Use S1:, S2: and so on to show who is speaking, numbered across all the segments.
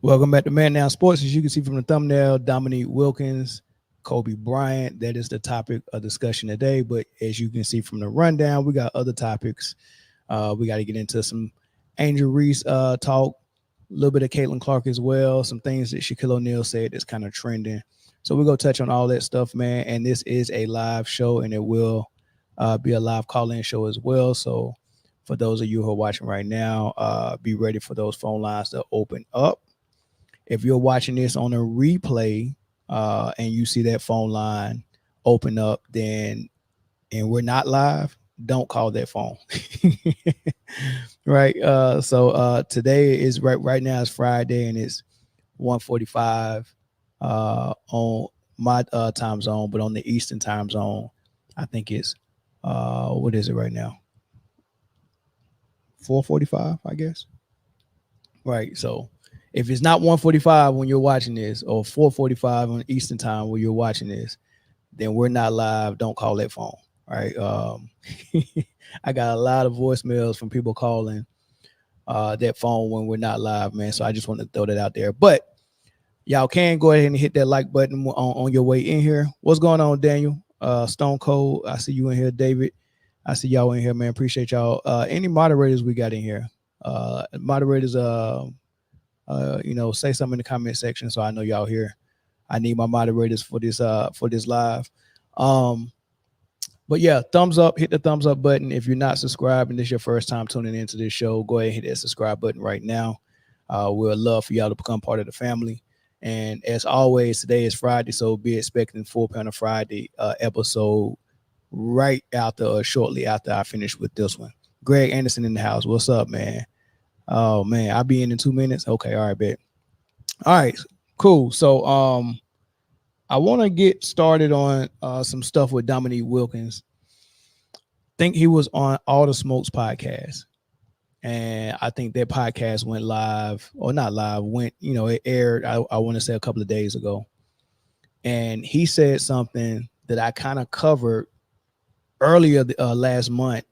S1: Welcome back to Man Down Sports. As you can see from the thumbnail, Dominique Wilkins, Kobe Bryant. That is the topic of discussion today. But as you can see from the rundown, we got other topics. We got to get into some Angel Reese talk, a little bit of Caitlyn Clark as well, some things that Shaquille O'Neal said that's kind of trending. So we're going to touch on all that stuff, man. And this is a live show, and it will be a live call-in show as well. So for those of you who are watching right now, be ready for those phone lines to open up. If you're watching this on a replay and you see that phone line open up, then and we're not live, don't call that phone. Right. So today is right now it's Friday and it's 1:45 on my time zone, but on the Eastern time zone, I think it's what is it right now? 4:45, I guess. Right. So if it's not 1:45 when you're watching this, or 4:45 on Eastern time when you're watching this, then we're not live. Don't call that phone. All right. I got a lot of voicemails from people calling that phone when we're not live, man. So I just want to throw that out there. But y'all can go ahead and hit that like button on your way in here. What's going on, Daniel? Stone Cold, I see you in here. David, I see y'all in here, man. Appreciate y'all. Any moderators we got in here? Moderators, say something in the comment section so I know y'all here. I need my moderators for this live. But yeah, thumbs up, hit the thumbs up button. If you're not subscribed and this is your first time tuning into this show, go ahead and hit that subscribe button right now. We'd love for y'all to become part of the family. And as always, today is Friday, so be expecting Full Panel Friday episode right after shortly after I finish with this one. Greg Anderson in the house. What's up, man? Oh man, I'll be in 2 minutes. Okay, all right, bet. All right, cool. So I want to get started on some stuff with Dominique Wilkins. Think he was on All the Smokes podcast. And I think that podcast went live, or not live, it aired, I want to say a couple of days ago. And he said something that I kind of covered earlier last month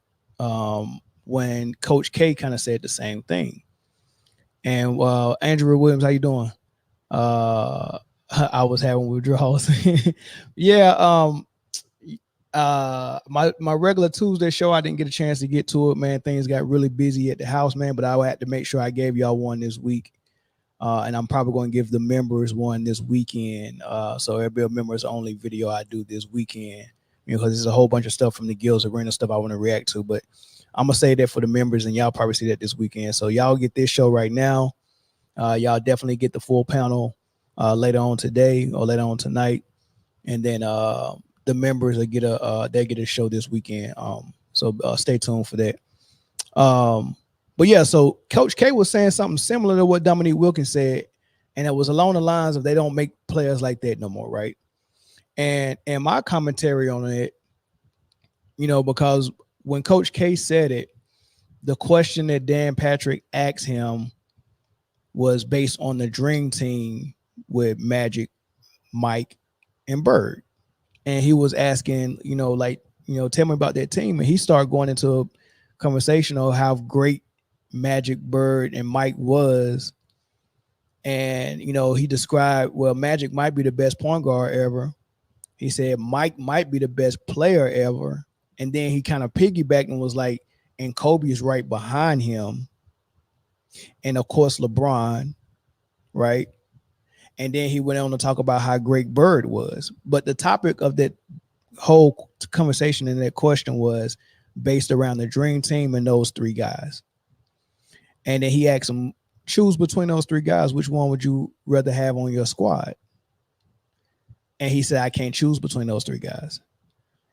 S1: when Coach K kind of said the same thing. And Andrew Williams, how you doing? I was having withdrawals. Yeah. My regular Tuesday show, I didn't get a chance to get to it, man. Things got really busy at the house, man, but I had to make sure I gave y'all one this week. And I'm probably going to give the members one this weekend. So it'll be a members only video I do this weekend, because there's a whole bunch of stuff from the Gills Arena stuff I want to react to, but I'm going to say that for the members and y'all probably see that this weekend. So y'all get this show right now. Y'all definitely get the full panel later on today or later on tonight. And then the members will get a show this weekend. So stay tuned for that. But yeah, so Coach K was saying something similar to what Dominique Wilkins said, and it was along the lines of they don't make players like that no more, right? And my commentary on it, because when Coach K said it, the question that Dan Patrick asked him was based on the dream team with Magic, Mike, and Bird. And he was asking, tell me about that team. And he started going into a conversation of how great Magic, Bird, and Mike was. And, he described, well, Magic might be the best point guard ever. He said Mike might be the best player ever. And then he kind of piggybacked and was like, and Kobe is right behind him. And, of course, LeBron, right? And then he went on to talk about how great Bird was. But the topic of that whole conversation and that question was based around the dream team and those three guys. And then he asked him, choose between those three guys, which one would you rather have on your squad? And he said, I can't choose between those three guys.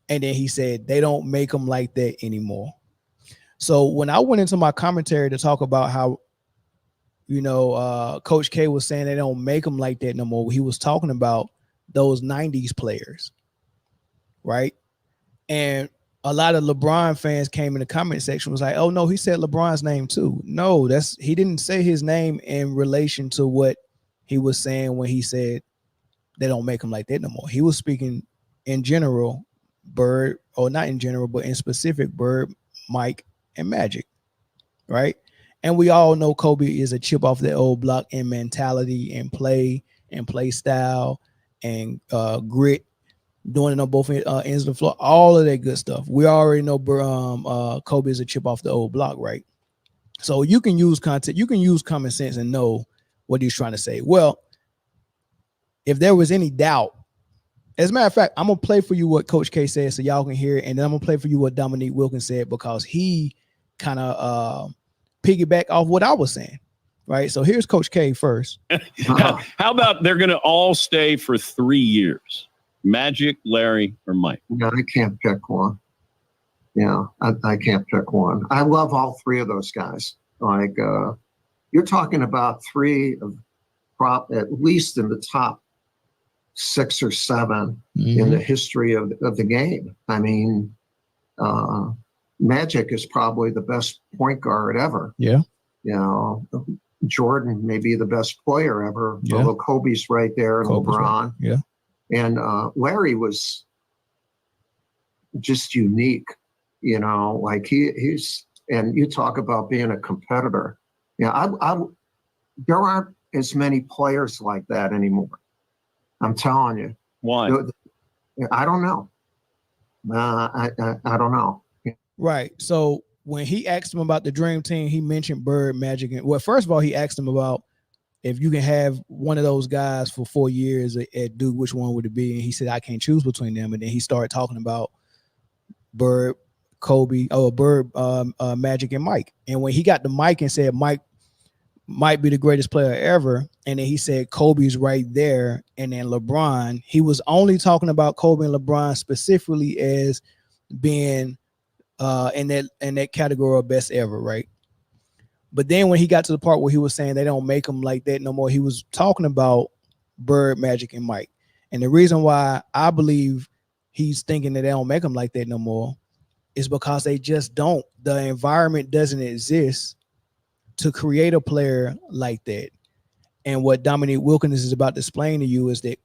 S1: And then he said, they don't make them like that anymore. So when I went into my commentary to talk about how, Coach K was saying they don't make them like that no more, he was talking about those 90s players, right? And a lot of LeBron fans came in the comment section was like, oh, no, he said LeBron's name too. No, he didn't say his name in relation to what he was saying when he said they don't make them like that no more. He was speaking in general, Bird, or not in general, but in specific, Bird, Mike, and Magic, right? And we all know Kobe is a chip off the old block in mentality and play style and grit, doing it on both ends of the floor, all of that good stuff. We already know Kobe is a chip off the old block, right? So you can use content, you can use common sense and know what he's trying to say. Well, if there was any doubt, as a matter of fact, I'm gonna play for you what Coach K said so y'all can hear it, and then I'm gonna play for you what Dominque Wilkins said because he kind of piggyback off what I was saying. Right. So here's Coach K first.
S2: How about they're gonna all stay for 3 years? Magic, Larry, or Mike?
S3: No, I can't pick one. Yeah, I can't pick one. I love all three of those guys. Like you're talking about three of at least in the top 6 or 7 in the history of the game. I mean, Magic is probably the best point guard ever.
S1: Yeah.
S3: You know, Jordan may be the best player ever.
S1: Yeah.
S3: Although Kobe's right there and
S1: Kobe's
S3: LeBron.
S1: right. Yeah.
S3: And Larry was just unique, you know, like he's, and you talk about being a competitor. Yeah, there aren't as many players like that anymore. I'm telling you.
S2: Why?
S3: I don't know. I don't know.
S1: Right. So when he asked him about the dream team, he mentioned Bird, Magic, and well, first of all, he asked him about if you can have one of those guys for 4 years at Duke, which one would it be? And he said, I can't choose between them. And then he started talking about Bird, Kobe, Bird, Magic, and Mike. And when he got to Mike and said Mike might be the greatest player ever, and then he said Kobe's right there, and then LeBron, he was only talking about Kobe and LeBron specifically as being in that category of best ever, right? But then when he got to the part where he was saying they don't make them like that no more, he was talking about Bird, Magic, and Mike. And the reason why I believe he's thinking that they don't make them like that no more is because they just don't. The environment doesn't exist to create a player like that. And what Dominque Wilkins is about to explain to you is that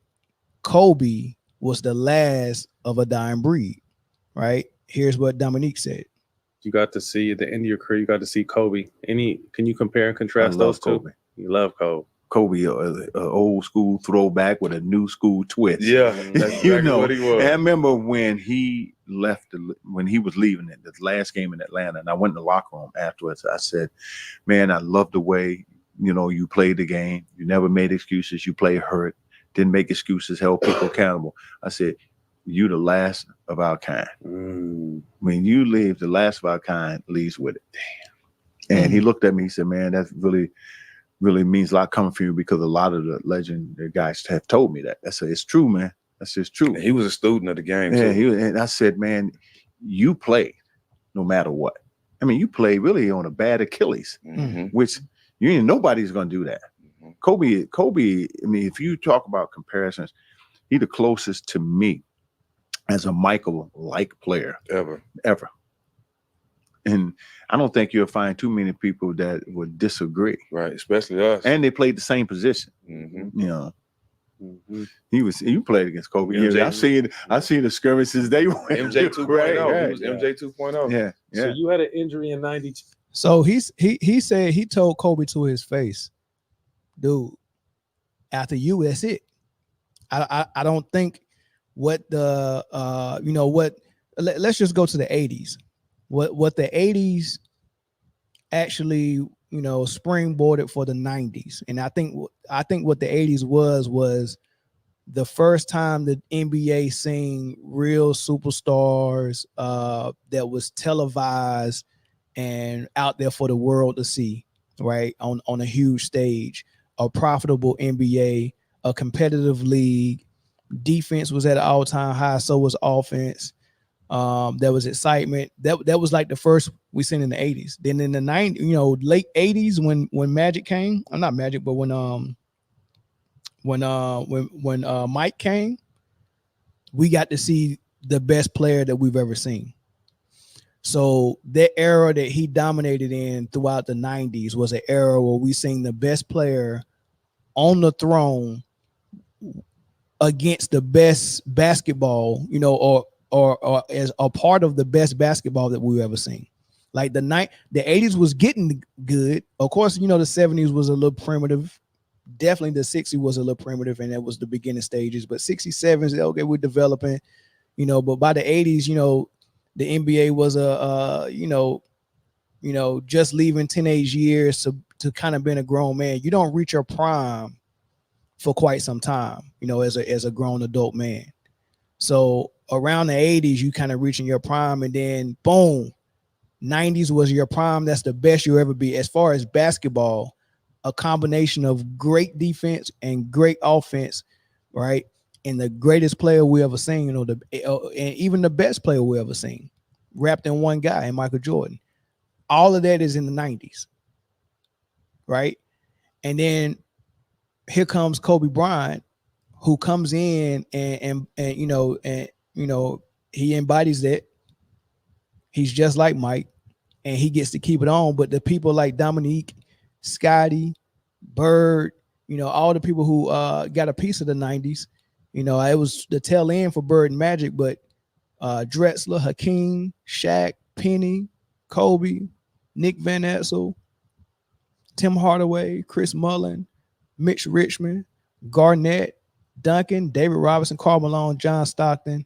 S1: Kobe was the last of a dying breed, right? Here's what Dominque said.
S4: You got to see at the end of your career, you got to see Kobe. Can you compare and contrast those two?
S5: Kobe.
S4: You love Kobe.
S5: Kobe, a old school throwback with a new school twist.
S4: Yeah, that's exactly
S5: you know,
S4: what he was.
S5: And I remember when he left, when he was leaving it, the last game in Atlanta, and I went in the locker room afterwards. I said, man, I love the way, you know, you played the game. You never made excuses. You played hurt, didn't make excuses, held people accountable. I said, you the last of our kind. When you leave, the last of our kind leaves with it. Damn. And he looked at me, he said, man, that's really means a lot coming from you, because a lot of the legendary guys have told me that. I said, it's true, man. That's just true.
S4: And he was a student of the game,
S5: yeah,
S4: too.
S5: And I said, man, you played no matter what. I mean, you played really on a bad Achilles, which nobody's going to do that. Kobe, I mean, if you talk about comparisons, he the closest to me as a Michael-like player
S4: Ever.
S5: And I don't think you'll find too many people that would disagree.
S4: Right, especially us.
S5: And they played the same position. You know, you played against Kobe.
S4: MJ,
S5: I seen the skirmishes they went.
S4: MJ 2.0.
S5: Right,
S4: He was MJ 2.0.
S5: Yeah.
S4: So you had an injury in 92.
S1: So he said he told Kobe to his face, dude, after you, that's it. I don't think what the let's just go to the 80s. What the 80s actually, springboarded for the 90s. And I think what the 80s was the first time the NBA seen real superstars that was televised and out there for the world to see, right? On a huge stage, a profitable NBA, a competitive league. Defense was at an all-time high, so was offense. There was excitement. That was like the first we seen in the 80s. Then in the 90s, late 80s when Magic came, not Magic, but when Mike came, we got to see the best player that we've ever seen. So that era that he dominated in throughout the 90s was an era where we seen the best player on the throne against the best basketball, or as a part of the best basketball that we've ever seen. Like the 80s was getting good. Of course, the 70s was a little primitive. Definitely the 60s was a little primitive, and that was the beginning stages. But 67s, okay, we're developing, but by the 80s, the NBA was just leaving teenage years to kind of being a grown man. You don't reach your prime for quite some time, as a grown adult man. So around the 80s, you kind of reaching your prime, and then boom, 90s was your prime. That's the best you'll ever be. As far as basketball, a combination of great defense and great offense, right? And the greatest player we ever seen, and even the best player we ever seen, wrapped in one guy, in Michael Jordan. All of that is in the 90s, right? And then here comes Kobe Bryant, who comes in and he embodies that. He's just like Mike, and he gets to keep it on. But the people like Dominque, Scotty, Bird, all the people who got a piece of the 90s, it was the tail end for Bird and Magic, but Drexler, Hakeem, Shaq, Penny, Kobe, Nick Van Exel, Tim Hardaway, Chris Mullin, Mitch Richmond, Garnett, Duncan, David Robinson, Karl Malone, John Stockton.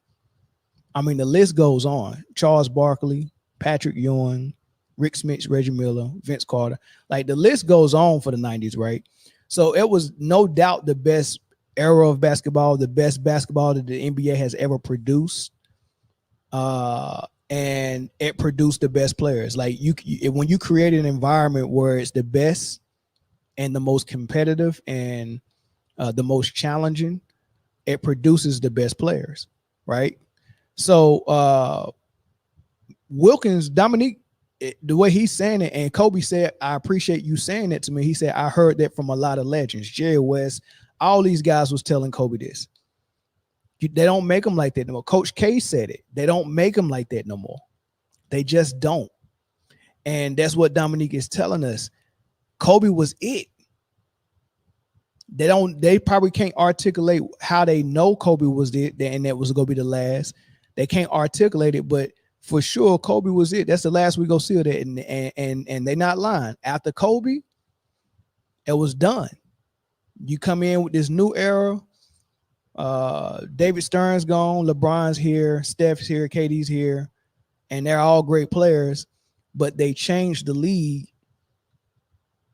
S1: I mean, the list goes on. Charles Barkley, Patrick Ewing, Rick Smith, Reggie Miller, Vince Carter. Like, the list goes on for the 90s, right? So it was no doubt the best era of basketball, the best basketball that the NBA has ever produced. And it produced the best players. Like, when you create an environment where it's the best and the most competitive and the most challenging, it produces the best players, right? So Wilkins, Dominque, the way he's saying it, and Kobe said, I appreciate you saying that to me. He said, I heard that from a lot of legends. Jerry West, all these guys was telling Kobe this. They don't make them like that no more. Coach K said it. They don't make them like that no more. They just don't. And that's what Dominque is telling us. Kobe was it. They probably can't articulate how they know Kobe was it, and that was going to be the last. They can't articulate it, but for sure, Kobe was it. That's the last we go see of that. And they're not lying. After Kobe, it was done. You come in with this new era. David Stern's gone, LeBron's here, Steph's here, KD's here, and they're all great players, but they changed the league.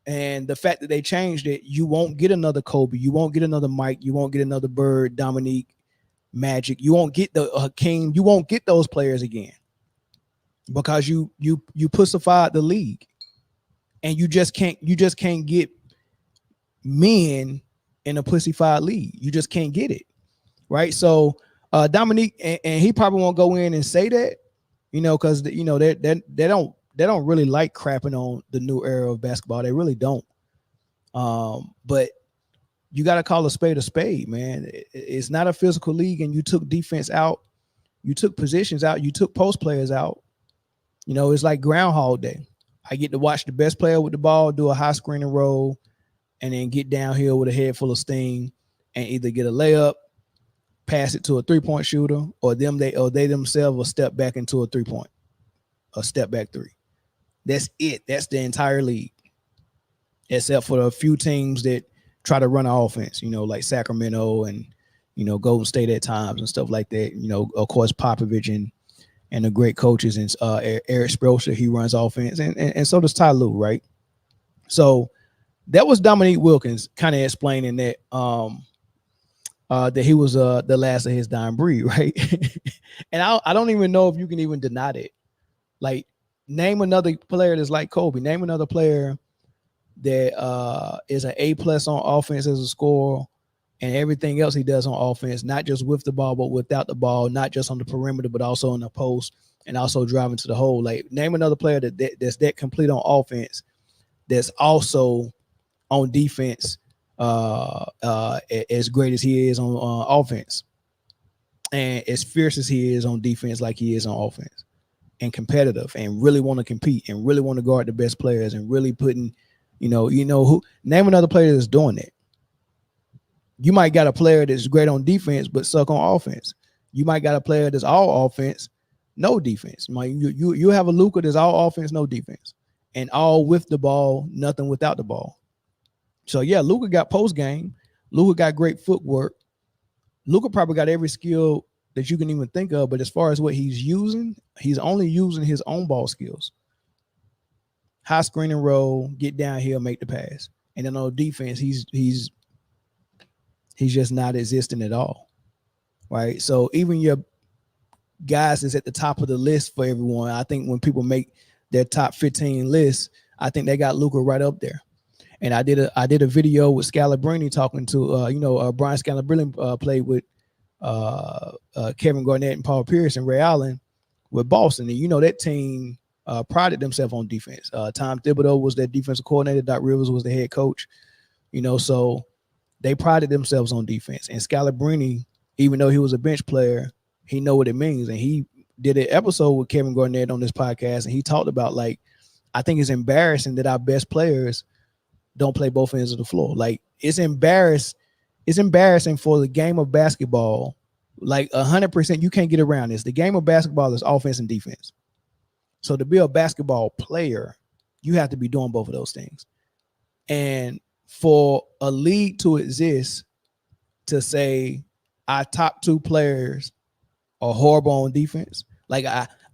S1: And the fact that they changed it, you won't get another Kobe, you won't get another Mike, you won't get another Bird, Dominque, Magic, you won't get the Hakeem, you won't get those players again because you pussified the league, and you just can't get men in a pussified league. You just can't get it, right? So Dominque, and he probably won't go in and say that, because they don't really like crapping on the new era of basketball. They really don't. But you got to call a spade, man. It's not a physical league, and you took defense out. You took positions out. You took post players out. It's like Groundhog Day. I get to watch the best player with the ball do a high screen and roll, and then get downhill with a head full of steam and either get a layup, pass it to a three-point shooter, or they themselves will step back into a step back three. That's it. That's the entire league, except for a few teams that try to run an offense, like Sacramento and, Golden State at times and stuff like that. Of course, Popovich and the great coaches, and Eric Spoelstra, he runs offense, and so does Ty Lue, right? So that was Dominque Wilkins kind of explaining that that he was the last of his dying breed, right? And I don't even know if you can even deny that. Like, name another player that's like Kobe. Name another player that is an A+ on offense as a scorer, and everything else he does on offense, not just with the ball, but without the ball, not just on the perimeter, but also in the post and also driving to the hole. Like, name another player that's that complete on offense, that's also on defense as great as he is on offense, and as fierce as he is on defense like he is on offense, and competitive, and really want to compete, and really want to guard the best players, and really putting, who, name another player that's doing that. You might got a player that's great on defense but suck on offense. You might got a player that's all offense, no defense. You have a Luka that's all offense, no defense, and all with the ball, nothing without the ball. So yeah, Luka got post game. Luka got great footwork. Luka probably got every skill that you can even think of, but as far as what he's using, he's only using his own ball skills. High screen and roll, get downhill, make the pass. And then on defense, he's just not existing at all. Right. So even your guys is at the top of the list for everyone. I think when people make their top 15 lists, I think they got Luka right up there. And I did a video with Britne talking to Brian Britne played with Kevin Garnett and Paul Pierce and Ray Allen with Boston. And that team prided themselves on defense. Tom Thibodeau was their defensive coordinator. Doc Rivers was the head coach. So they prided themselves on defense. And Britne, even though he was a bench player, he know what it means. And he did an episode with Kevin Garnett on this podcast, and he talked about, like, I think it's embarrassing that our best players don't play both ends of the floor. Like, it's embarrassing for the game of basketball. Like 100%, you can't get around this. The game of basketball is offense and defense. So to be a basketball player, you have to be doing both of those things. And for a league to exist, to say our top two players are horrible on defense, like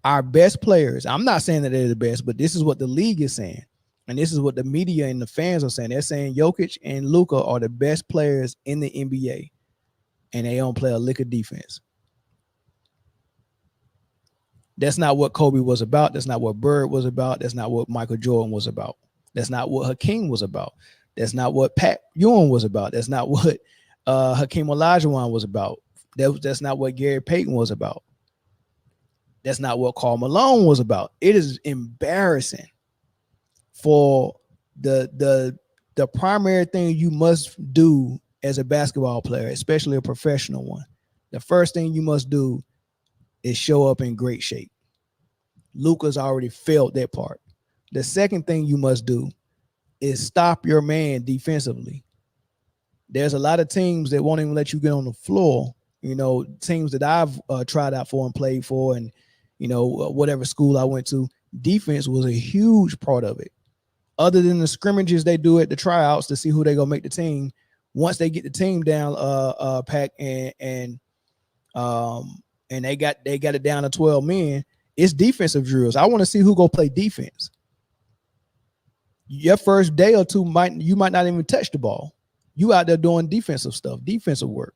S1: our best players, I'm not saying that they're the best, but this is what the league is saying. And this is what the media and the fans are saying. They're saying Jokic and Luka are the best players in the NBA, and they don't play a lick of defense. That's not what Kobe was about. That's not what Bird was about. That's not what Michael Jordan was about. That's not what Hakeem was about. That's not what Pat Ewing was about. That's not what Hakeem Olajuwon was about. That's not what Gary Payton was about. That's not what Karl Malone was about. It is embarrassing for the primary thing you must do as a basketball player, especially a professional one. The first thing you must do is show up in great shape. Luka's already failed that part. The second thing you must do is stop your man defensively. There's a lot of teams that won't even let you get on the floor. Teams that I've tried out for and played for, and whatever school I went to, defense was a huge part of it. Other than the scrimmages they do at the tryouts to see who they gonna make the team, once they get the team down, pack and they got it down to 12 men, it's defensive drills. I want to see who go play defense. Your first day or two you might not even touch the ball. You out there doing defensive stuff, defensive work.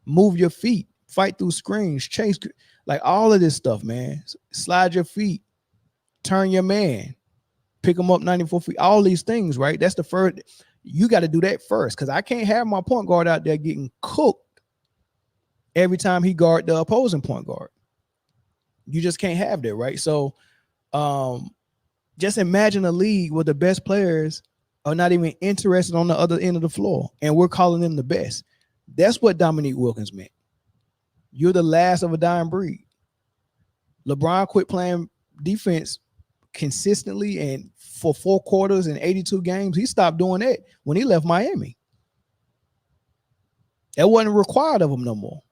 S1: Move your feet, fight through screens, chase, like all of this stuff, man. Slide your feet, turn your man, pick them up 94 feet, all these things, right? That's the first. You got to do that first, because I can't have my point guard out there getting cooked every time he guard the opposing point guard. You just can't have that, right? So just imagine a league where the best players are not even interested on the other end of the floor, and we're calling them the best. That's what Dominique Wilkins meant. You're the last of a dying breed. LeBron quit playing defense consistently, and for 4 quarters and 82 games, he stopped doing that when he left Miami. That wasn't required of him no more.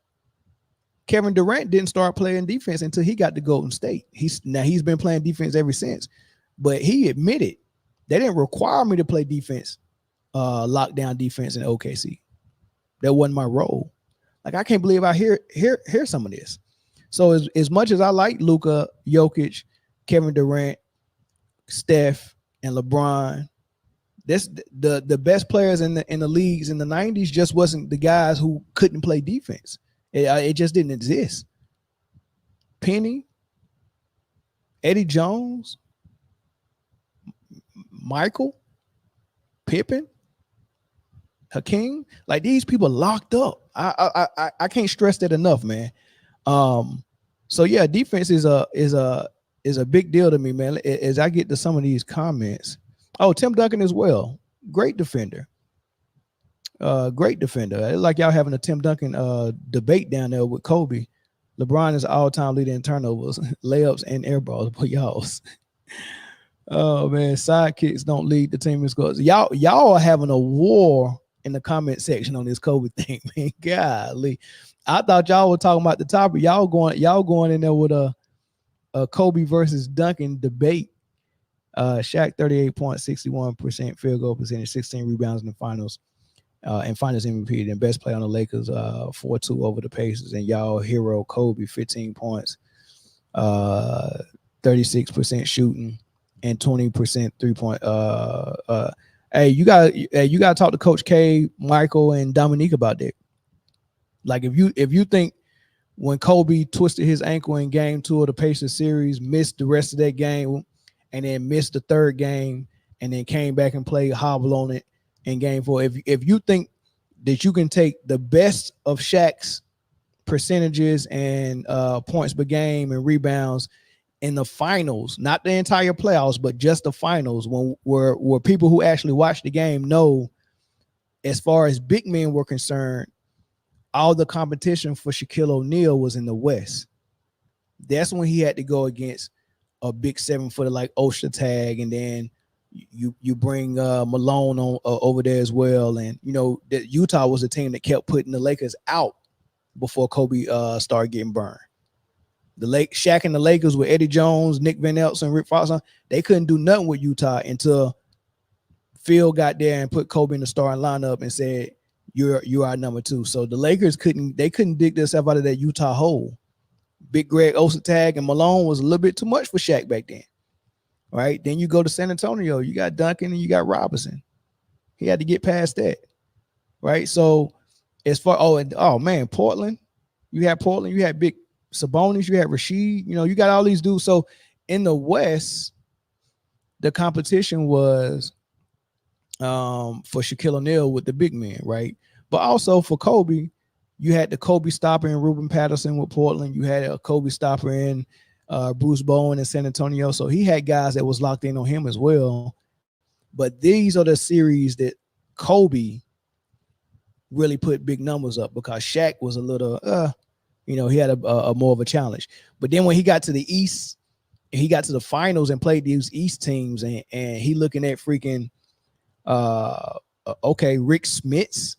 S1: Kevin Durant didn't start playing defense until he got to Golden State. He's been playing defense ever since, but he admitted they didn't require me to play defense, lockdown defense in OKC. That wasn't my role. Like, I can't believe I hear some of this. So as much as I like Luka, Jokic, Kevin Durant, Steph, and LeBron, this the best players in the leagues in the 90s just wasn't the guys who couldn't play defense. It just didn't exist. Penny, Eddie Jones, Michael, Pippen, Hakeem, like, these people locked up. I can't stress that enough, man. So yeah, defense is a big deal to me, man. As I get to some of these comments, Tim Duncan as well, great defender. Great defender. It's like y'all having a Tim Duncan debate down there with Kobe. LeBron is all-time leader in turnovers, layups, and air balls. But y'all's, oh man, sidekicks don't lead the team in scores. Y'all are having a war in the comment section on this Kobe thing, man. Golly, I thought y'all were talking about the topic. Y'all going in there with a Kobe versus Duncan debate. Shaq 38 points, 61% field goal percentage, 16 rebounds in the finals, and finals MVP, and best player on the Lakers, 4-2 over the Pacers. And y'all hero Kobe, 15 points, 36% shooting, and 20% 3-point. Hey, you gotta talk to Coach K, Michael, and Dominque about that. Like if you think when Kobe twisted his ankle in game 2 of the Pacers series, missed the rest of that game, and then missed the third game, and then came back and played hobble on it in game 4. If you think that you can take the best of Shaq's percentages and points per game and rebounds in the finals, not the entire playoffs, but just the finals, where people who actually watch the game know, as far as big men were concerned, all the competition for Shaquille O'Neal was in the West. That's when he had to go against a big 7-footer like Ostertag, and then you bring Malone on over there as well. And you know that Utah was a team that kept putting the Lakers out before Kobe started getting burned. Shaq and the Lakers with Eddie Jones, Nick Van Exel, Rick Fox, they couldn't do nothing with Utah until Phil got there and put Kobe in the starting lineup and said, "You're our number 2." So the Lakers couldn't dig themselves out of that Utah hole. Big Greg Ostertag and Malone was a little bit too much for Shaq back then. Right? Then you go to San Antonio, you got Duncan and you got Robinson. He had to get past that. Right? So as far Portland, you had big Sabonis, you had Rasheed, you got all these dudes. So in the West, the competition was for Shaquille O'Neal with the big men, right? But also for Kobe, you had the Kobe stopper in Ruben Patterson with Portland. You had a Kobe stopper in Bruce Bowen in San Antonio. So he had guys that was locked in on him as well. But these are the series that Kobe really put big numbers up, because Shaq was a little, he had a more of a challenge. But then when he got to the East, he got to the finals and played these East teams, and he looking at freaking, Rick Smits,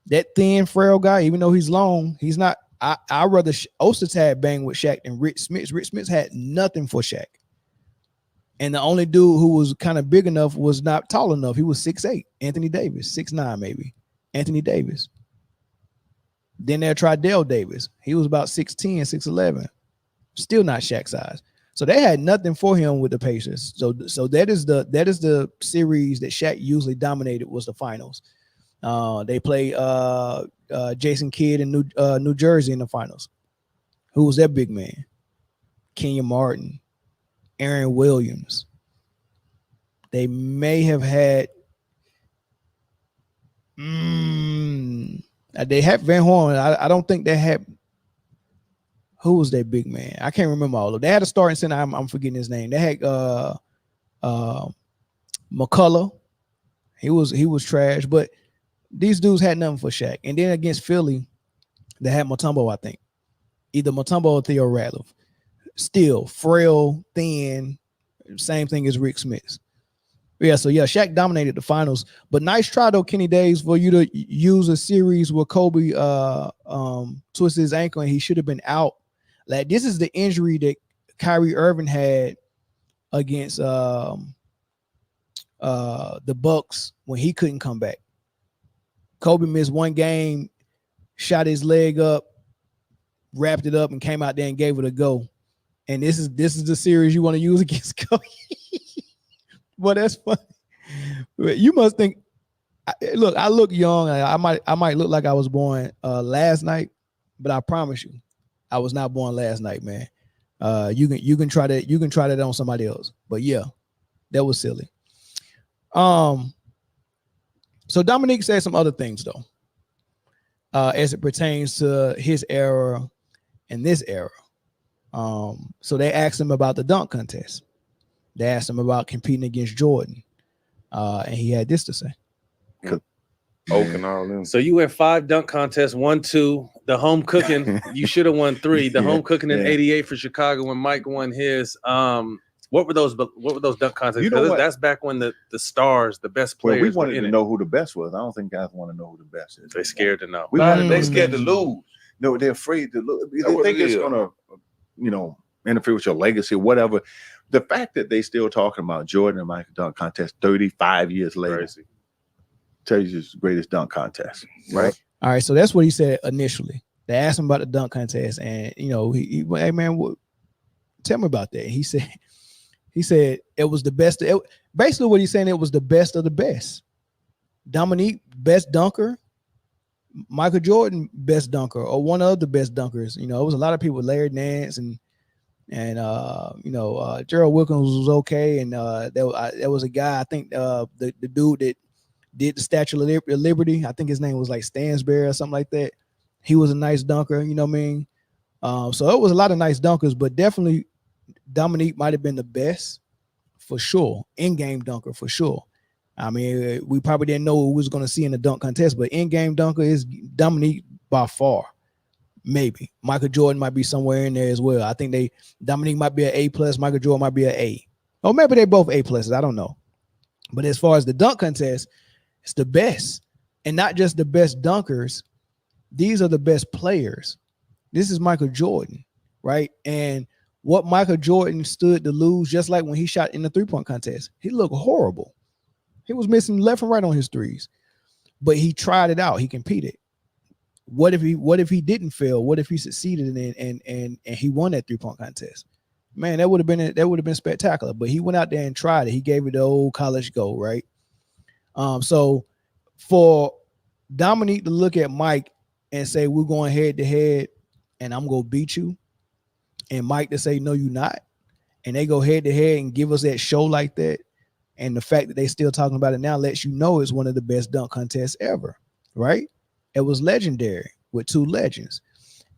S1: that thin, frail guy, even though he's long, he's not. I'd rather Ostertag bang with Shaq than Rick Smits. Rick Smits had nothing for Shaq. And the only dude who was kind of big enough was not tall enough. He was 6'8". Anthony Davis, 6'9", maybe. Anthony Davis. Then they'll try Dale Davis. He was about 6'10", 6'11". Still not Shaq size. So they had nothing for him with the Pacers. So that is the series that Shaq usually dominated, was the finals. They play Jason Kidd in New Jersey in the finals. Who was that big man? Kenyon Martin, Aaron Williams. They may have had they had Van Horn. I don't think they had. Who was that big man? I can't remember all of them. They had a starting center. I'm forgetting his name. They had McCullough. He was trash, but these dudes had nothing for Shaq. And then against Philly, they had Mutombo, I think. Either Mutombo or Theo Ratliff. Still frail, thin, same thing as Rick Smits. Yeah, so yeah, Shaq dominated the finals. But nice try though, Kenny Days, for you to use a series where Kobe twisted his ankle and he should have been out. Like, this is the injury that Kyrie Irving had against the Bucks when he couldn't come back. Kobe missed one game, shot his leg up, wrapped it up, and came out there and gave it a go. And this is the series you want to use against Kobe. Well, that's funny. You must think. Look, I look young. I might look like I was born last night, but I promise you, I was not born last night, man. You can try that. You can try that on somebody else. But yeah, that was silly. So Dominque said some other things though, as it pertains to his era and this era. So they asked him about the dunk contest. They asked him about competing against Jordan, and he had this to say.
S4: Oak and all them. So you went 5 dunk contests, 1, 2. The home cooking, you should have won 3. The home cooking in '88 for Chicago when Mike won his. What were those dunk contests?
S5: You know
S4: that's back when the stars, the best players.
S5: Well, we wanted to know who the best was. I don't think guys want to know who the best is.
S4: They're scared to know.
S5: They
S6: scared to lose.
S5: No, they're afraid to lose. They think it's gonna interfere with your legacy or whatever. The fact that they still talking about Jordan and Michael dunk contest 35 years later
S4: Crazy.
S5: tells you it's the greatest dunk contest, right?
S1: All right, so that's what he said initially. They asked him about the dunk contest, and he went, "Hey man, tell me about that." He said it was the best. Basically, what he's saying, it was the best of the best. Dominque, best dunker. Michael Jordan, best dunker, or one of the best dunkers. It was a lot of people, Larry Nance and Gerald Wilkins was okay, and there was a guy, I think the dude that did the Statue of Liberty, I think his name was like Stansberry or something like that. He was a nice dunker, you know what I mean? So it was a lot of nice dunkers, but definitely Dominque might have been the best for sure. In-game dunker for sure. I mean, we probably didn't know what we was going to see in the dunk contest, but in-game dunker is Dominque by far. Maybe Michael Jordan might be somewhere in there as well. I think Dominque might be an A+, Michael Jordan might be an A. Or maybe they both A+. I don't know. But as far as the dunk contest, it's the best. And not just the best dunkers. These are the best players. This is Michael Jordan, right? And what Michael Jordan stood to lose, just like when he shot in the three-point contest, he looked horrible. He was missing left and right on his threes, but he tried it out. He competed. What if he didn't fail? What if he succeeded and he won that three-point contest? Man, that would have been spectacular. But he went out there and tried it. He gave it the old college go, right? So for Dominque to look at Mike and say, we're going head to head and I'm gonna beat you, and Mike to say, no, you're not, and they go head to head and give us that show like that. And the fact that they still talking about it now lets you know it's one of the best dunk contests ever, right? It was legendary with two legends.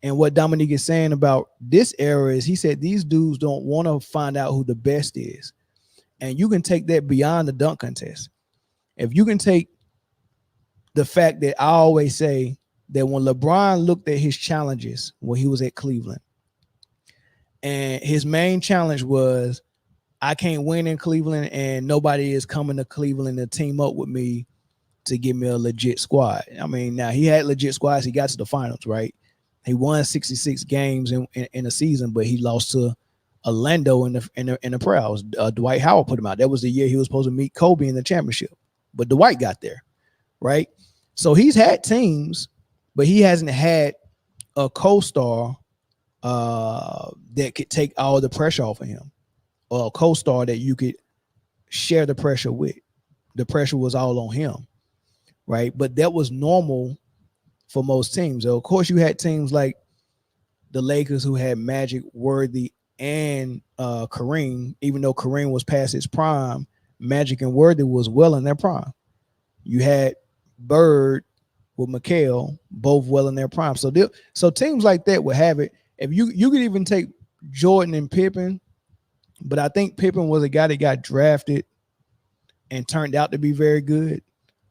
S1: And what Dominque is saying about this era is he said these dudes don't want to find out who the best is. And you can take that beyond the dunk contest. If you can take the fact that I always say that when LeBron looked at his challenges when he was at Cleveland, and his main challenge was, I can't win in Cleveland, and nobody is coming to Cleveland to team up with me to give me a legit squad. I mean, now he had legit squads. He got to the finals, right? He won 66 games in a season, but he lost to Orlando in the playoffs. Dwight Howard put him out. That was the year he was supposed to meet Kobe in the championship, but Dwight got there, right? So he's had teams, but he hasn't had a co-star that could take all the pressure off of him, or a co-star that you could share the pressure with. The pressure was all on him, right? But that was normal for most teams. So of course, you had teams like the Lakers who had Magic, Worthy, and Kareem. Even though Kareem was past his prime, Magic and Worthy was well in their prime. You had Bird with McHale, both well in their prime. So teams like that would have it. If you could even take Jordan and Pippen, but I think Pippen was a guy that got drafted and turned out to be very good.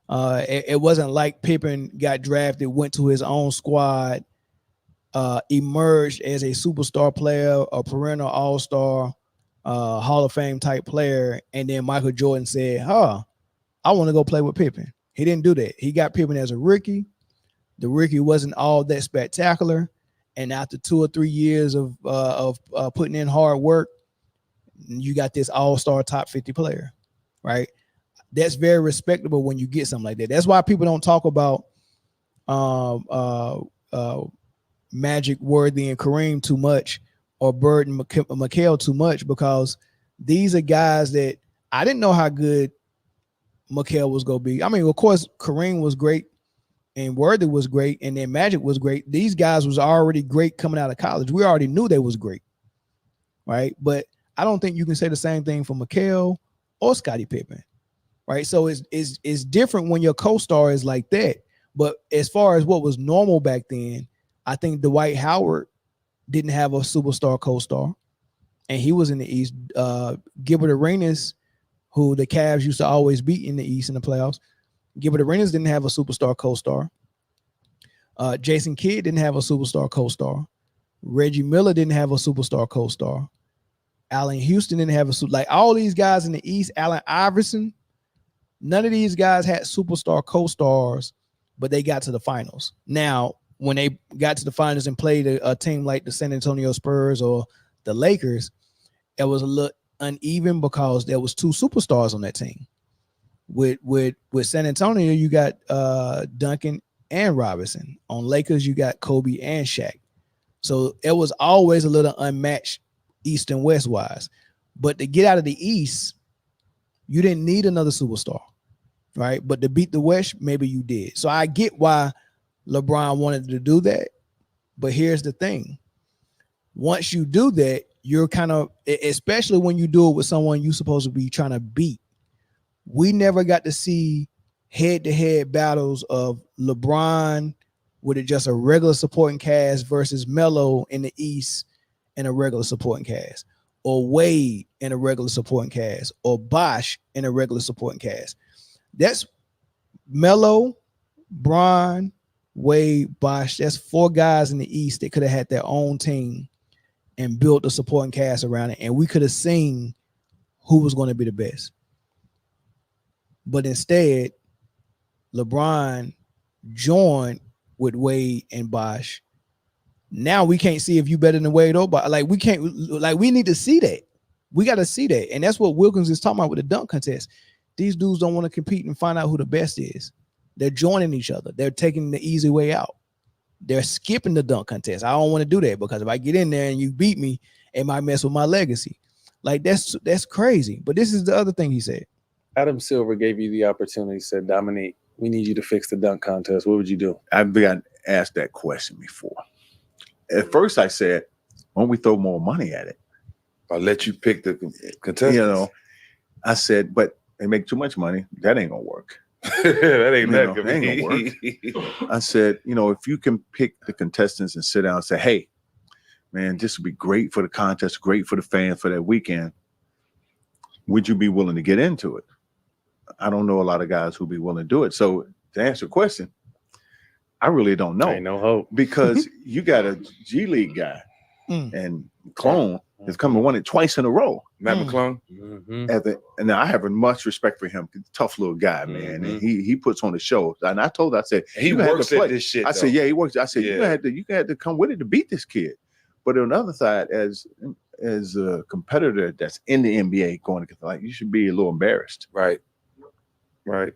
S1: It wasn't like Pippen got drafted, went to his own squad, emerged as a superstar player, a perennial all-star, Hall of Fame type player, and then Michael Jordan said, I want to go play with Pippen. He didn't do that. He got Pippen as a rookie. The rookie wasn't all that spectacular. And after 2 or 3 years of putting in hard work, you got this all-star top 50 player, right? That's very respectable when you get something like that. That's why people don't talk about Magic, Worthy, and Kareem too much, or Bird and McHale too much, because these are guys that I didn't know how good McHale was going to be. I mean, of course, Kareem was great and Worthy was great, and then Magic was great. These guys was already great coming out of college. We already knew they was great, right? But I don't think you can say the same thing for McHale or Scottie Pippen, right? So it's different when your co-star is like that. But as far as what was normal back then, I think Dwight Howard didn't have a superstar co-star, and he was in the East. Gilbert Arenas, who the Cavs used to always beat in the East in the playoffs, Gilbert Arenas didn't have a superstar co-star. Jason Kidd didn't have a superstar co-star. Reggie Miller didn't have a superstar co-star. Allen Houston didn't have like all these guys in the East, Allen Iverson, none of these guys had superstar co-stars, but they got to the finals. Now, when they got to the finals and played a team like the San Antonio Spurs or the Lakers, it was a little uneven because there was two superstars on that team. With San Antonio, you got Duncan and Robinson. On Lakers, you got Kobe and Shaq. So it was always a little unmatched East and West wise. But to get out of the East, you didn't need another superstar, right? But to beat the West, maybe you did. So I get why LeBron wanted to do that. But here's the thing. Once you do that, you're kind of, especially when you do it with someone you're supposed to be trying to beat. We never got to see head-to-head battles of LeBron with it just a regular supporting cast versus Melo in the East and a regular supporting cast, or Wade in a regular supporting cast, or Bosh in a regular supporting cast. That's Melo, Bron, Wade, Bosh. That's 4 guys in the East that could have had their own team and built a supporting cast around it, and we could have seen who was going to be the best. But instead, LeBron joined with Wade and Bosh. Now we can't see if you better than Wade or Bosh. Like we need to see that. We got to see that. And that's what Wilkins is talking about with the dunk contest. These dudes don't want to compete and find out who the best is. They're joining each other. They're taking the easy way out. They're skipping the dunk contest. I don't want to do that because if I get in there and you beat me, it might mess with my legacy. Like that's crazy. But this is the other thing he said.
S4: Adam Silver gave you the opportunity, said, Dominique, we need you to fix the dunk contest. What would you do?
S5: I've been asked that question before. At first I said, why don't we throw more money at it?
S6: I'll let you pick the contestants.
S5: You know, I said, but they make too much money. That ain't gonna work.
S6: That ain't
S5: That ain't gonna work. I said, if you can pick the contestants and sit down and say, hey, man, this would be great for the contest, great for the fans for that weekend. Would you be willing to get into it? I don't know a lot of guys who'd be willing to do it. So to answer your question, I really don't know.
S4: Ain't no hope.
S5: Because you got a G League guy and Clone has come and won it twice in a row.
S6: Matt McClung.
S5: Mm-hmm. And I have much respect for him. Tough little guy, man. And he puts on the show. And I told him, I said,
S6: he works at this shit.
S5: I said, yeah, he works. I said, you had to come with it to beat this kid. But on the other side, as a competitor that's in the NBA going to like, you should be a little embarrassed.
S6: Right.
S5: Because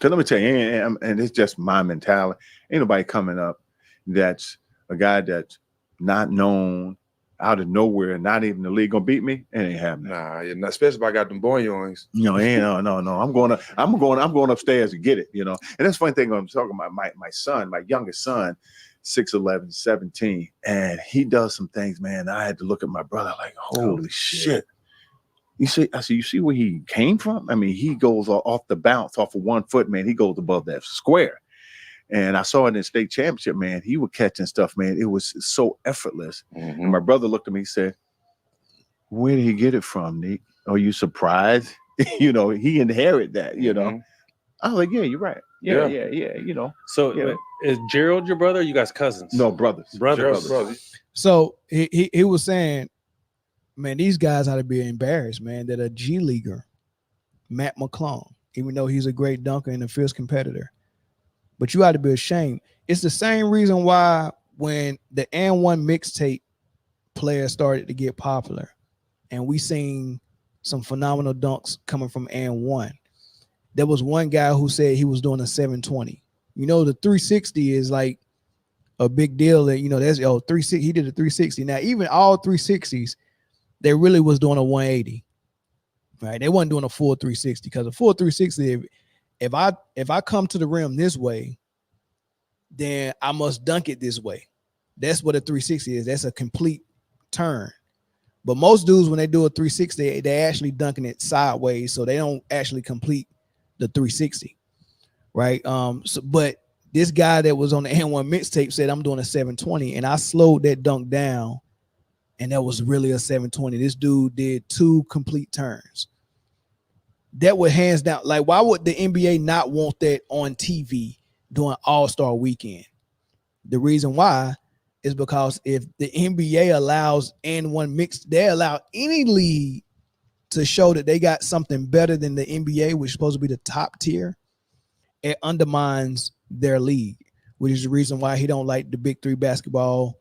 S5: let me tell you, and it's just my mentality. Ain't nobody coming up that's a guy that's not known, out of nowhere, not even the league gonna beat me. It ain't happening.
S6: Nah, especially if I got them boyons.
S5: No. I'm going upstairs to get it. And that's the funny thing. I'm talking about my son, my youngest son, 6'11", 17, and he does some things, man. I had to look at my brother like, holy shit. You see where he came from? I mean, he goes off the bounce, off of 1 foot, man. He goes above that square. And I saw it in the state championship, man. He was catching stuff, man. It was so effortless. Mm-hmm. And my brother looked at me and said, where did he get it from, Nick? Are you surprised? He inherited that, I was like, yeah, you're right. Yeah.
S4: So is Gerald your brother or you guys cousins?
S5: No, brothers.
S6: Brothers.
S1: So he was saying, man, these guys ought to be embarrassed, man, that a G Leaguer, Matt McClung, even though he's a great dunker and a fierce competitor, but you ought to be ashamed. It's the same reason why when the N1 mixtape players started to get popular and we seen some phenomenal dunks coming from N1, there was one guy who said he was doing a 720. The 360 is like a big deal that, that's 360. He did a 360. Now, even all 360s, they really was doing a 180, right? They wasn't doing a full 360 because a full 360, if I come to the rim this way, then I must dunk it this way. That's what a 360 is. That's a complete turn. But most dudes, when they do a 360, they actually dunking it sideways, so they don't actually complete the 360, right? But this guy that was on the N1 mixtape said, I'm doing a 720, and I slowed that dunk down. And that was really a 720. This dude did 2 complete turns. That would hands down. Like, why would the NBA not want that on TV during All-Star weekend? The reason why is because if the NBA allows N1 mix, they allow any league to show that they got something better than the NBA, which is supposed to be the top tier, it undermines their league, which is the reason why he don't like the Big 3 basketball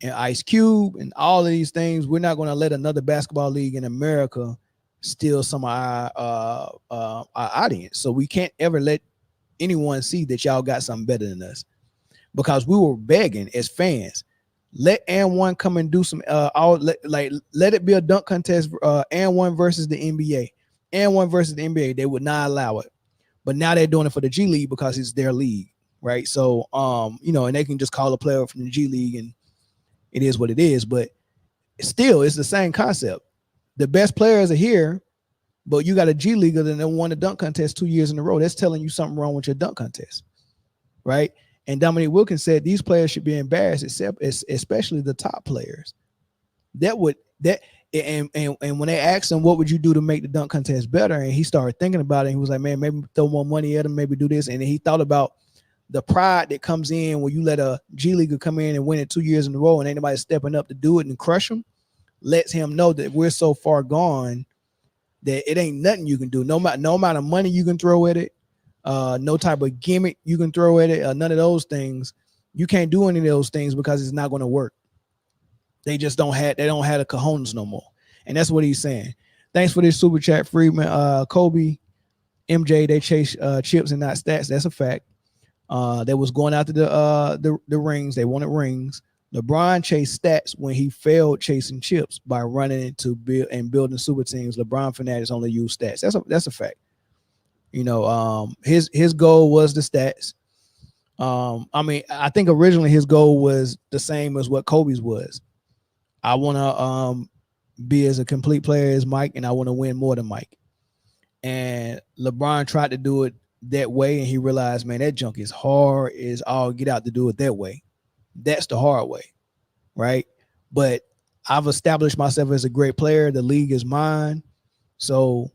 S1: and Ice Cube and all of these things. We're not going to let another basketball league in America steal some of our audience. So we can't ever let anyone see that y'all got something better than us, because we were begging as fans. Let and one come and do some let it be a dunk contest, and one versus the NBA, and one versus the NBA. They would not allow it, but now they're doing it for the G League because it's their league, right? So and they can just call a player from the G League, and it is what it is. But still, it's the same concept. The best players are here, but you got a G Leaguer that won the dunk contest 2 years in a row. That's telling you something wrong with your dunk contest, right? And Dominque Wilkins said these players should be embarrassed, especially the top players. And when they asked him, what would you do to make the dunk contest better? And he started thinking about it. He was like, man, maybe throw more money at him, maybe do this. And then he thought about the pride that comes in when you let a G Leaguer come in and win it 2 years in a row and ain't nobody stepping up to do it and crush him. Lets him know that we're so far gone that it ain't nothing you can do. No amount of money you can throw at it, no type of gimmick you can throw at it, none of those things. You can't do any of those things because it's not going to work. They just don't have the cojones no more. And that's what he's saying. Thanks for this super chat, Freeman. Kobe, MJ, they chase chips and not stats. That's a fact. They was going after the rings. They wanted rings. LeBron chased stats when he failed chasing chips by running into building super teams. LeBron fanatics only use stats. That's a fact. His goal was the stats. I think originally his goal was the same as what Kobe's was. I want to be as a complete player as Mike, and I want to win more than Mike. And LeBron tried to do it that way, and he realized, man, that junk is hard as all get out to do it that way. That's the hard way, right? But I've established myself as a great player. The league is mine. So,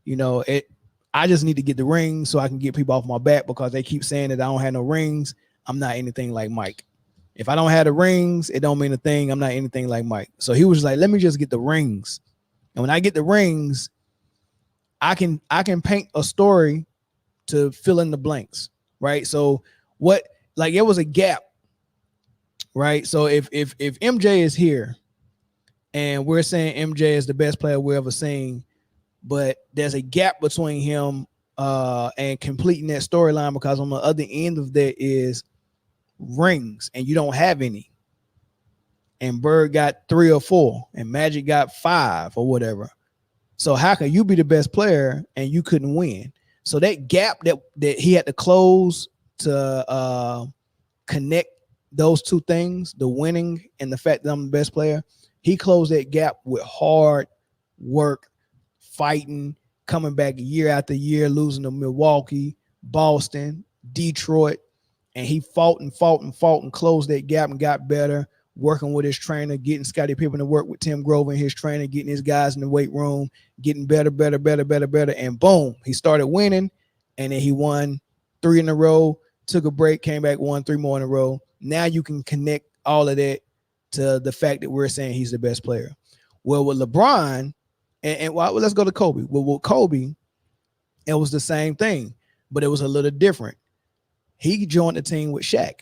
S1: I just need to get the rings so I can get people off my back, because they keep saying that I don't have no rings. I'm not anything like Mike. If I don't have the rings, it don't mean a thing. I'm not anything like Mike. So he was like, let me just get the rings. And when I get the rings, I can paint a story to fill in the blanks, right? So it was a gap. Right. So if MJ is here and we're saying MJ is the best player we've ever seen, but there's a gap between him and completing that storyline, because on the other end of that is rings and you don't have any. And Bird got 3 or 4 and Magic got 5 or whatever. So how can you be the best player and you couldn't win? So that gap that he had to close to connect those two things, the winning and the fact that I'm the best player, he closed that gap with hard work, fighting, coming back year after year, losing to Milwaukee, Boston, Detroit, and he fought and closed that gap and got better, working with his trainer, getting Scottie Pippen to work with Tim Grover and his trainer, getting his guys in the weight room, getting better, and boom, he started winning, and then he won 3 in a row, took a break, came back, won 3 more in a row. Now you can connect all of that to the fact that we're saying he's the best player. Well, with LeBron, let's go to Kobe. Well, with Kobe, it was the same thing, but it was a little different. He joined the team with Shaq.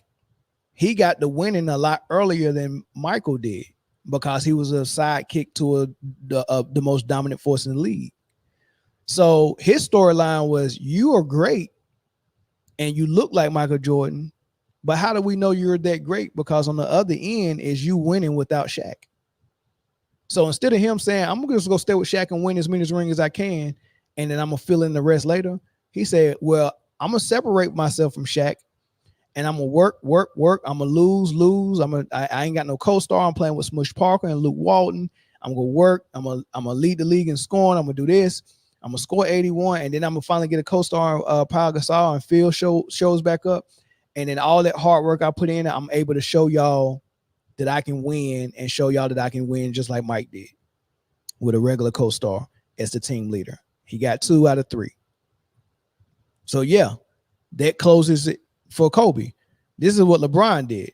S1: He got the winning a lot earlier than Michael did, because he was a sidekick to the most dominant force in the league. So his storyline was, you are great and you look like Michael Jordan, but how do we know you're that great? Because on the other end is you winning without Shaq. So instead of him saying, I'm just going to stay with Shaq and win as many rings as I can, and then I'm going to fill in the rest later, he said, well, I'm going to separate myself from Shaq, and I'm going to work. I'm going to lose. I ain't got no co-star. I'm playing with Smush Parker and Luke Walton. I'm going to work. I'm going to lead the league in scoring. I'm going to do this. I'm going to score 81, and then I'm going to finally get a co-star, Paul Gasol, and Phil shows back up. And then all that hard work I put in, I'm able to show y'all that I can win, and show y'all that I can win just like Mike did with a regular co-star as the team leader. He got 2 out of 3. So, yeah, that closes it for Kobe. This is what LeBron did.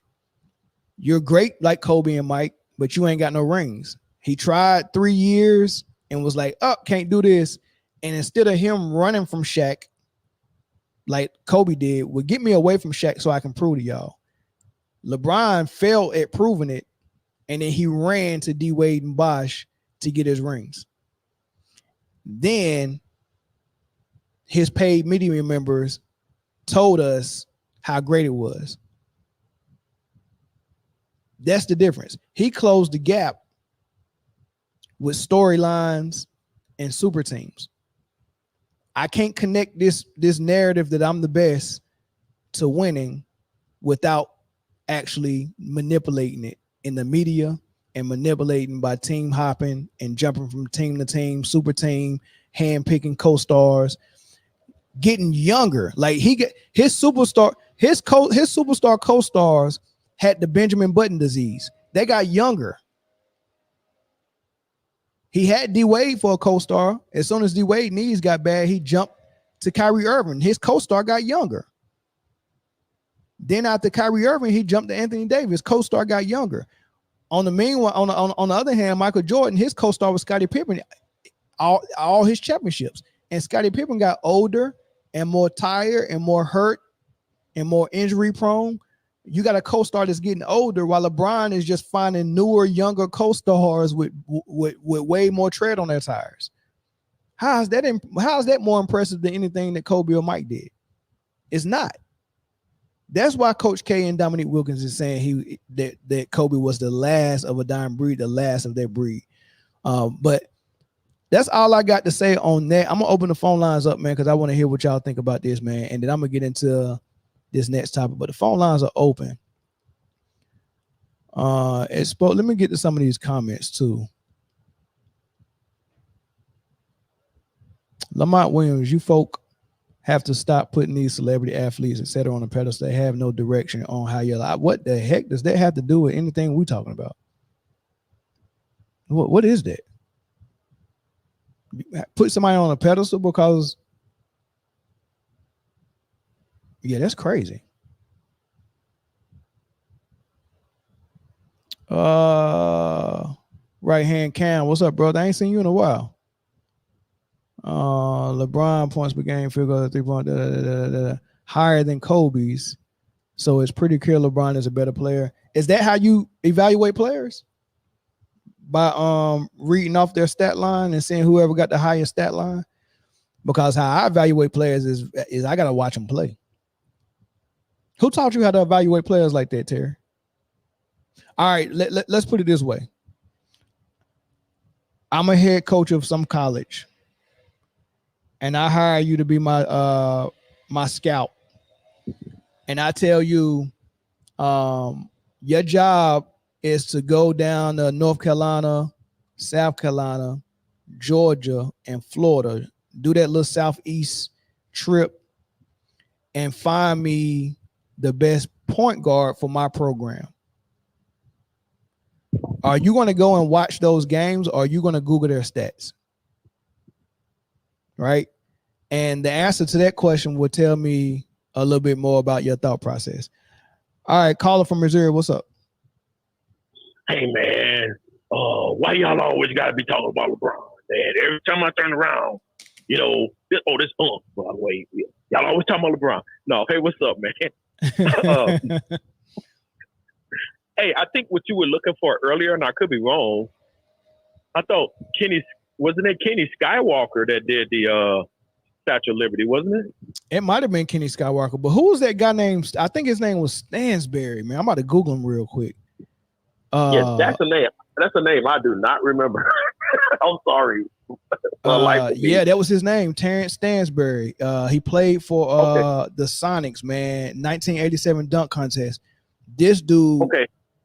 S1: You're great like Kobe and Mike, but you ain't got no rings. He tried 3 years and was like, oh, can't do this. And instead of him running from Shaq, like Kobe did, would get me away from Shaq so I can prove to y'all. LeBron failed at proving it And then he ran to D Wade and Bosh to get his rings. Then his paid media members told us how great it was. That's the difference. He closed the gap with storylines and super teams. I can't connect this narrative that I'm the best to winning without actually manipulating it in the media and manipulating by team hopping and jumping from team to team, super team, hand-picking co-stars, getting younger. Like he get his superstar co-stars had the Benjamin Button disease. They got younger. He had D Wade for a co-star. As soon as D Wade knees got bad, he jumped to Kyrie Irving. His co-star got younger. Then after Kyrie Irving, he jumped to Anthony Davis. Co-star got younger. On the other hand, Michael Jordan, his co-star was Scottie Pippen. All his championships, and Scottie Pippen got older and more tired and more hurt and more injury prone. You got a co-star that's getting older, while LeBron is just finding newer, younger co-stars with way more tread on their tires. How is that more impressive than anything that Kobe or Mike did? It's not. That's why Coach K and Dominique Wilkins is saying that Kobe was the last of a dying breed, the last of their breed. But that's all I got to say on that. I'm gonna open the phone lines up, man, because I want to hear what y'all think about this, man, and then I'm gonna get into this next topic. But the phone lines are open. Let me get to some of these comments too. Lamont Williams, you folk have to stop putting these celebrity athletes, etc., on a pedestal. They have no direction on how you're like. What the heck does that have to do with anything we're talking about? What is that? Put somebody on a pedestal because, yeah, that's crazy. Right hand Cam, what's up, brother? I ain't seen you in a while. LeBron points per game, field goal, 3-point, higher than Kobe's. So it's pretty clear LeBron is a better player. Is that how you evaluate players? By reading off their stat line and seeing whoever got the highest stat line? Because how I evaluate players is I gotta watch them play. Who taught you how to evaluate players like that, Terry? All right, let's put it this way. I'm a head coach of some college, and I hire you to be my scout. And I tell you, your job is to go down to North Carolina, South Carolina, Georgia, and Florida. Do that little Southeast trip and find me the best point guard for my program. Are you going to go and watch those games, or are you going to Google their stats? Right? And the answer to that question will tell me a little bit more about your thought process. All right, caller from Missouri, what's up?
S7: Hey, man, why y'all always got to be talking about LeBron, man? Every time I turn around, this by the way. Y'all always talking about LeBron. No, hey, what's up, man? Hey, I think what you were looking for earlier, and I could be wrong, I thought wasn't it Kenny Skywalker that did the Statue of Liberty, wasn't it?
S1: It might have been Kenny Skywalker, but who was that guy named? I think his name was Stansberry, man. I'm about to Google him real quick.
S7: Yes, that's a name. That's a name I do not remember. I'm sorry.
S1: Yeah, that was his name, Terrence Stansberry. He played for the Sonics, man. 1987 dunk contest. This dude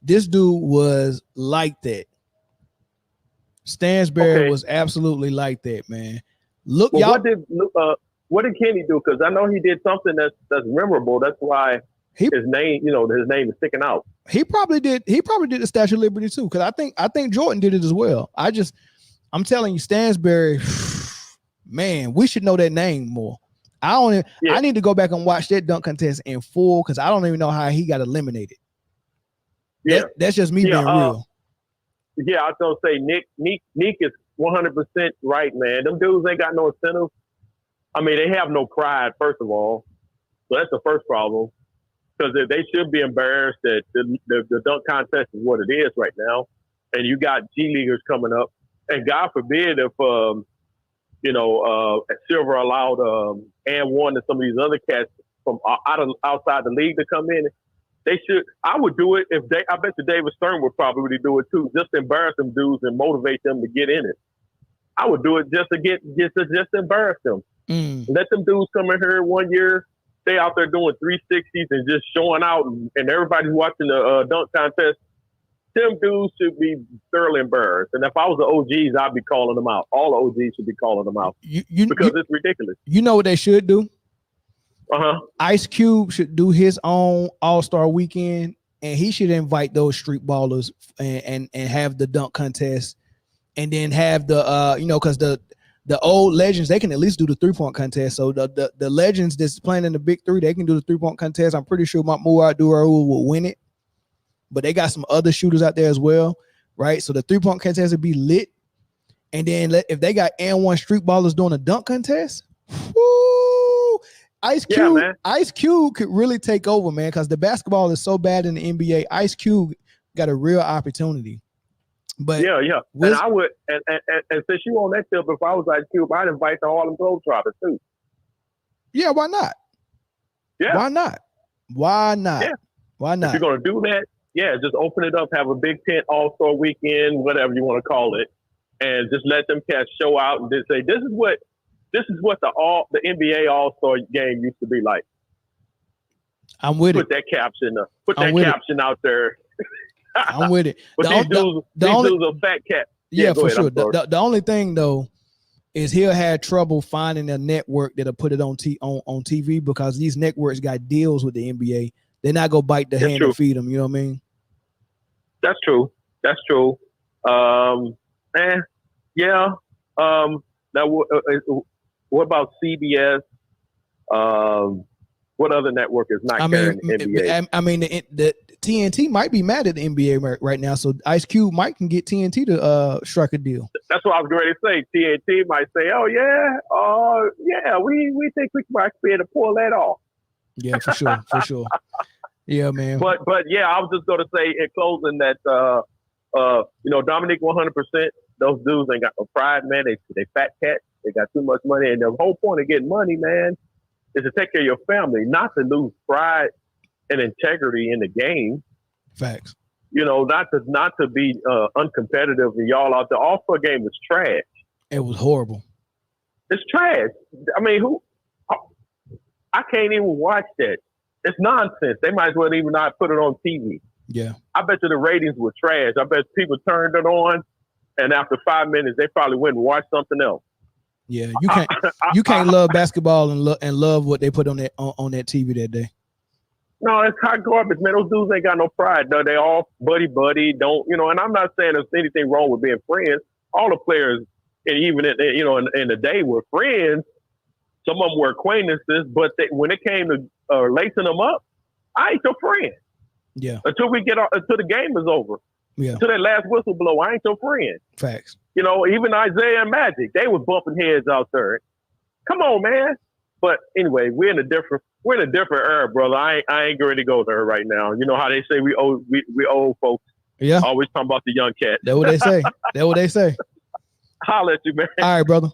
S1: was like that. Stansberry was absolutely like that, man. Look,
S7: well,
S1: y'all.
S7: What did Kenny do? Because I know he did something that's memorable. That's why his name is sticking out.
S1: He probably did the Statue of Liberty too. Because I think Jordan did it as well. I'm telling you, Stansberry, man, we should know that name more. I need to go back and watch that dunk contest in full because I don't even know how he got eliminated.
S7: Yeah,
S1: that's just me being real.
S7: Yeah, I was gonna say Nick is 100% right, man. Them dudes ain't got no incentive. I mean, they have no pride, first of all. So that's the first problem. because they should be embarrassed that the dunk contest is what it is right now, and you got G leaguers coming up, and God forbid if Silver allowed and one and some of these other cats from outside the league to come in. They should. I would do it if they. I bet you David Stern would probably do it too. Just embarrass them dudes and motivate them to get in it. I would do it just to embarrass them. Let them dudes come in here 1 year, stay out there doing 360s and just showing out, and everybody's watching the dunk contest. Them dudes should be thoroughly embarrassed. And if I was the OGs, I'd be calling them out. All the OGs should be calling them out because it's ridiculous.
S1: You know what they should do? Ice Cube should do his own All-Star weekend, and he should invite those street ballers and have the dunk contest, and then have the because the old legends, they can at least do the 3-point contest. So the legends that's playing in the big three, they can do the 3-point contest. I'm pretty sure Mahmoud Abdul-Rauf will win it, but they got some other shooters out there as well, right? So the 3-point contest would be lit, and then if they got N1 street ballers doing a dunk contest, whoo, Ice Cube could really take over, man, because the basketball is so bad in the NBA. Ice Cube got a real opportunity. But
S7: yeah. And I would, and since you on that tip, if I was Ice Cube, I'd invite the Harlem Globetrotters too.
S1: Yeah, why not?
S7: Yeah,
S1: why not? Yeah. Why not?
S7: If you're gonna do that, yeah, just open it up, have a Big Tent All-Star weekend, whatever you want to call it, and just let them cats show out and just say, this is what the NBA All-Star game used to be like.
S1: I'm with it.
S7: Put that caption out there.
S1: I'm with it.
S7: But these dudes are fat cats.
S1: Yeah, for sure. The only thing though is he'll have trouble finding a network that'll put it on TV, because these networks got deals with the NBA. They're not gonna bite the hand and feed them. You know what I mean?
S7: That's true. Yeah. Now, what about CBS? What other network is not carrying the NBA?
S1: I mean, the TNT might be mad at the NBA right now, so Ice Cube might can get TNT to strike a deal. That's
S7: what I was going to say. TNT might say, "Oh yeah, we think we might be able to pull that off."
S1: Yeah, for sure. Yeah, man.
S7: But yeah, I was just going to say in closing that Dominque 100%. Those dudes ain't got no pride, man. They fat cats. They got too much money, and the whole point of getting money, man, is to take care of your family, not to lose pride and integrity in the game.
S1: Facts.
S7: Not to be uncompetitive. And y'all out there, All-Star game was trash.
S1: It was horrible.
S7: It's trash. I mean, I can't even watch that. It's nonsense. They might as well even not put it on TV.
S1: Yeah.
S7: I bet you the ratings were trash. I bet people turned it on, and after 5 minutes, they probably went and watched something else.
S1: Yeah, you can't love basketball and love what they put on that TV that day.
S7: No, it's hot garbage, man. Those dudes ain't got no pride. No, they all buddy. Don't and I'm not saying there's anything wrong with being friends. All the players, and even in the day, were friends. Some of them were acquaintances, but when it came to lacing them up, I ain't your friend.
S1: Yeah.
S7: Until the game is over.
S1: Yeah.
S7: Until that last whistle blow, I ain't your friend.
S1: Facts.
S7: Even Isaiah and Magic, they was bumping heads out there. Come on, man. But anyway, we're in a different era, brother. I ain't going to go there right now. You know how they say we old folks.
S1: Yeah.
S7: Always talking about the young cat.
S1: That's what they say.
S7: Holla at you, man.
S1: All right, brother.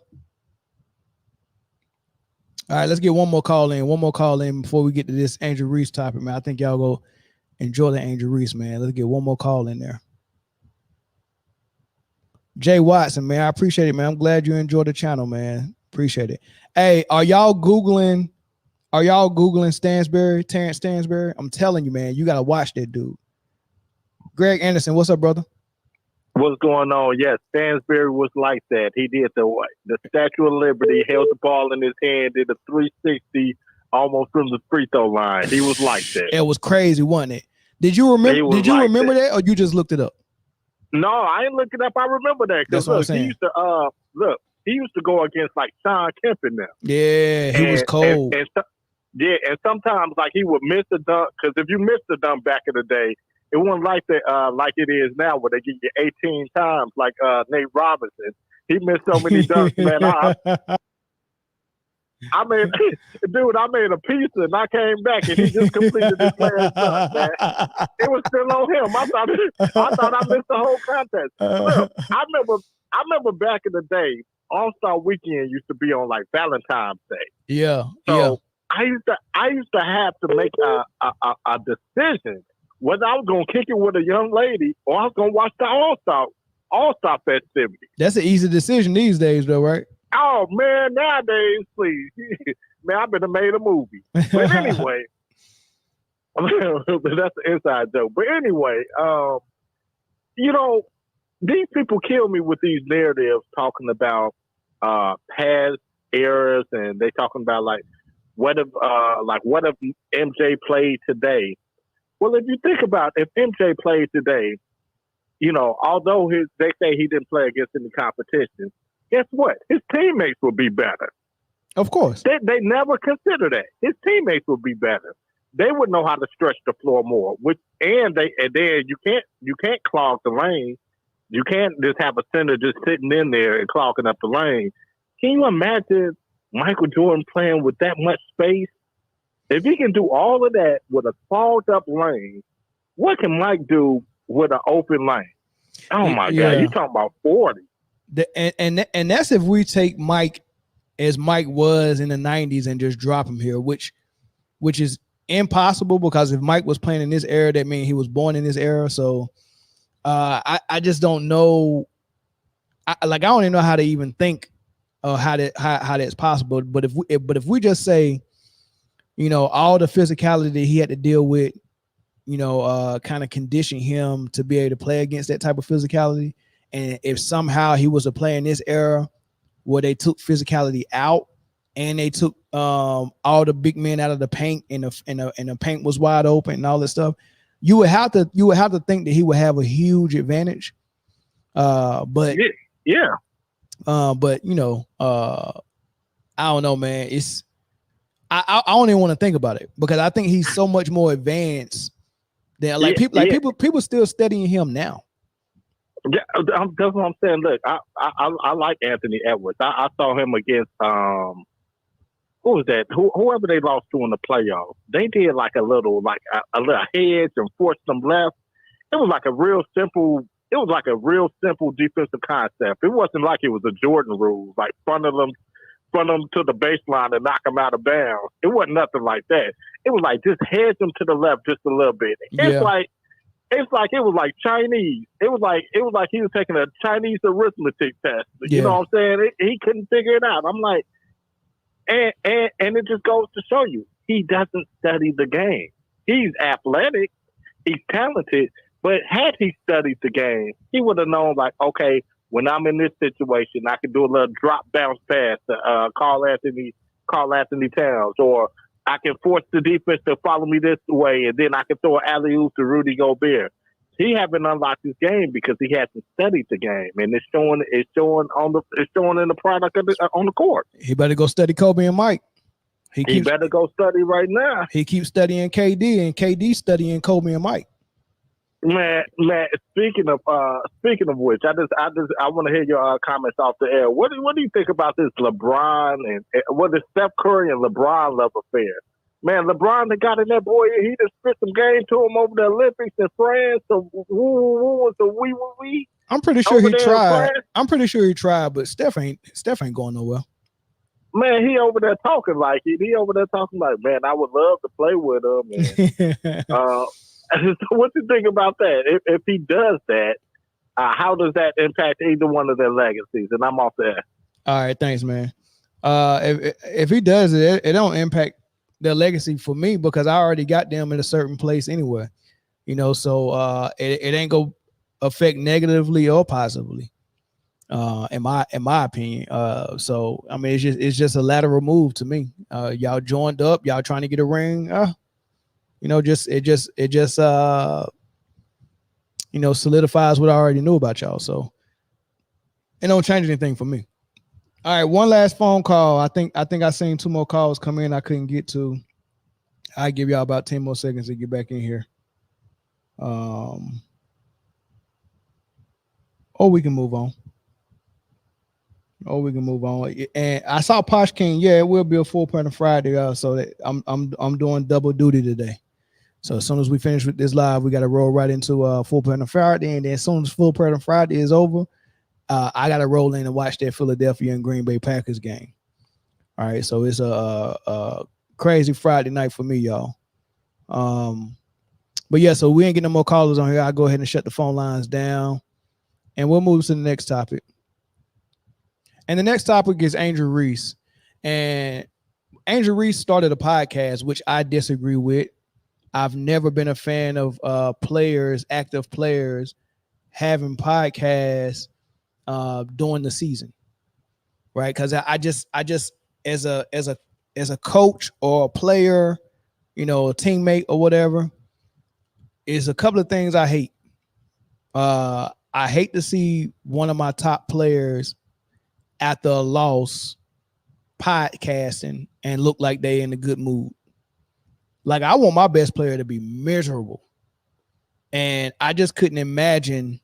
S1: All right, let's get one more call in before we get to this Angel Reese topic, man. I think y'all go enjoy the Angel Reese, man. Let's get one more call in there. Jay Watson, man, I appreciate it, man. I'm glad you enjoyed the channel, man. Appreciate it. Hey, are y'all Googling Stansbury, Terrence Stansbury? I'm telling you, man, you got to watch that dude. Greg Anderson, what's up, brother?
S8: What's going on? Yes, Stansbury was like that. He did the Statue of Liberty, held the ball in his hand, did a 360 almost from the free throw line. He was like that.
S1: It was crazy, wasn't it? Did you remember that, or you just looked it up?
S8: No, I didn't look it up. I remember that.
S1: That's what I'm saying.
S8: He used to go against like Sean Kemp in there.
S1: Yeah, he was cold.
S8: And sometimes like he would miss the dunk, because if you missed the dunk back in the day, it wasn't like that like it is now, where they give you 18 times, like Nate Robinson. He missed so many dunks, man. I made a pizza and I came back and he just completed his last dunk, man. It was still on him. I thought I missed the whole contest. Look, I remember back in the day, All-Star Weekend used to be on like Valentine's Day.
S1: Yeah.
S8: So I used to have to make a decision whether I was gonna kick it with a young lady or I was gonna watch the All-Star festivity.
S1: That's an easy decision these days, though, right?
S8: Oh man, nowadays, please, man, I better made a movie. But anyway, that's an inside joke. But anyway, these people kill me with these narratives talking about past eras, and they talking about like what if MJ played today? Well, if you think about if MJ played today, although they say he didn't play against any competition, guess what? His teammates will be better.
S1: Of course.
S8: They never consider that. His teammates will be better. They would know how to stretch the floor more. And then you can't clog the lane. You can't just have a center just sitting in there and clogging up the lane. Can you imagine Michael Jordan playing with that much space? If he can do all of that with a clogged up lane, what can Mike do with an open lane? Oh my God, you talking about 40.
S1: And that's if we take Mike as Mike was in the 90s and just drop him here, which is impossible, because if Mike was playing in this era, that means he was born in this era. So I just don't know. I don't even know how to even think how that's possible. But if we just say, all the physicality that he had to deal with, kind of condition him to be able to play against that type of physicality. And if somehow he was a player in this era where they took physicality out and they took all the big men out of the paint and the paint was wide open and all that stuff, you would have to think that he would have a huge advantage. But
S8: yeah.
S1: But I don't know, man. I don't even want to think about it, because I think he's so much more advanced than people still studying him now.
S8: Yeah, that's what I'm saying. Look, I like Anthony Edwards. I saw him against who was that? Whoever they lost to in the playoffs. They did like a little hedge and forced them left. It was like a real simple defensive concept. It wasn't like it was a Jordan rule, like front them to the baseline and knock them out of bounds. It wasn't nothing like that. It was like just hedge them to the left just a little bit. It's like it was like Chinese. It was like he was taking a Chinese arithmetic test. You know what I'm saying? He couldn't figure it out. I'm like, and it just goes to show you, he doesn't study the game. He's athletic, he's talented, but had he studied the game, he would have known, like, okay, when I'm in this situation, I can do a little drop bounce pass to Carl Anthony Towns, or I can force the defense to follow me this way, and then I can throw an alley-oop to Rudy Gobert. He haven't unlocked his game because he hasn't studied the game, and it's showing in the product on the court.
S1: He better go study Kobe and Mike.
S8: He better go study right now.
S1: He keeps studying KD, and KD studying Kobe and Mike.
S8: Man. Speaking of which, I want to hear your comments off the air. What do you think about this LeBron and what is Steph Curry and LeBron love affair? Man, LeBron that got in that boy, he just spit some game to him over the Olympics in France. So we.
S1: I'm pretty sure he tried. But Steph ain't going nowhere.
S8: Man, he over there talking like it. He over there talking like, man, I would love to play with him. And, so what do you think about that? If he does that, how does that impact either one of their legacies? And I'm off there.
S1: All right, thanks, man. If he does it don't impact their legacy for me, because I already got them in a certain place anyway. So it ain't gonna affect negatively or positively, in my opinion. So I mean, it's just a lateral move to me. Y'all joined up, y'all trying to get a ring. It just solidifies what I already knew about y'all. So it don't change anything for me. All right, one last phone call. I think I seen 2 more calls come in I couldn't get to. I give y'all about 10 more seconds to get back in here. Or we can move on. Oh, we can move on. And I saw Posh King. Yeah, it will be a full part on Friday. So that I'm doing double duty today. So as soon as we finish with this live, we got to roll right into full part on Friday, and then as soon as full part on Friday is over, I got to roll in and watch that Philadelphia and Green Bay Packers game. All right, so it's a crazy Friday night for me, y'all. But yeah, so we ain't getting no more callers on here. I'll go ahead and shut the phone lines down, and we'll move to the next topic. And the next topic is Angel Reese. And Angel Reese started a podcast, which I disagree with. I've never been a fan of active players, having podcasts during the season, right? Because I just as a coach or a player, a teammate or whatever, is a couple of things I hate. I hate to see one of my top players after a loss podcasting and look like they in a good mood. Like, I want my best player to be miserable. And I just couldn't imagine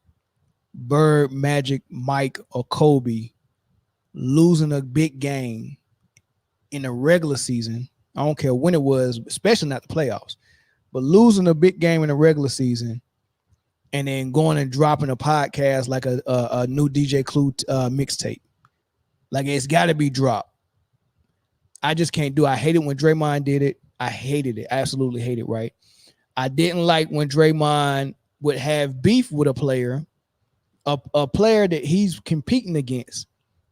S1: Bird, Magic, Mike, or Kobe losing a big game in the regular season. I don't care when it was, especially not the playoffs, but losing a big game in the regular season and then going and dropping a podcast like a new DJ Clue mixtape. Like, it's got to be dropped. I just can't do it. I hate it when Draymond did it. I hated it. I absolutely hate it, right? I didn't like when Draymond would have beef with a player that he's competing against,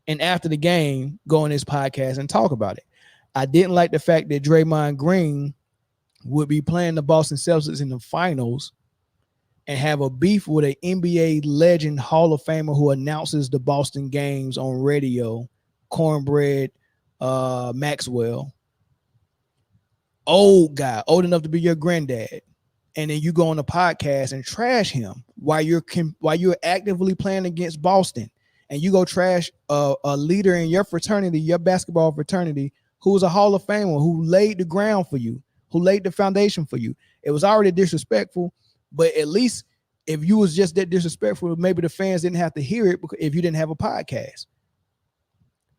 S1: and after the game, go on his podcast and talk about it. I didn't like the fact that Draymond Green would be playing the Boston Celtics in the finals and have a beef with an NBA legend, Hall of Famer who announces the Boston games on radio, Cornbread Maxwell. Old guy, old enough to be your granddad, and then you go on a podcast and trash him while you're actively playing against Boston, and you go trash a leader in your fraternity, your basketball fraternity, who was a Hall of Famer, who laid the ground for you, who laid the foundation for you. It was already disrespectful, but at least if you was just that disrespectful, maybe the fans didn't have to hear it because if you didn't have a podcast.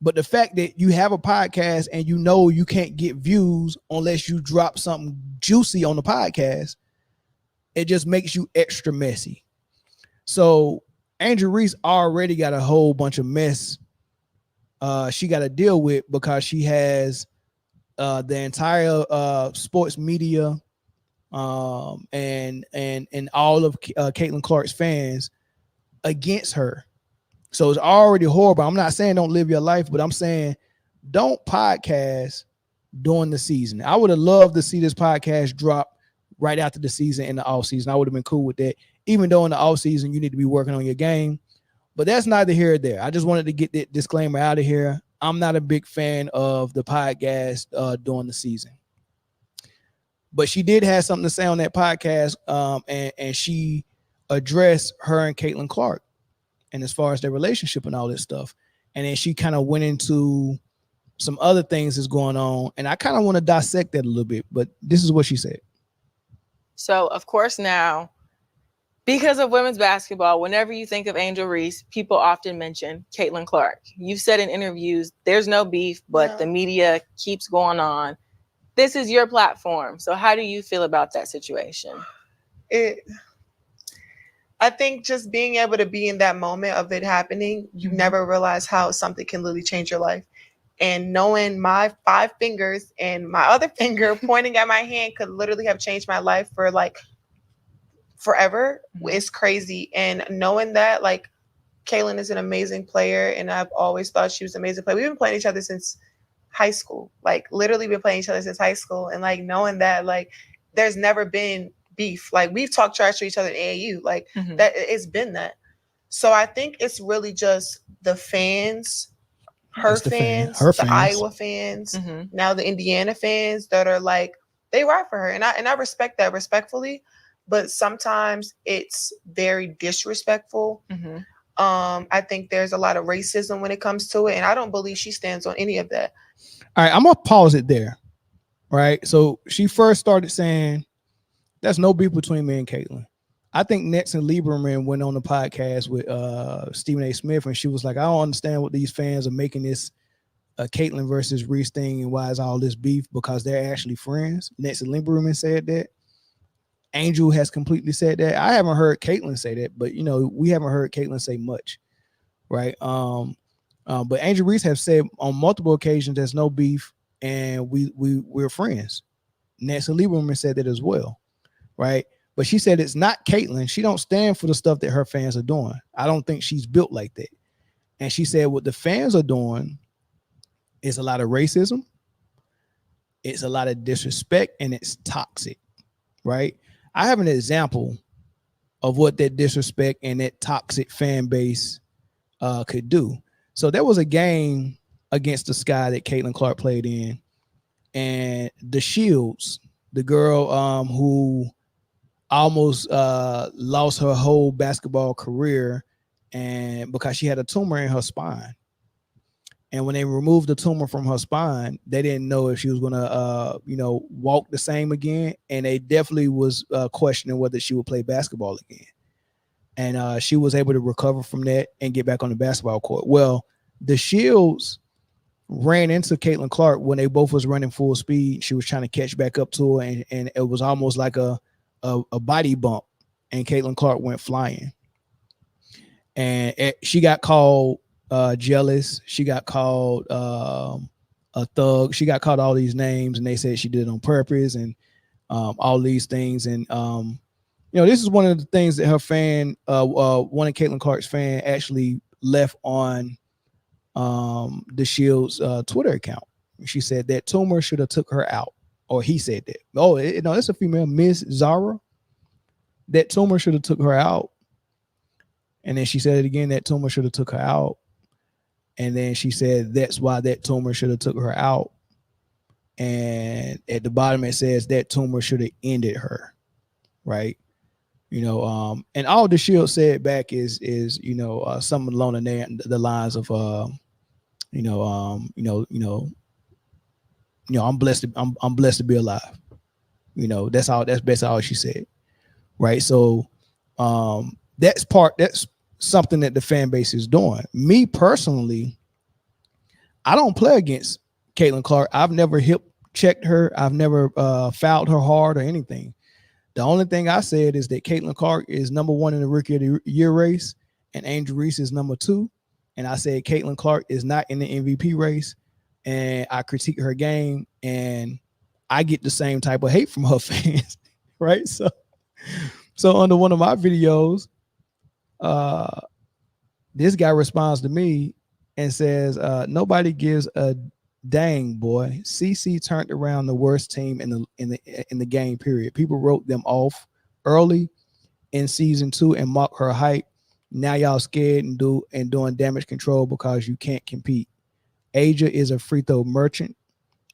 S1: But the fact that you have a podcast and you can't get views unless you drop something juicy on the podcast, it just makes you extra messy. So Angel Reese already got a whole bunch of mess she got to deal with because she has the entire sports media and all of Caitlyn Clark's fans against her. So it's already horrible. I'm not saying don't live your life, but I'm saying don't podcast during the season. I would have loved to see this podcast drop right after the season in the off season. I would have been cool with that. Even though in the off season you need to be working on your game, but that's neither here or there. I just wanted to get that disclaimer out of here. I'm not a big fan of the podcast during the season, but she did have something to say on that podcast, and she addressed her and Caitlyn Clark. And as far as their relationship and all this stuff. And then she kind of went into some other things that's going on. And I kind of want to dissect that a little bit, but this is what she said.
S9: So, of course, now, because of women's basketball, whenever you think of Angel Reese, people often mention Caitlyn Clark. You've said in interviews, there's no beef, but the media keeps going on. This is your platform. So how do you feel about that situation?
S10: I think just being able to be in that moment of it happening, you never realize how something can literally change your life. And knowing my 5 fingers and my other finger pointing at my hand could literally have changed my life for like forever is crazy. And knowing that, like, Caitlyn is an amazing player, and I've always thought she was an amazing player. We've been playing each other since high school, like literally been playing each other since high school. And like knowing that, like, there's never been beef. Like, we've talked trash to each other in AAU, like that. It's been that. So I think it's really just the fans, her fans, Iowa fans, now the Indiana fans that are like, they ride for her. And I respect that respectfully, but sometimes it's very disrespectful. I think there's a lot of racism when it comes to it. And I don't believe she stands on any of that.
S1: All right, I'm going to pause it there. Right. So she first started saying, there's no beef between me and Caitlyn. I think Nets and Lieberman went on the podcast with Stephen A. Smith, and she was like, I don't understand what these fans are making this Caitlyn versus Reese thing and why is all this beef, because they're actually friends. Nets and Lieberman said that. Angel has completely said that. I haven't heard Caitlyn say that, but we haven't heard Caitlyn say much, right? But Angel Reese have said on multiple occasions there's no beef and we're friends. Nancy Lieberman said that as well, right? But she said it's not Caitlyn. She don't stand for the stuff that her fans are doing. I don't think she's built like that. And she said what the fans are doing is a lot of racism, it's a lot of disrespect, and it's toxic, right? I have an example of what that disrespect and that toxic fan base could do. So there was a game against the Sky that Caitlyn Clark played in, and the Shields, the girl who almost lost her whole basketball career, and because she had a tumor in her spine. And when they removed the tumor from her spine, they didn't know if she was gonna, walk the same again. And they definitely was questioning whether she would play basketball again. And she was able to recover from that and get back on the basketball court. Well, the Shields ran into Caitlyn Clark when they both was running full speed. She was trying to catch back up to her, and it was almost like a body bump. And Caitlyn Clark went flying, and she got called jealous. She got called a thug. She got called all these names, and they said she did it on purpose and all these things. And this is one of the things that her fan, one of Caitlyn Clark's fan, actually left on the Shield's Twitter account. She said that tumor should have took her out, or he said that. Oh, no, it's a female, Miss Zara. That tumor should have took her out. And then she said it again, that tumor should have took her out. And then she said that's why that tumor should have took her out. And at the bottom it says that tumor should have ended her, right? And all the Shield said back is something along the lines of I'm blessed to be alive. That's basically all she said, right? So that's something that the fan base is doing. Me personally, I don't play against Caitlyn Clark. I've never hip checked her. I've never fouled her hard or anything. The only thing I said is that Caitlyn Clark is number 1 in the Rookie of the Year race, and Angel Reese is number 2. And I said Caitlyn Clark is not in the MVP race, and I critique her game, and I get the same type of hate from her fans, right? So under one of my videos, this guy responds to me and says, nobody gives a dang, boy. CC turned around the worst team in the game, period. People wrote them off early in season 2 and mocked her hype. Now y'all scared and doing damage control because you can't compete. Aja is a free throw merchant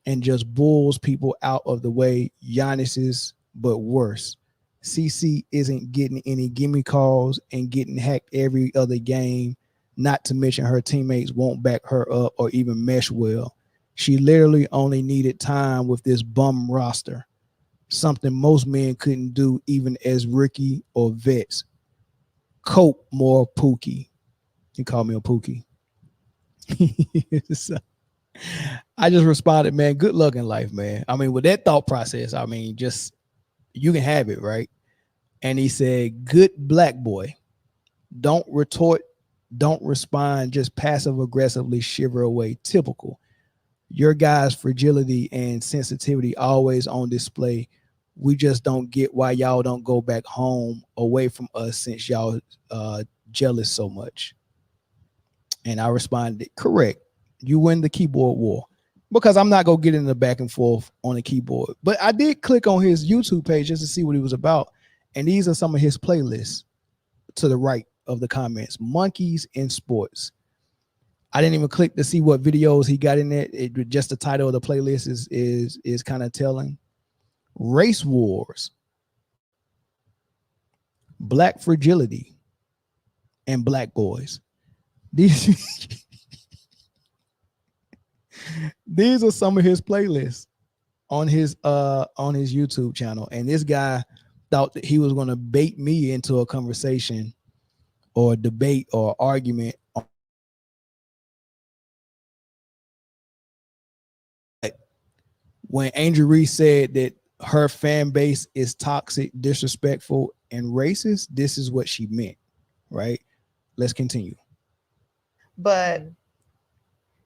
S1: and just bulls people out of the way. Giannis is, but worse. CC isn't getting any gimme calls and getting hacked every other game, not to mention her teammates won't back her up or even mesh well. She literally only needed time with this bum roster, something most men couldn't do even as rookie or vets. Cope more Pookie. He called me a Pookie. So, I just responded, man, good luck in life, man. I mean, with that thought process, I mean, just you can have it, right? And he said, good black boy. Don't retort, don't respond, just passive aggressively shiver away. Typical. Your guys' fragility and sensitivity always on display. We just don't get why y'all don't go back home away from us since y'all jealous so much. And I responded, correct. You win the keyboard war. Because I'm not going to get into the back and forth on the keyboard. But I did click on his YouTube page just to see what he was about. And these are some of his playlists to the right of the comments. Monkeys in Sports. I didn't even click to see what videos he got in there. Just the title of the playlist is kind of telling. Race Wars. Black Fragility. And Black Boys. These are some of his playlists on his YouTube channel. And this guy thought that he was going to bait me into a conversation or a debate or argument. When Angel Reese said that her fan base is toxic, disrespectful, and racist, this is what she meant, right? Let's continue.
S10: But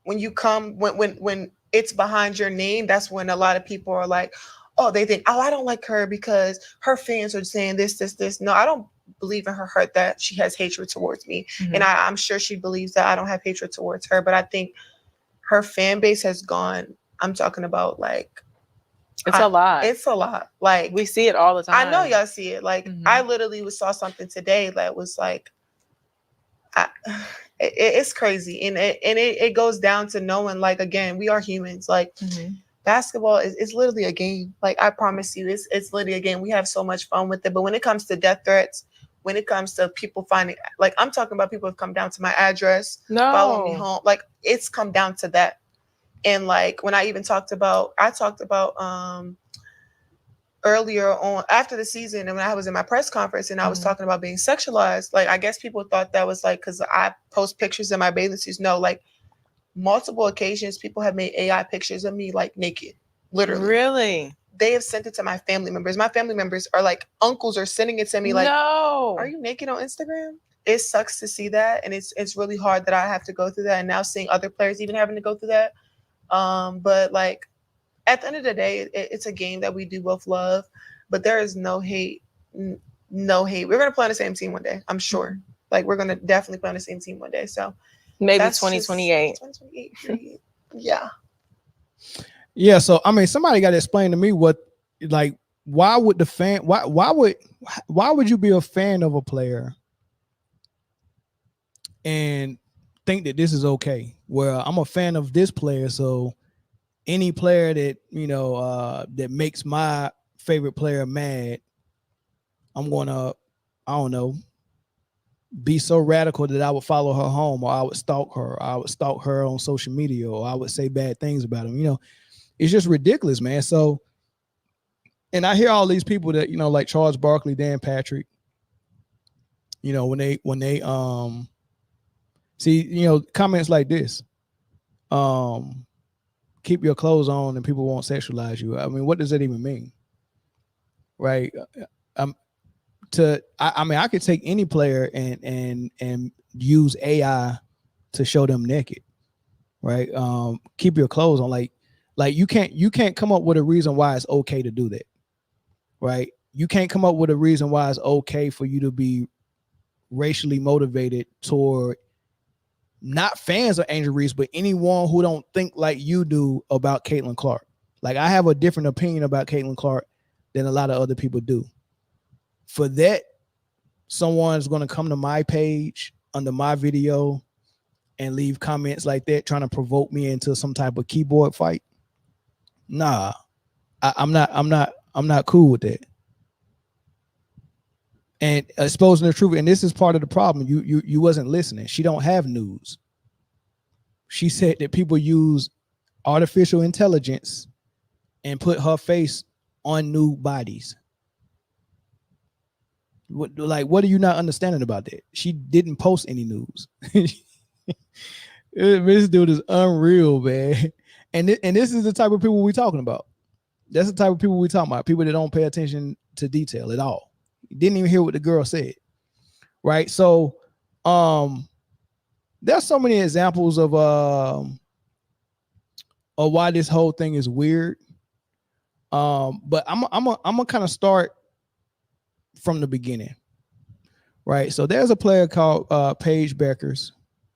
S10: when you come, when it's behind your name, that's when a lot of people are like, oh, they think, oh, I don't like her because her fans are saying this. No, I don't believe in her heart that she has hatred towards me.
S9: Mhm.
S10: And I'm sure she believes that I don't have hatred towards her. But I think her fan base has gone, I'm talking about like,
S9: It's a lot.
S10: It's a lot. Like,
S9: we see it all the time.
S10: I know y'all see it. Like,
S9: Mhm.
S10: I literally saw something today that was like, it's crazy. And it goes down to knowing, like, again, we are humans. Like, basketball is literally a game. Like, I promise you, it's literally a game. We have so much fun with it. But when it comes to death threats, when it comes to people finding, like, I'm talking about people have come down to my address, follow me home. Like, it's come down to that. And like, when I talked about earlier on after the season, and when I was in my press conference and I was talking about being sexualized, like, I guess people thought that was like, because I post pictures in my bathing suits. No, like, multiple occasions, people have made AI pictures of me like naked, literally.
S9: Really?
S10: They have sent it to my family members. My family members are like, uncles are sending it to me like,
S9: no,
S10: are you naked on Instagram? It sucks to see that, and it's really hard that I have to go through that, and now seeing other players even having to go through that. But like, at the end of the day, it's a game that we do both love, but there is no hate. No hate. We're going to play on the same team one day, I'm sure. Like, we're going to definitely play on the same team one day. So
S9: maybe 2028.
S10: 2028. Yeah.
S1: Yeah. So, I mean, somebody got to explain to me what, like, why would you be a fan of a player and think that this is okay? Well, I'm a fan of this player, so any player that, that makes my favorite player mad, I'm gonna, I don't know, be so radical that I would follow her home, or I would stalk her, or I would stalk her on social media, or I would say bad things about him. It's just ridiculous, man. So, and I hear all these people that, like Charles Barkley, Dan Patrick, when they see, comments like this, keep your clothes on and people won't sexualize you. I mean, what does that even mean? Right. I could take any player and use AI to show them naked. Right. Keep your clothes on. Like you can't come up with a reason why it's okay to do that. Right. You can't come up with a reason why it's okay for you to be racially motivated toward not fans of Angel Reese, but anyone who don't think like you do about Caitlyn Clark. Like, I have a different opinion about Caitlyn Clark than a lot of other people do. For that, someone's going to come to my page under my video and leave comments like that, trying to provoke me into some type of keyboard fight. Nah, I'm not cool with that. And exposing the truth, and this is part of the problem. You wasn't listening. She don't have news. She said that people use artificial intelligence and put her face on nude bodies. What are you not understanding about that? She didn't post any news. This dude is unreal, man. And this is the type of people we're talking about. That's the type of people we're talking about. People that don't pay attention to detail at all. Didn't even hear what the girl said, right? So, there's so many examples of why this whole thing is weird. But I'm gonna kind of start from the beginning, right? So there's a player called Paige Beckers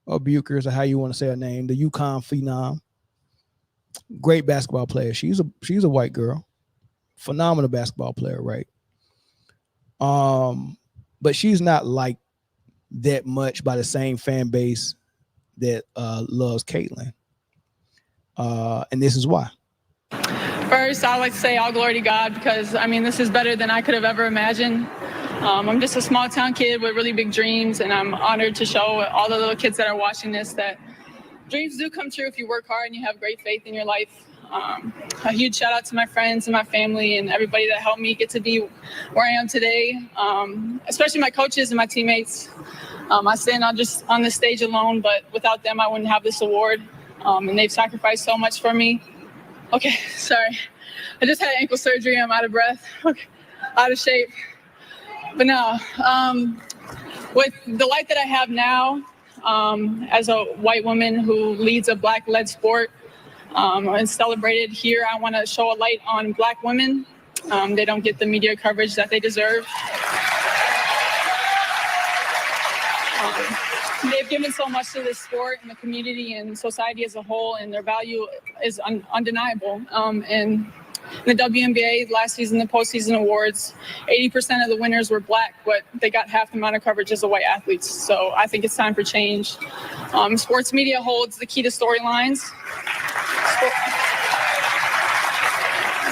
S1: or Buchers, or how you want to say her name, the UConn phenom. Great basketball player. She's a white girl, phenomenal basketball player, right? But she's not liked that much by the same fan base that loves Caitlyn. And this is why.
S11: First, I would like to say all glory to God, because I mean, this is better than I could have ever imagined. I'm just a small town kid with really big dreams, and I'm honored to show all the little kids that are watching this that dreams do come true if you work hard and you have great faith in your life. A huge shout out to my friends and my family and everybody that helped me get to be where I am today, especially my coaches and my teammates. I stand on this stage alone, but without them, I wouldn't have this award. And they've sacrificed so much for me. Okay, sorry. I just had ankle surgery. I'm out of breath, out of shape. But no, with the light that I have now, as a white woman who leads a Black-led sport and celebrated here, I want to show a light on Black women. They don't get the media coverage that they deserve. They've given so much to this sport and the community and society as a whole, and their value is undeniable. And in the WNBA last season, the postseason awards, 80% of the winners were Black, but they got half the amount of coverage as the white athletes. So I think it's time for change. Sports media holds the key to storylines.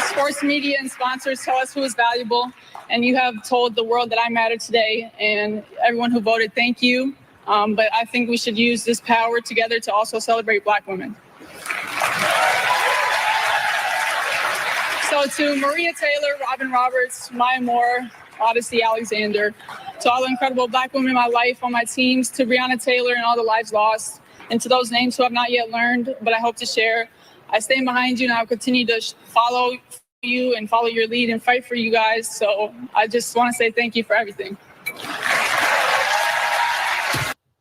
S11: Sports media and sponsors tell us who is valuable, and you have told the world that I matter today, and everyone who voted, thank you. But I think we should use this power together to also celebrate Black women. So to Maria Taylor, Robin Roberts, Maya Moore, Odyssey Alexander, to all the incredible Black women in my life, on my teams, to Breonna Taylor and all the lives lost, and to those names who have not yet learned, but I hope to share, I stand behind you and I'll continue to follow you and follow your lead and fight for you guys. So I just want to say thank you for everything.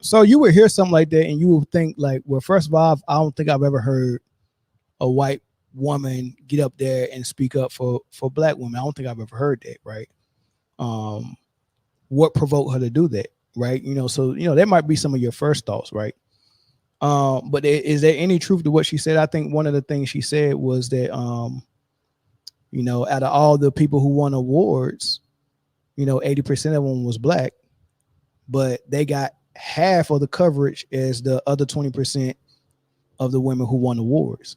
S1: So you would hear something like that and you would think like, well, first of all, I don't think I've ever heard a white woman get up there and speak up for Black women. I don't think I've ever heard that, right? What provoked her to do that, right? So that might be some of your first thoughts, right? But is there any truth to what she said? I think one of the things she said was that out of all the people who won awards, 80% of them was Black, but they got half of the coverage as the other 20% of the women who won awards.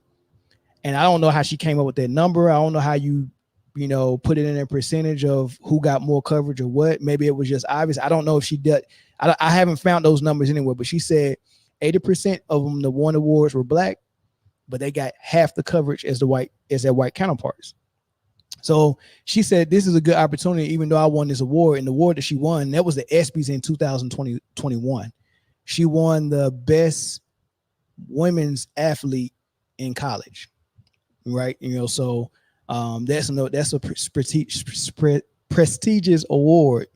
S1: And I don't know how she came up with that number. I don't know how you put it in a percentage of who got more coverage or what. Maybe it was just obvious. I don't know if she did. I haven't found those numbers anywhere, but she said 80% of them that won awards were Black, but they got half the coverage as their white counterparts. So she said, this is a good opportunity, even though I won this award. And the award that she won, that was the ESPYs in 2021. She won the best women's athlete in college, right? So that's a prestigious award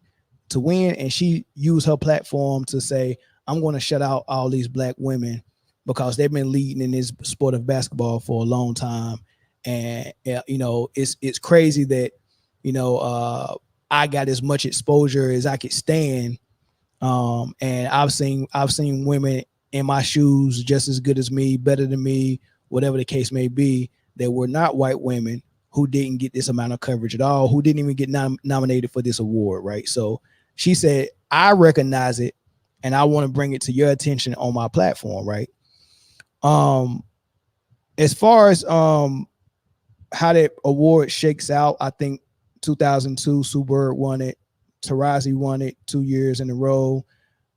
S1: to win. And she used her platform to say, I'm going to shut out all these Black women because they've been leading in this sport of basketball for a long time. And it's crazy that I got as much exposure as I could stand, and I've seen women in my shoes just as good as me, better than me, whatever the case may be, that were not white women who didn't get this amount of coverage at all, who didn't even get nominated for this award, right? So she said, I recognize it, and I want to bring it to your attention on my platform, right? As far as how that award shakes out, I think 2002, Sue Bird won it. Tarazi won it 2 years in a row.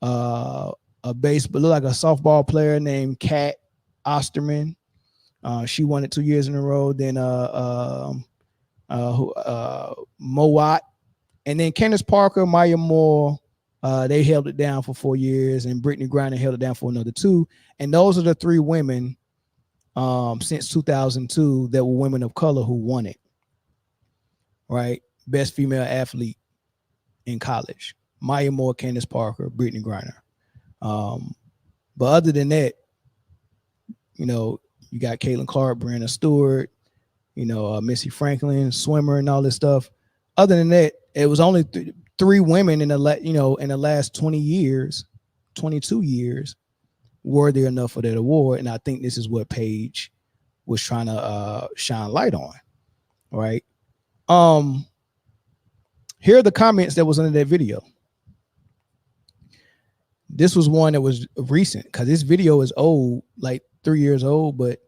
S1: A softball player named Kat Osterman, she won it 2 years in a row. Then Mowat, and then Candace Parker, Maya Moore, they held it down for 4 years, and Britne Griner held it down for another 2. And those are the 3 women since 2002 that were women of color who won it, right? Best female athlete in college: Maya Moore, Candace Parker, Britne Griner. But other than that, you got Caitlyn Clark, Brianna Stewart, Missy Franklin, swimmer, and all this stuff. Other than that, it was only 3 women in the last 20 years, 22 years, worthy enough for that award. And I think this is what Paige was trying to shine light on, right? Here are the comments that was under that video. This was one that was recent, because this video is old, like 3 years old, but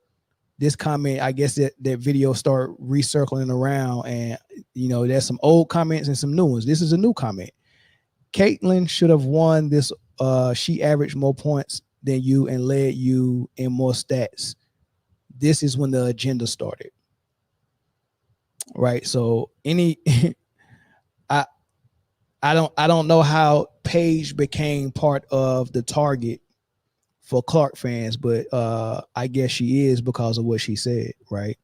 S1: this comment, I guess that video started recircling around, and there's some old comments and some new ones. This is a new comment. Caitlyn should have won this. She averaged more points than you and led you in more stats this is when the agenda started. Right. So I don't know how Paige became part of the target for Clark fans, but I guess she is because of what she said, right?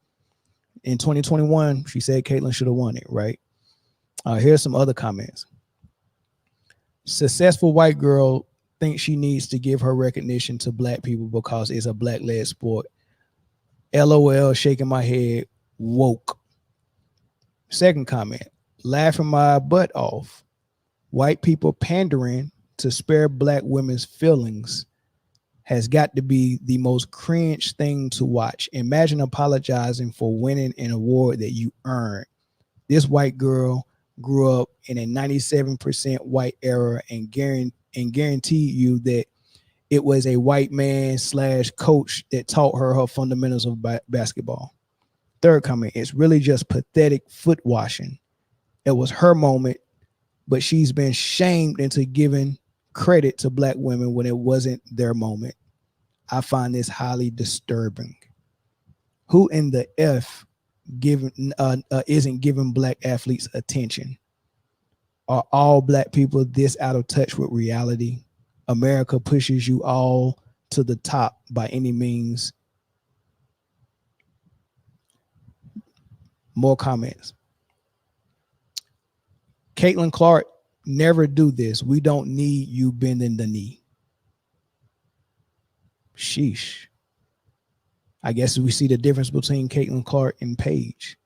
S1: In 2021, she said Caitlyn should have won it, right? Here's some other comments. Successful white girl thinks she needs to give her recognition to black people because it's a black-led sport. LOL, shaking my head, woke. Second comment, laughing my butt off. White people pandering to spare black women's feelings has got to be the most cringe thing to watch. Imagine apologizing for winning an award that you earned. This white girl grew up in a 97% white era and guarantee you that it was a white man / coach that taught her fundamentals of basketball. Third comment, it's really just pathetic foot washing. It was her moment, but she's been shamed into giving credit to black women when it wasn't their moment. I find this highly disturbing. Who in the F isn't giving black athletes attention? Are all black people this out of touch with reality? America pushes you all to the top by any means. More comments. Caitlyn Clark, never do this. We don't need you bending the knee. Sheesh. I guess we see the difference between Caitlyn Clark and Paige.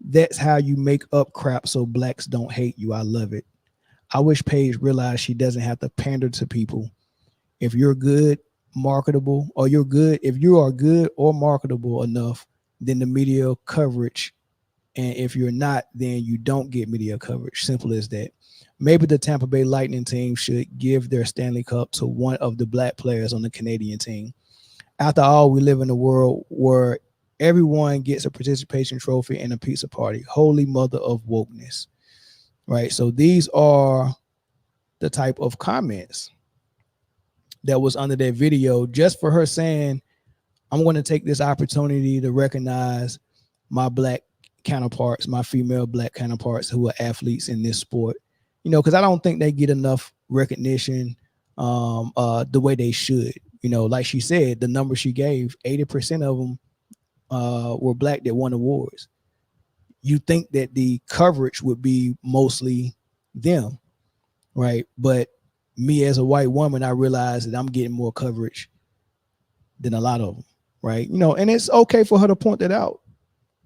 S1: That's how you make up crap so blacks don't hate you. I love it. I wish Paige realized she doesn't have to pander to people. If you're good, marketable, or you're good, if you are good or marketable enough, then the media coverage. And if you're not, then you don't get media coverage. Simple as that. Maybe the Tampa Bay Lightning team should give their Stanley Cup to one of the black players on the Canadian team. After all, we live in a world where everyone gets a participation trophy and a pizza party. Holy mother of wokeness. Right? So these are the type of comments that was under that video just for her saying, I'm going to take this opportunity to recognize my black counterparts, my female black counterparts who are athletes in this sport, you know, because I don't think they get enough recognition the way they should. You know, like she said, the number she gave, 80% of them were black that won awards. You think that the coverage would be mostly them, right? But me as a white woman, I realize that I'm getting more coverage than a lot of them, right? You know, and it's okay for her to point that out.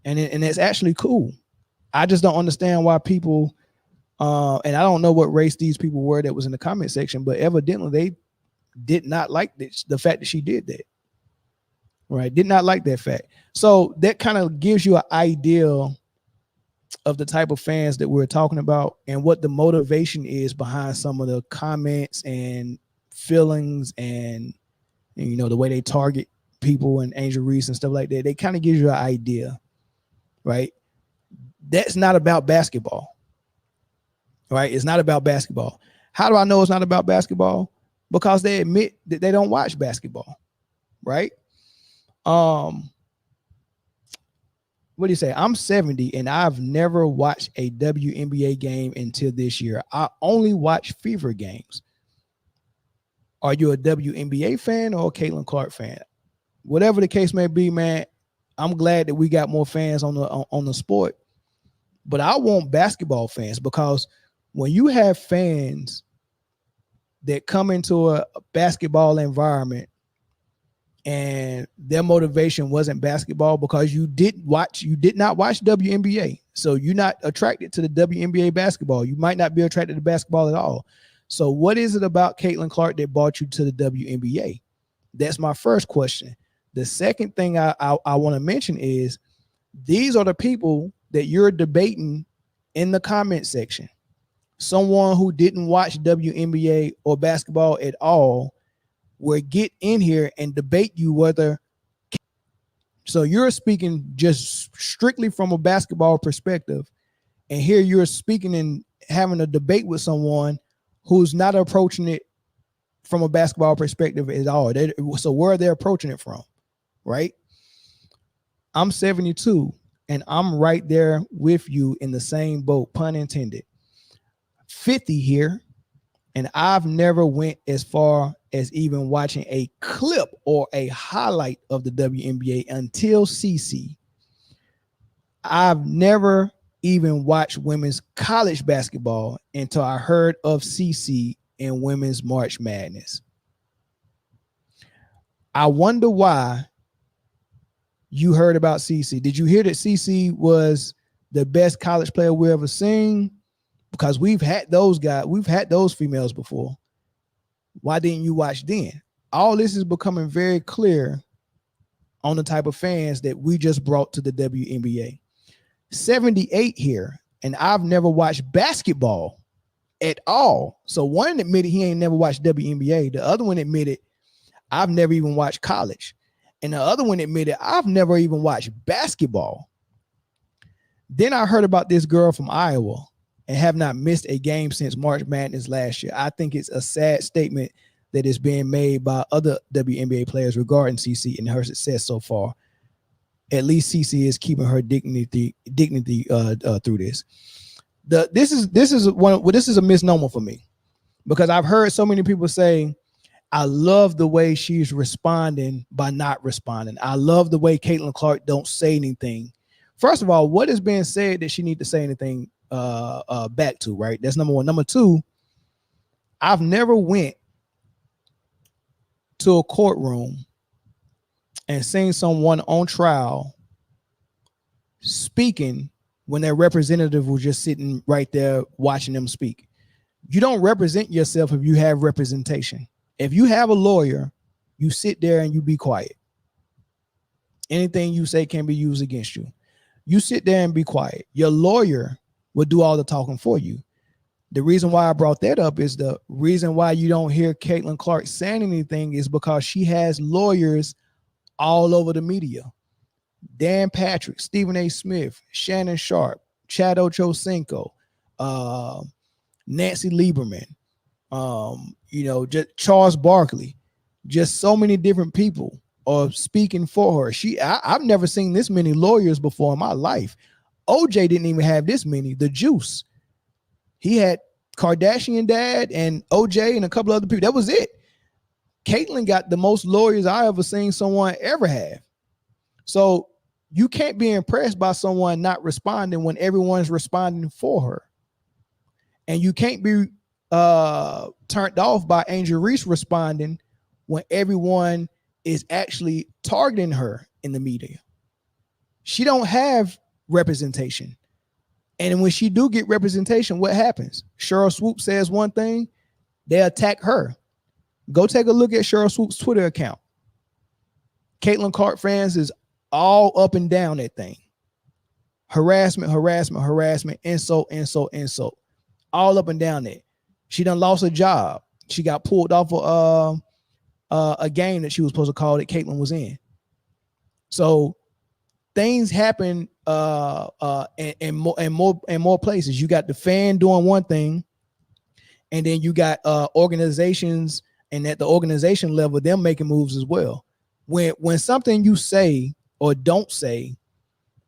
S1: And it's actually cool. I just don't understand why people, and I don't know what race these people were that was in the comment section, but evidently they did not like this, the fact that she did that, right? Did not like that fact. So that kind of gives you an idea of the type of fans that we're talking about and what the motivation is behind some of the comments and feelings and you know, the way they target people and Angel Reese and stuff like that. They kind of gives you an idea. Right? That's not about basketball. Right? It's not about basketball. How do I know it's not about basketball? Because they admit that they don't watch basketball. Right? What do you say? I'm 70 and I've never watched a WNBA game until this year. I only watch Fever games. Are you a WNBA fan or a Caitlyn Clark fan? Whatever the case may be, man, I'm glad that we got more fans on the sport, but I want basketball fans because when you have fans that come into a basketball environment and their motivation wasn't basketball because you did not watch WNBA, so you're not attracted to the WNBA basketball. You might not be attracted to basketball at all. So what is it about Caitlyn Clark that brought you to the WNBA? That's my first question. The second thing I want to mention is these are the people that you're debating in the comment section. Someone who didn't watch WNBA or basketball at all will get in here and debate you whether. So you're speaking just strictly from a basketball perspective. And here you're speaking and having a debate with someone who's not approaching it from a basketball perspective at all. So where are they approaching it from? Right? I'm 72, and I'm right there with you in the same boat, pun intended. 50 here, and I've never went as far as even watching a clip or a highlight of the WNBA until CC. I've never even watched women's college basketball until I heard of CC in women's March Madness. I wonder why you heard about CC. Did you hear that CC was the best college player we ever seen? Because we've had those guys, we've had those females before. Why didn't you watch then? All this is becoming very clear on the type of fans that we just brought to the WNBA. 78 here, and I've never watched basketball at all. So one admitted he ain't never watched WNBA. The other one admitted I've never even watched college. And the other one admitted I've never even watched basketball. Then I heard about this girl from Iowa and have not missed a game since March Madness last year. I think it's a sad statement that is being made by other WNBA players regarding CC and her success so far. At least CC is keeping her dignity through this. This is a misnomer for me, because I've heard so many people say, I love the way she's responding by not responding. I love the way Caitlyn Clark don't say anything. First of all, what is being said that she need to say anything back to, right? That's number one. Number two, I've never went to a courtroom and seen someone on trial speaking when their representative was just sitting right there watching them speak. You don't represent yourself if you have representation. If you have a lawyer, you sit there and you be quiet. Anything you say can be used against you. You sit there and be quiet. Your lawyer will do all the talking for you. The reason why I brought that up is the reason why you don't hear Caitlyn Clark saying anything is because she has lawyers all over the media. Dan Patrick, Stephen A. Smith, Shannon Sharp, Chad Ochocinco, Nancy Lieberman, just Charles Barkley, just so many different people are speaking for her. I've never seen this many lawyers before in my life. OJ didn't even have this many. The Juice, he had Kardashian dad and OJ and a couple other people. That was it. Caitlyn got the most lawyers I ever seen someone ever have. So you can't be impressed by someone not responding when everyone's responding for her. And you can't be turned off by Angel Reese responding when everyone is actually targeting her in the media. She don't have representation. And when she do get representation, what happens? Cheryl Swoop says one thing, they attack her. Go take a look at Cheryl Swoop's Twitter account. Caitlyn Clark fans is all up and down that thing. Harassment, insult. All up and down there. She done lost a job. She got pulled off of a game that she was supposed to call that Caitlyn was in. So things happen in more places. You got the fan doing one thing, and then you got organizations, and at the organization level, them making moves as well. When something you say or don't say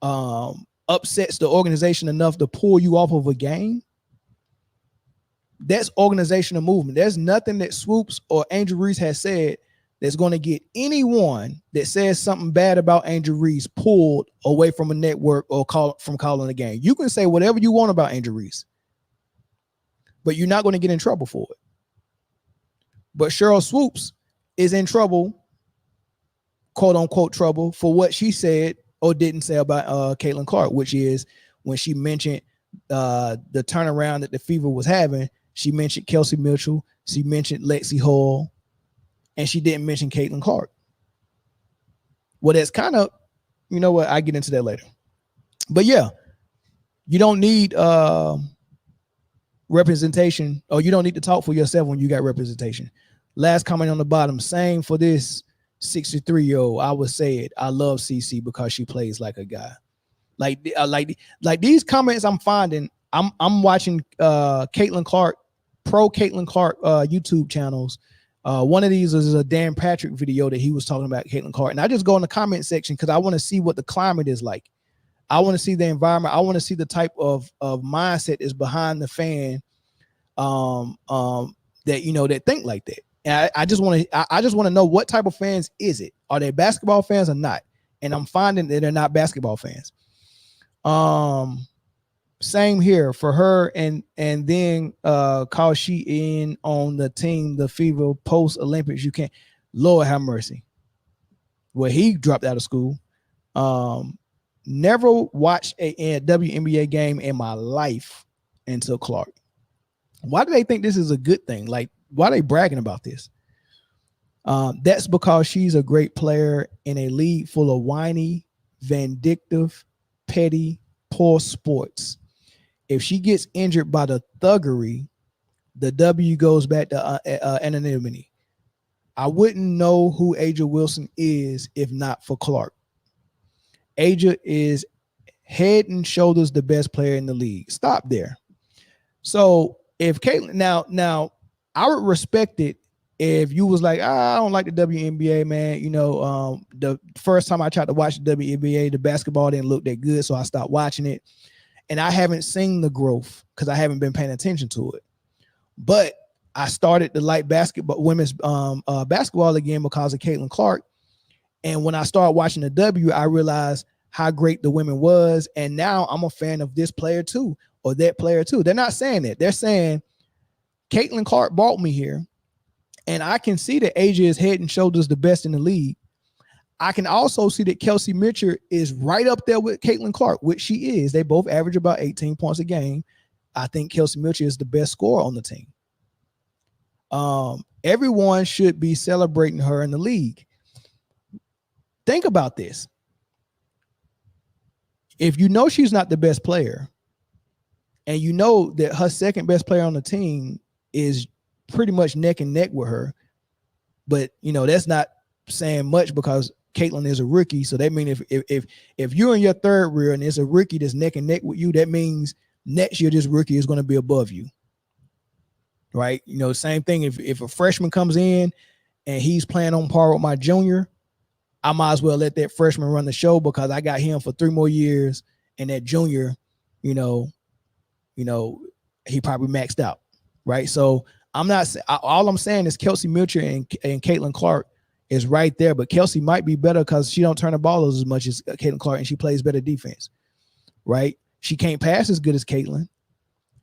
S1: upsets the organization enough to pull you off of a game, that's organizational movement. There's nothing that Swoops or Angel Reese has said that's going to get anyone that says something bad about Angel Reese pulled away from a network or from calling a game. You can say whatever you want about Angel Reese, but you're not going to get in trouble for it. But Cheryl Swoops is in trouble, quote unquote trouble, for what she said or didn't say about Caitlyn Clark, which is when she mentioned the turnaround that the Fever was having. She mentioned Kelsey Mitchell. She mentioned Lexi Hall. And she didn't mention Caitlyn Clark. Well, that's kind of, you know what? I get into that later. But yeah, you don't need representation, or you don't need to talk for yourself when you got representation. Last comment on the bottom, same for this 63-year-old. I would say it. I love CC because she plays like a guy. Like these comments I'm finding. I'm watching Caitlyn Clark, pro Caitlyn Clark YouTube channels One of these is a Dan Patrick video that he was talking about Caitlyn Clark. And I just go in the comment section because I want to see what the climate is like. I want to see the environment. I want to see the type of mindset is behind the fan that, you know, that think like that. And I just want to know what type of fans is it? Are they basketball fans or not? And I'm finding that they're not basketball fans. Same here for her, and then cause she in on the team, the FIBA post Olympics. You can't, Lord have mercy. Well, he dropped out of school. Never watched a WNBA game in my life until Clark. Why do they think this is a good thing? Like, why are they bragging about this? That's because she's a great player in a league full of whiny, vindictive, petty, poor sports. If she gets injured by the thuggery, the W goes back to anonymity. I wouldn't know who Aja Wilson is if not for Clark. Aja is head and shoulders the best player in the league. Stop there. So if Caitlyn, now I would respect it if you was like, I don't like the WNBA, man. You know, the first time I tried to watch the WNBA, the basketball didn't look that good, so I stopped watching it. And I haven't seen the growth because I haven't been paying attention to it. But I started to like women's basketball again because of Caitlyn Clark. And when I started watching the W, I realized how great the women was. And now I'm a fan of this player too, or that player too. They're not saying that. They're saying Caitlyn Clark brought me here. And I can see that Aja is head and shoulders the best in the league. I can also see that Kelsey Mitchell is right up there with Caitlyn Clark, which she is. They both average about 18 points a game. I think Kelsey Mitchell is the best scorer on the team. Everyone should be celebrating her in the league. Think about this. If you know she's not the best player, and you know that her second best player on the team is pretty much neck and neck with her, but you know that's not saying much because Caitlyn is a rookie. So that means if you're in your third year and there's a rookie that's neck and neck with you, that means next year this rookie is going to be above you. Right? You know, same thing. If a freshman comes in and he's playing on par with my junior, I might as well let that freshman run the show because I got him for 3 more years, and that junior, you know, he probably maxed out. Right? So I'm not. All I'm saying is Kelsey Mitchell and Caitlyn Clark is right there, but Kelsey might be better because she don't turn the ball as much as Caitlyn Clark, and she plays better defense. Right? She can't pass as good as Caitlyn,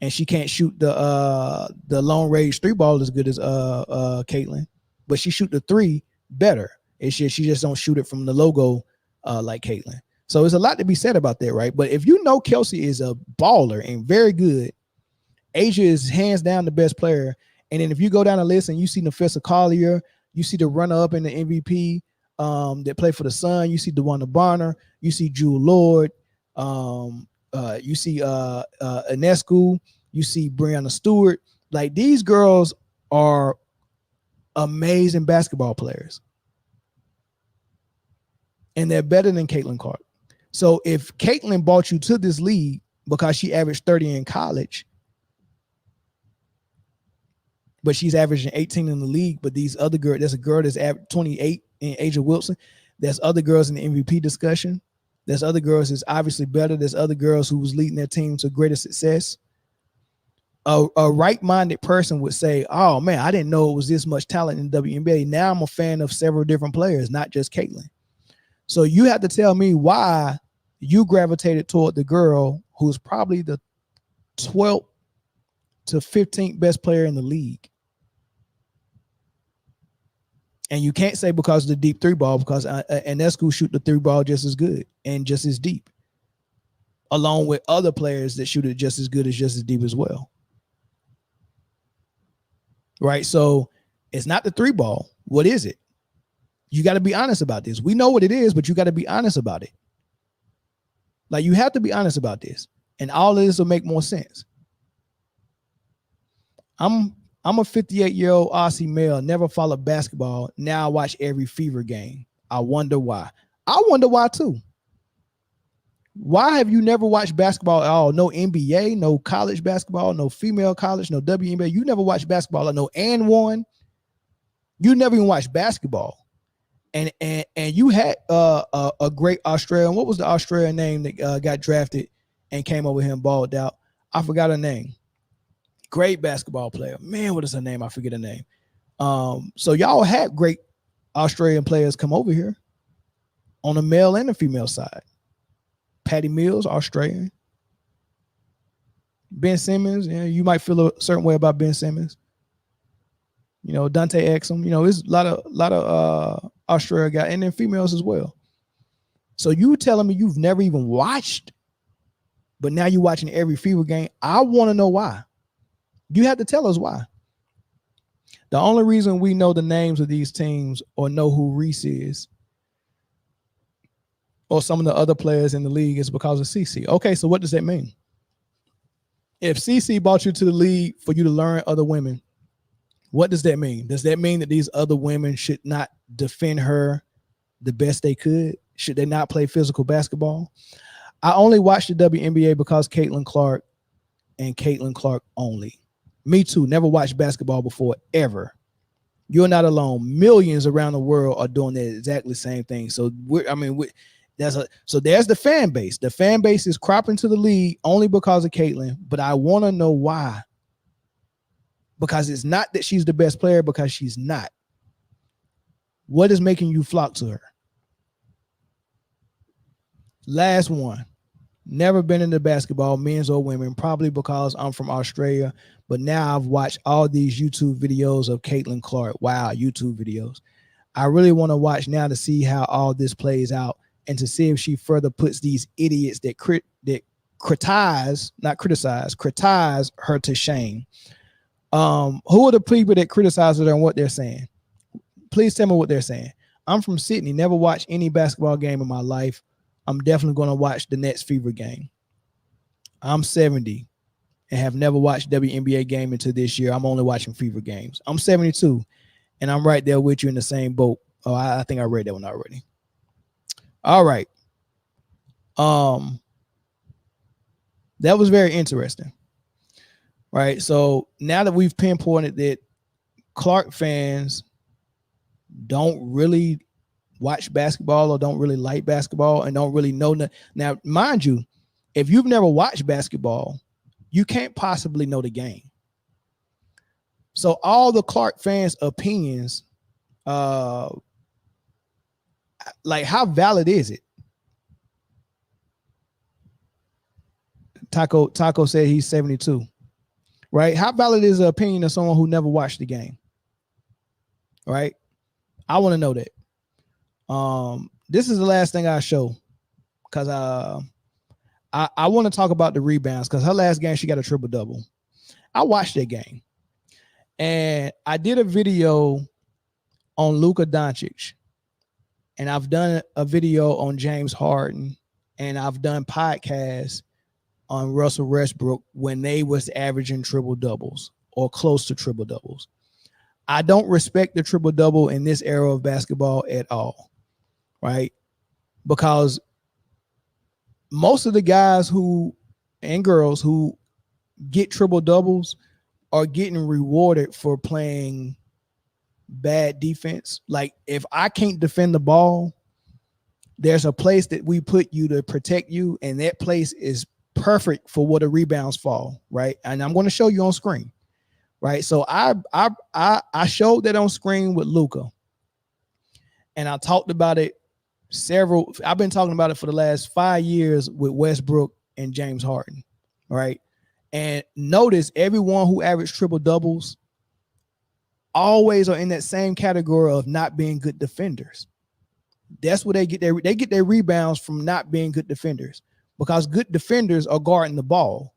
S1: and she can't shoot the long range 3 ball as good as Caitlyn, but she shoot the 3 better. It's just, she just don't shoot it from the logo like Caitlyn. So there's a lot to be said about that, right? But if you know Kelsey is a baller and very good, Aja is hands down the best player. And then if you go down the list and you see Nafessa Collier, you see the runner-up in the MVP that play for the Sun, you see DeWanda Barner, you see Jewel Lord, you see Ionescu, you see Brianna Stewart. Like, these girls are amazing basketball players. And they're better than Caitlyn Clark. So if Caitlyn brought you to this league because she averaged 30 in college, but she's averaging 18 in the league, but these other girls, there's a girl that's 28 in Aja Wilson. There's other girls in the MVP discussion. There's other girls that's obviously better. There's other girls who was leading their team to greater success. A right-minded person would say, oh, man, I didn't know it was this much talent in WNBA. Now I'm a fan of several different players, not just Caitlyn. So you have to tell me why you gravitated toward the girl who's probably the 12th to 15th best player in the league. And you can't say because of the deep 3 ball, because Ionescu shoot the 3 ball just as good and just as deep, along with other players that shoot it just as good as just as deep as well. Right? So it's not the 3 ball. What is it? You got to be honest about this. We know what it is, but you got to be honest about it. Like, you have to be honest about this, and all of this will make more sense. I'm a 58-year-old Aussie male, never followed basketball. Now I watch every Fever game. I wonder why. I wonder why too. Why have you never watched basketball at all? No NBA, no college basketball, no female college, no WNBA. You never watched basketball. I know and one. You never even watched basketball. And you had a great Australian. What was the Australian name that got drafted and came over here and balled out? I forgot her name. Great basketball player. Man, what is her name? I forget her name. So y'all had great Australian players come over here on the male and the female side. Patty Mills, Australian. Ben Simmons, you might feel a certain way about Ben Simmons. Dante Exum, there's a lot of Australia guys, and then females as well. So you telling me you've never even watched, but now you're watching every Fever game? I want to know why. You have to tell us why. The only reason we know the names of these teams or know who Reese is or some of the other players in the league is because of CC. Okay, so what does that mean? If CC brought you to the league for you to learn other women, what does that mean? Does that mean that these other women should not defend her the best they could? Should they not play physical basketball? I only watched the WNBA because Caitlyn Clark and Caitlyn Clark only. Me too. Never watched basketball before, ever. You're not alone. Millions around the world are doing the exactly same thing. So there's the fan base. The fan base is cropping to the league only because of Caitlyn, but I want to know why. Because it's not that she's the best player, because she's not. What is making you flock to her? Last one. Never been into basketball, men's or women, probably because I'm from Australia. But now I've watched all these YouTube videos of Caitlyn Clark. Wow, YouTube videos. I really want to watch now to see how all this plays out and to see if she further puts these idiots that criticize her to shame. Who are the people that criticize her and what they're saying? Please tell me what they're saying. I'm from Sydney, never watched any basketball game in my life. I'm definitely going to watch the next Fever game. I'm 70 and have never watched WNBA game until this year. I'm only watching Fever games. I'm 72 and I'm right there with you in the same boat. Oh, I think I read that one already. All right. That was very interesting. Right. So now that we've pinpointed that Clark fans don't really watch basketball or don't really like basketball and don't really know. Now, mind you, if you've never watched basketball, you can't possibly know the game. So all the Clark fans' opinions, like how valid is it? Taco said he's 72. Right? How valid is the opinion of someone who never watched the game? Right? I want to know that. This is the last thing I show because I want to talk about the rebounds because her last game she got a triple-double. I watched that game. And I did a video on Luka Doncic. And I've done a video on James Harden. And I've done podcasts on Russell Westbrook when they was averaging triple-doubles or close to triple-doubles. I don't respect the triple-double in this era of basketball at all, right? Because most of the guys and girls who get triple-doubles are getting rewarded for playing bad defense. Like if I can't defend the ball, there's a place that we put you to protect you, and that place is perfect for where the rebounds fall, right? And I'm going to show you on screen, right? So I showed that on screen with Luka, and I talked about it I've been talking about it for the last 5 years with Westbrook and James Harden, right? And notice everyone who averaged triple doubles always are in that same category of not being good defenders. That's where they get their rebounds from not being good defenders, because good defenders are guarding the ball.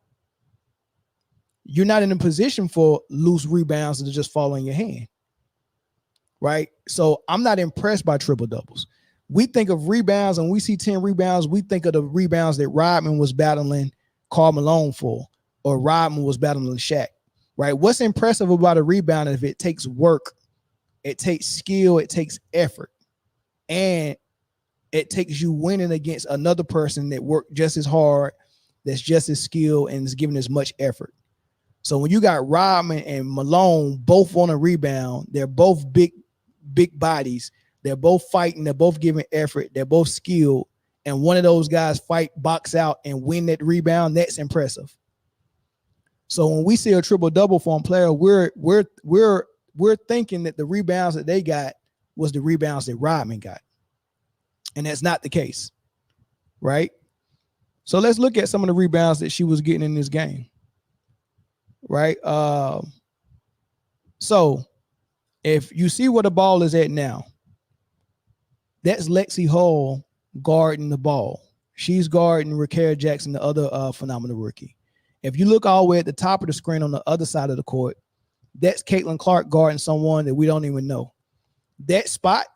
S1: You're not in a position for loose rebounds to just fall in your hand, right? So I'm not impressed by triple doubles. We think of rebounds and we see 10 rebounds. We think of the rebounds that Rodman was battling Karl Malone for, or Rodman was battling Shaq, right? What's impressive about a rebound is if it takes work, it takes skill, it takes effort, and it takes you winning against another person that worked just as hard, that's just as skilled, and is giving as much effort. So when you got Rodman and Malone both on a rebound, they're both big big bodies. They're both fighting. They're both giving effort. They're both skilled. And one of those guys fight, box out, and win that rebound. That's impressive. So when we see a triple double from a player, we're thinking that the rebounds that they got was the rebounds that Rodman got, and that's not the case, right? So let's look at some of the rebounds that she was getting in this game, right? So if you see where the ball is at now, that's Lexi Hall guarding the ball. She's guarding Raquel Jackson, the other phenomenal rookie. If you look all the way at the top of the screen on the other side of the court, that's Caitlyn Clark guarding someone that we don't even know. That spot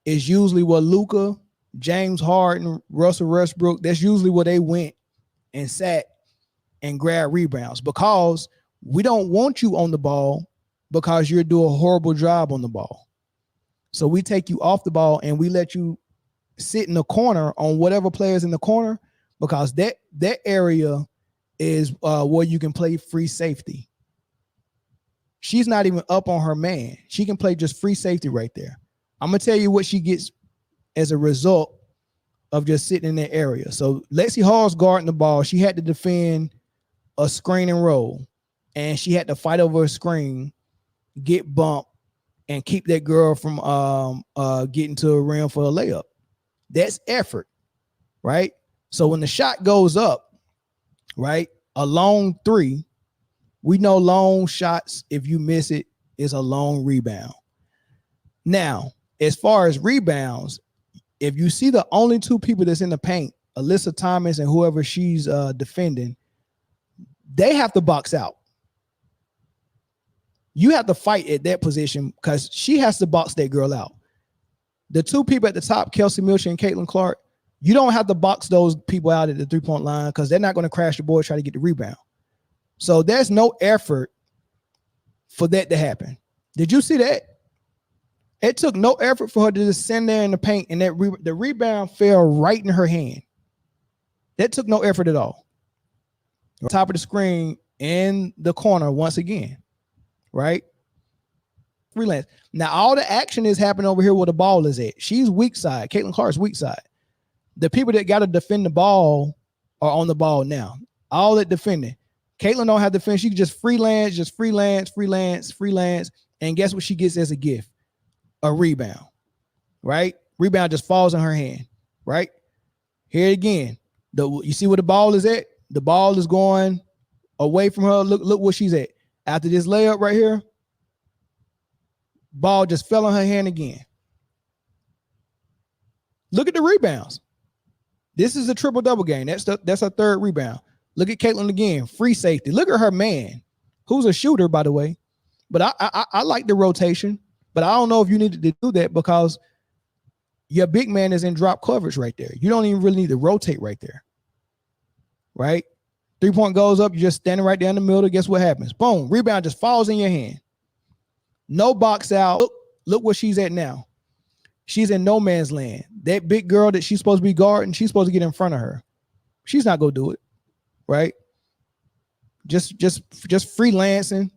S1: is usually where Luka, James Harden, Russell Westbrook, that's usually where they went and sat and grabbed rebounds, because we don't want you on the ball because you're doing a horrible job on the ball. So we take you off the ball and we let you sit in the corner on whatever player's in the corner, because that area is where you can play free safety. She's not even up on her man. She can play just free safety right there. I'm going to tell you what she gets as a result of just sitting in that area. So Lexi Hall's guarding the ball. She had to defend a screen and roll, and she had to fight over a screen, get bumped, and keep that girl from getting to a rim for a layup. That's effort, right? So when the shot goes up, right, a long three, we know long shots, if you miss it, is a long rebound. Now, as far as rebounds, if you see the only two people that's in the paint, Alyssa Thomas and whoever she's defending, they have to box out. You have to fight at that position because she has to box that girl out. The two people at the top, Kelsey Milcher and Caitlyn Clark, you don't have to box those people out at the three-point line because they're not going to crash the board trying to get the rebound. So there's no effort for that to happen. Did you see that? It took no effort for her to just stand there in the paint, and that the rebound fell right in her hand. That took no effort at all. Top of the screen in the corner once again, right? Freelance. Now all the action is happening over here where the ball is at. She's weak side. Caitlyn Clark's weak side. The people that got to defend the ball are on the ball now. All that defending. Caitlyn don't have to defend. She can just freelance. And guess what she gets as a gift? A rebound, right? Rebound just falls in her hand, right? Here again. You see where the ball is at? The ball is going away from her. Look where she's at. After this layup right here, ball just fell on her hand again. Look at the rebounds. This is a triple-double game. That's her third rebound. Look at Caitlyn again, free safety. Look at her man, who's a shooter, by the way. But I like the rotation, but I don't know if you needed to do that because your big man is in drop coverage right there. You don't even really need to rotate right there, right? 3-point goes up, you're just standing right there in the middle. Guess what happens? Boom, rebound just falls in your hand. No box out. Look where she's at now. She's in no man's land. That big girl that she's supposed to be guarding, she's supposed to get in front of her. She's not going to do it, right? Just freelancing,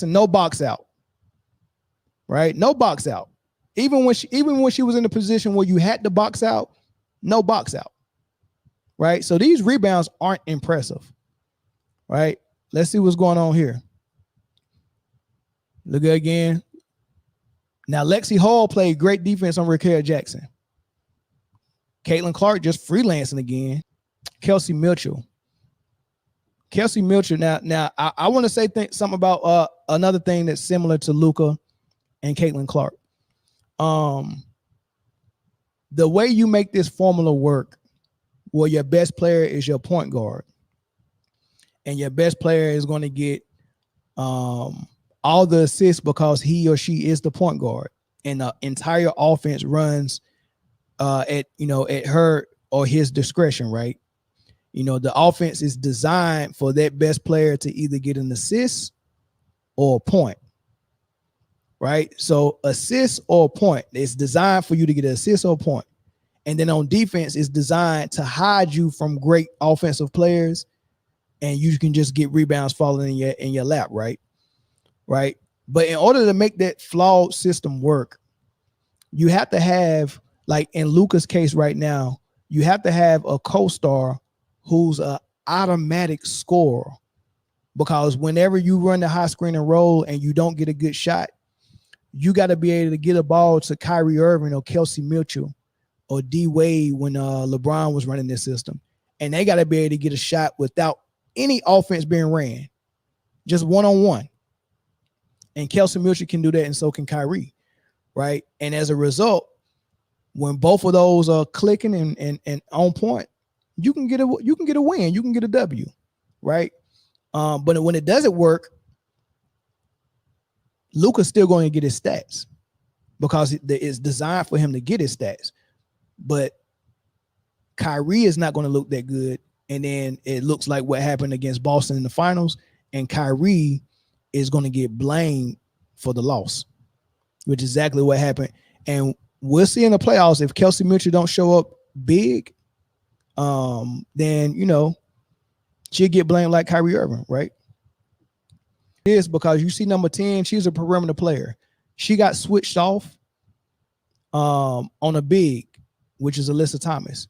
S1: no box out, right? No box out. Even when she was in a position where you had to box out, no box out, right? So these rebounds aren't impressive, right? Let's see what's going on here. Look again. Now, Lexi Hall played great defense on Raquel Jackson. Caitlyn Clark just freelancing again. Kelsey Milcher. Now I want to say something about another thing that's similar to Luka and Caitlyn Clark. The way you make this formula work, where your best player is your point guard, and your best player is going to get all the assists because he or she is the point guard, and the entire offense runs at her or his discretion, right? The offense is designed for that best player to either get an assist or a point, right? So assist or a point, it's designed for you to get an assist or a point. And then on defense, it's designed to hide you from great offensive players, and you can just get rebounds falling in your lap, right? Right. But in order to make that flawed system work, you have to have, like in Luka's case right now, you have to have a co-star who's an automatic scorer. Because whenever you run the high screen and roll and you don't get a good shot, you got to be able to get a ball to Kyrie Irving or Kelsey Mitchell or D Wade when LeBron was running this system. And they got to be able to get a shot without any offense being ran, just one-on-one. And Kelsey Mitchell can do that, and so can Kyrie, right? And as a result, when both of those are clicking and on point, you can get a win, you can get a W, right? But when it doesn't work, Luka's still going to get his stats because it's designed for him to get his stats. But Kyrie is not going to look that good. And then it looks like what happened against Boston in the finals, and Kyrie is going to get blamed for the loss, which is exactly what happened. And we'll see in the playoffs if Kelsey Mitchell don't show up big, then, you know, she'll get blamed like Kyrie Irving, right? It is because you see number 10, she's a perimeter player. She got switched off on a big, which is Alyssa Thomas.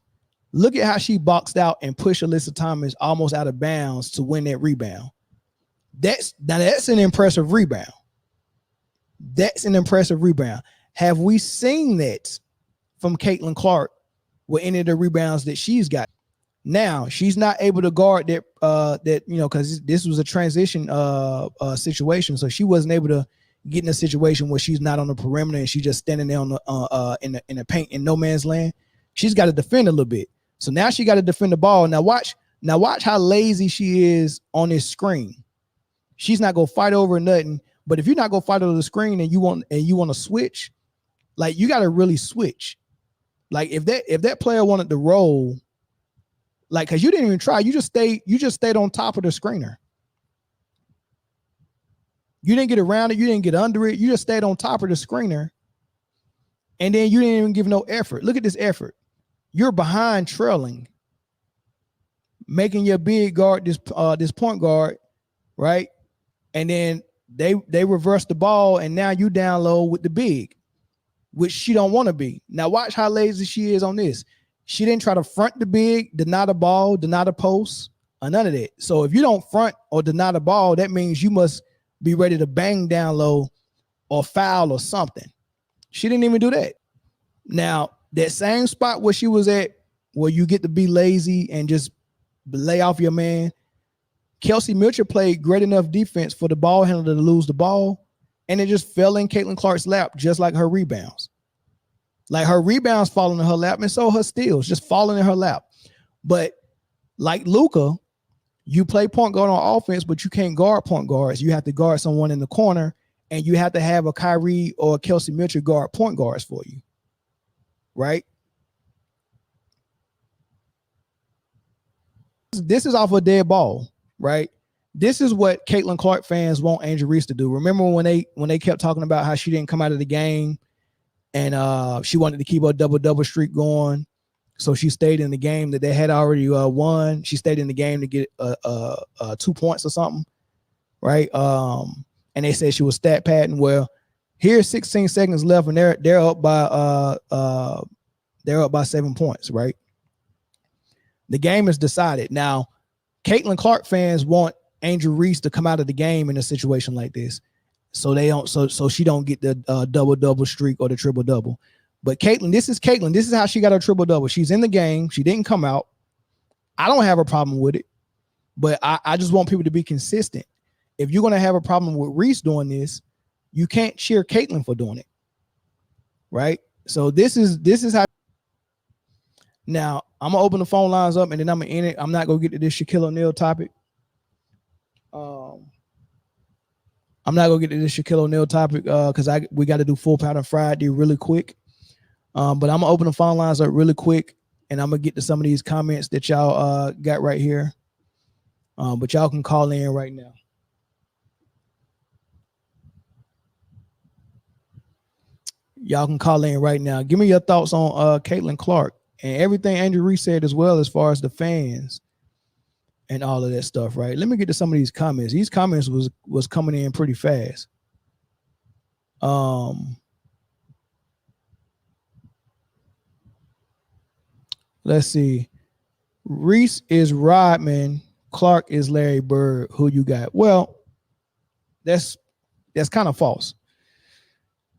S1: Look at how she boxed out and pushed Alyssa Thomas almost out of bounds to win that rebound. That's an impressive rebound. That's an impressive rebound. Have we seen that from Caitlyn Clark with any of the rebounds that she's got? Now she's not able to guard that you know, because this was a transition situation, so she wasn't able to get in a situation where she's not on the perimeter and she's just standing there on the in the paint in no man's land. She's got to defend a little bit. So now she got to defend the ball. Now watch how lazy she is on this screen. She's not gonna fight over nothing. But if you're not gonna fight over the screen and you want to switch, like you got to really switch. Like if that player wanted to roll, like because you didn't even try, you just stayed on top of the screener. You didn't get around it, you didn't get under it, you just stayed on top of the screener, and then you didn't even give no effort. Look at this effort. You're behind trailing, making your big guard this point guard, right? And then they reverse the ball, and now you down low with the big, which she don't want to be. Now watch how lazy she is on this. She didn't try to front the big, deny the ball, deny the post, or none of that. So if you don't front or deny the ball, that means you must be ready to bang down low or foul or something. She didn't even do that. Now, that same spot where she was at, where you get to be lazy and just lay off your man, Kelsey Mitchell played great enough defense for the ball handler to lose the ball, and it just fell in Caitlyn Clark's lap, just like her rebounds. Like her rebounds falling in her lap, and so her steals just falling in her lap. But like Luka, you play point guard on offense, but you can't guard point guards. You have to guard someone in the corner, and you have to have a Kyrie or a Kelsey Mitchell guard point guards for you, right? This is off a dead ball, right? This is what Caitlyn Clark fans want Angel Reese to do. Remember when they kept talking about how she didn't come out of the game and she wanted to keep her double streak going, so she stayed in the game that they had already won. She stayed in the game to get 2 points or something, right? And they said she was stat padding. Well, here's 16 seconds left, and they're up by 7 points, right? The game is decided. Now, Caitlyn Clark fans want Angel Reese to come out of the game in a situation like this, so they don't, so she don't get the double streak or the triple double. But Caitlyn, this is how she got her triple double. She's in the game. She didn't come out. I don't have a problem with it, but I just want people to be consistent. If you're gonna have a problem with Reese doing this, you can't cheer Caitlyn for doing it, right? So this is how. Now I'm gonna open the phone lines up, and then I'm gonna end it. I'm not gonna get to this Shaquille O'Neal topic. I'm not gonna get to this Shaquille O'Neal topic because we got to do Full Pattern Friday really quick. But I'm gonna open the phone lines up really quick, and I'm gonna get to some of these comments that y'all got right here. But y'all can call in right now. Y'all can call in right now. Give me your thoughts on Caitlyn Clark and everything Andrew Reese said as well, as far as the fans and all of that stuff, right? Let me get to some of these comments. These comments was coming in pretty fast. Let's see. Reese is Rodman. Clark is Larry Bird. Who you got? Well, that's kind of false.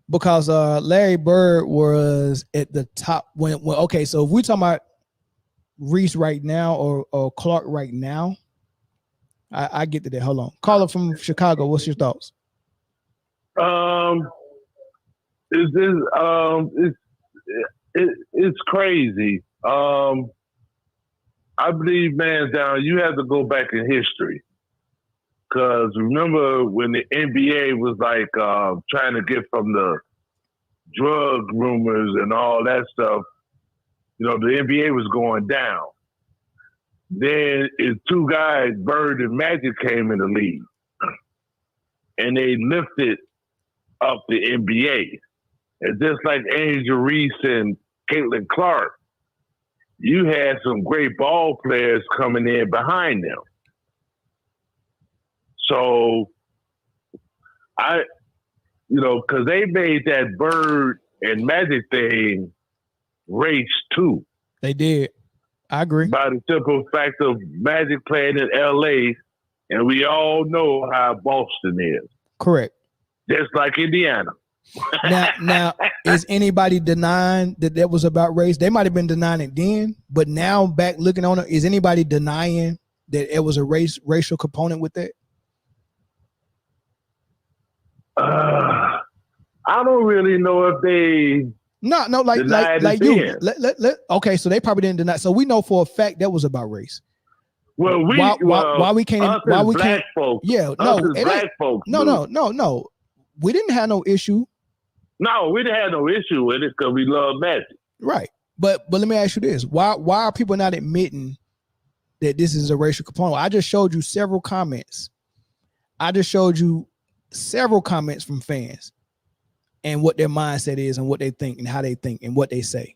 S1: Because Larry Bird was at the top when okay, so if we're talking about Reese right now or Clark right now, I get to that. Hold on. Caller from Chicago, what's your thoughts?
S12: It's crazy. I believe, man, down, you have to go back in history. Because remember when the NBA was like trying to get from the drug rumors and all that stuff, you know, the NBA was going down. Then two guys, Bird and Magic, came in the league. And they lifted up the NBA. And just like Angel Reese and Caitlyn Clark, you had some great ball players coming in behind them. So, because they made that Bird and Magic thing race too.
S1: They did. I agree.
S12: By the simple fact of Magic playing in LA, and we all know how Boston is.
S1: Correct.
S12: Just like Indiana.
S1: Now, is anybody denying that was about race? They might have been denying it then, but now back looking on it, is anybody denying that it was a racial component with that?
S12: I don't really know if they
S1: like you. Okay, so they probably didn't deny. So we know for a fact that was about race.
S12: Well,
S1: why we can't? Why we can't?
S12: Folks,
S1: yeah,
S12: black folks.
S1: No. We didn't have no issue.
S12: No, we didn't have no issue with it because we love Magic.
S1: Right, but let me ask you this: why are people not admitting that this is a racial component? I just showed you several comments. From fans and what their mindset is and what they think and how they think and what they say.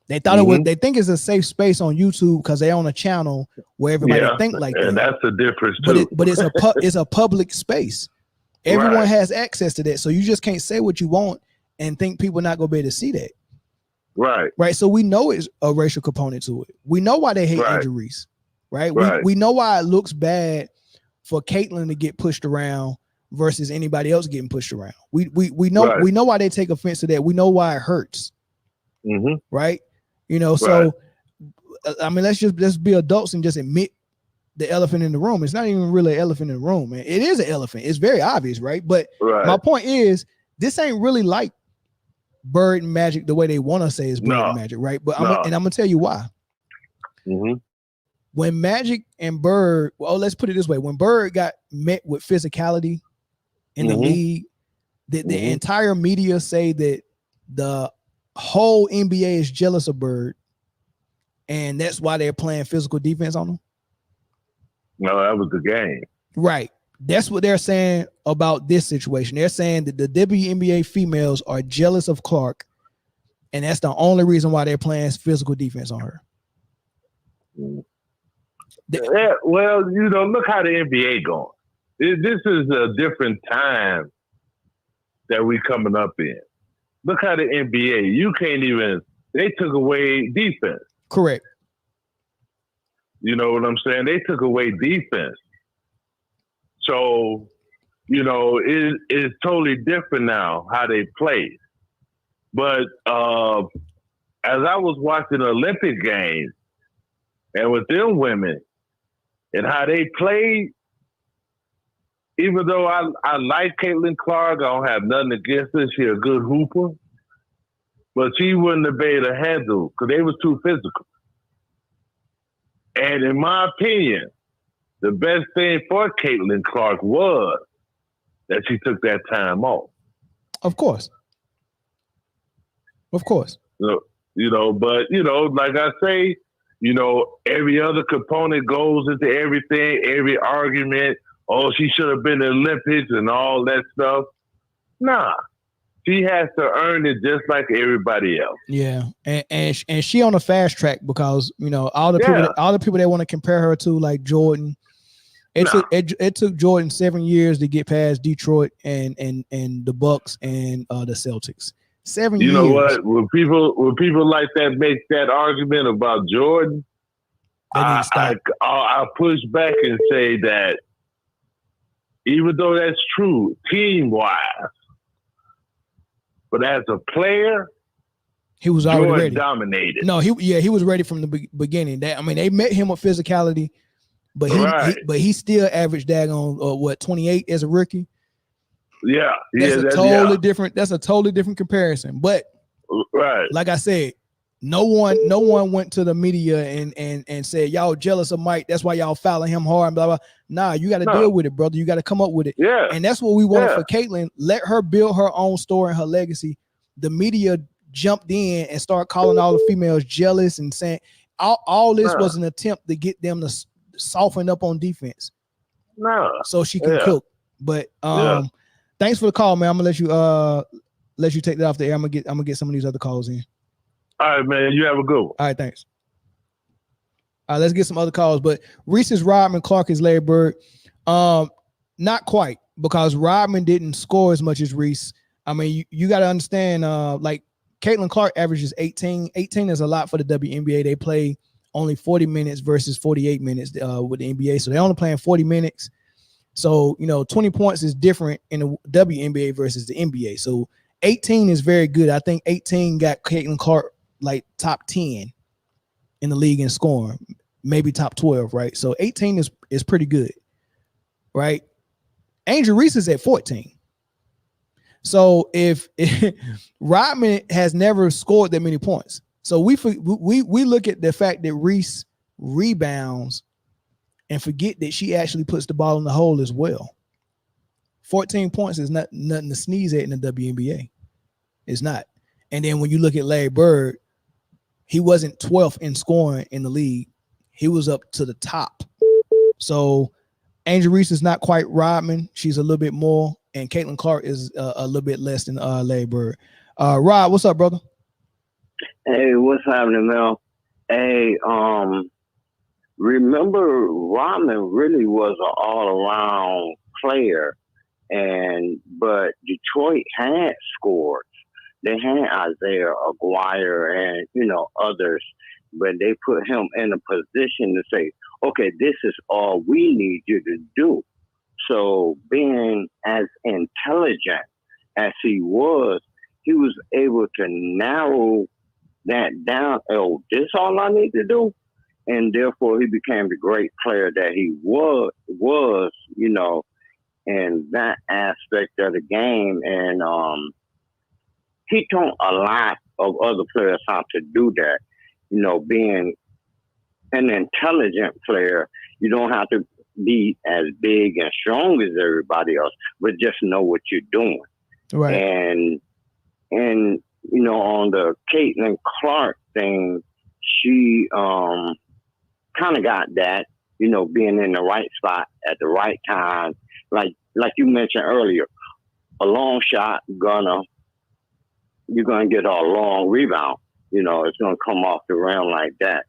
S1: They thought it was. They think it's a safe space on YouTube because they own a channel where everybody think like that.
S12: And that's the difference too.
S1: But it's a public space. Everyone has access to that, so you just can't say what you want and think people not gonna be able to see that.
S12: Right.
S1: So we know it's a racial component to it. We know why they hate Angel Reese. Right. We know why it looks bad for Caitlyn to get pushed around versus anybody else getting pushed around. We know why they take offense to that. We know why it hurts. Right. So I mean, let's be adults and just admit the elephant in the room. It's not even really an elephant in the room, man. It is an elephant. It's very obvious, right? But my point is, this ain't really like Bird and Magic the way they want to say is Bird and Magic, right? But I'm gonna tell you why. When Magic and Bird, let's put it this way: when Bird got met with physicality in the league, the entire media say that the whole NBA is jealous of Bird, and that's why they're playing physical defense on him.
S12: No, that was the game.
S1: Right. That's what they're saying about this situation. They're saying that the WNBA females are jealous of Clark, and that's the only reason why they're playing physical defense on her.
S12: Yeah, well, look how the NBA going. This is a different time that we coming up in. Look how the NBA, you can't even, they took away defense.
S1: Correct.
S12: You know what I'm saying? They took away defense. So, it's totally different now how they play. But as I was watching the Olympic Games and with them women and how they played, even though I like Caitlyn Clark, I don't have nothing against her. She's a good hooper. But she wouldn't have been able to handle because they was too physical. And in my opinion, the best thing for Caitlyn Clark was that she took that time off.
S1: Of course.
S12: But like I say, every other component goes into everything, every argument. Oh, she should have been in the Olympics and all that stuff. Nah. She has to earn it just like everybody else.
S1: Yeah, and she on a fast track because all the people that want to compare her to like Jordan It took Jordan 7 years to get past Detroit and the Bucks and the Celtics. 7 years.
S12: You know what? When people like that make that argument about Jordan, I push back and say that even though that's true, team-wise, but as a player,
S1: he was already
S12: Jordan
S1: ready.
S12: Dominated.
S1: No, he was ready from the beginning. They met him with physicality, but he still averaged daggone 28 as a rookie.
S12: Yeah,
S1: that's a totally different. That's a totally different comparison. But like I said, no one went to the media and said y'all jealous of Mike. That's why y'all fouling him hard and blah blah. Nah, you got to deal with it, brother. You got to come up with it.
S12: Yeah,
S1: and that's what we wanted for Caitlyn. Let her build her own story and her legacy. The media jumped in and started calling all the females jealous and saying all this was an attempt to get them to soften up on defense. So she can cook. But thanks for the call, man. I'm gonna let you take that off the air. I'm gonna get some of these other calls in.
S12: All right, man. You have a good one.
S1: All right, thanks. All right, let's get some other calls. But Reese is Rodman, Clark is Larry Bird. Not quite, because Rodman didn't score as much as Reese. I mean, you got to understand, like Caitlyn Clark averages 18. 18 is a lot for the WNBA. They play only 40 minutes versus 48 minutes with the NBA. So they're only playing 40 minutes. So, 20 points is different in the WNBA versus the NBA. So 18 is very good. I think 18 got Caitlyn Clark like top 10 in the league in scoring, maybe top 12, right? So 18 is pretty good, right? Angel Reese is at 14. So if Rodman has never scored that many points, so we look at the fact that Reese rebounds and forget that she actually puts the ball in the hole as well. 14 points is nothing to sneeze at in the WNBA. It's not. And then when you look at Larry Bird, he wasn't 12th in scoring in the league. He was up to the top. So Angel Reese is not quite Rodman. She's a little bit more. And Caitlyn Clark is a little bit less than Larry Bird. Rod, what's up, brother?
S13: Hey, what's happening, Mel? Hey, remember Rodman really was an all-around player, but Detroit had scored. They had Isaiah Aguirre and, others, but they put him in a position to say, okay, this is all we need you to do. So being as intelligent as he was able to narrow that down. Oh, this is all I need to do. And therefore he became the great player that he was, in that aspect of the game. And, he taught a lot of other players how to do that. Being an intelligent player, you don't have to be as big and strong as everybody else, but just know what you're doing.
S1: Right.
S13: And on the Caitlyn Clark thing, she kind of got that, being in the right spot at the right time. Like you mentioned earlier, a long shot you're going to get a long rebound. It's going to come off the rim like that.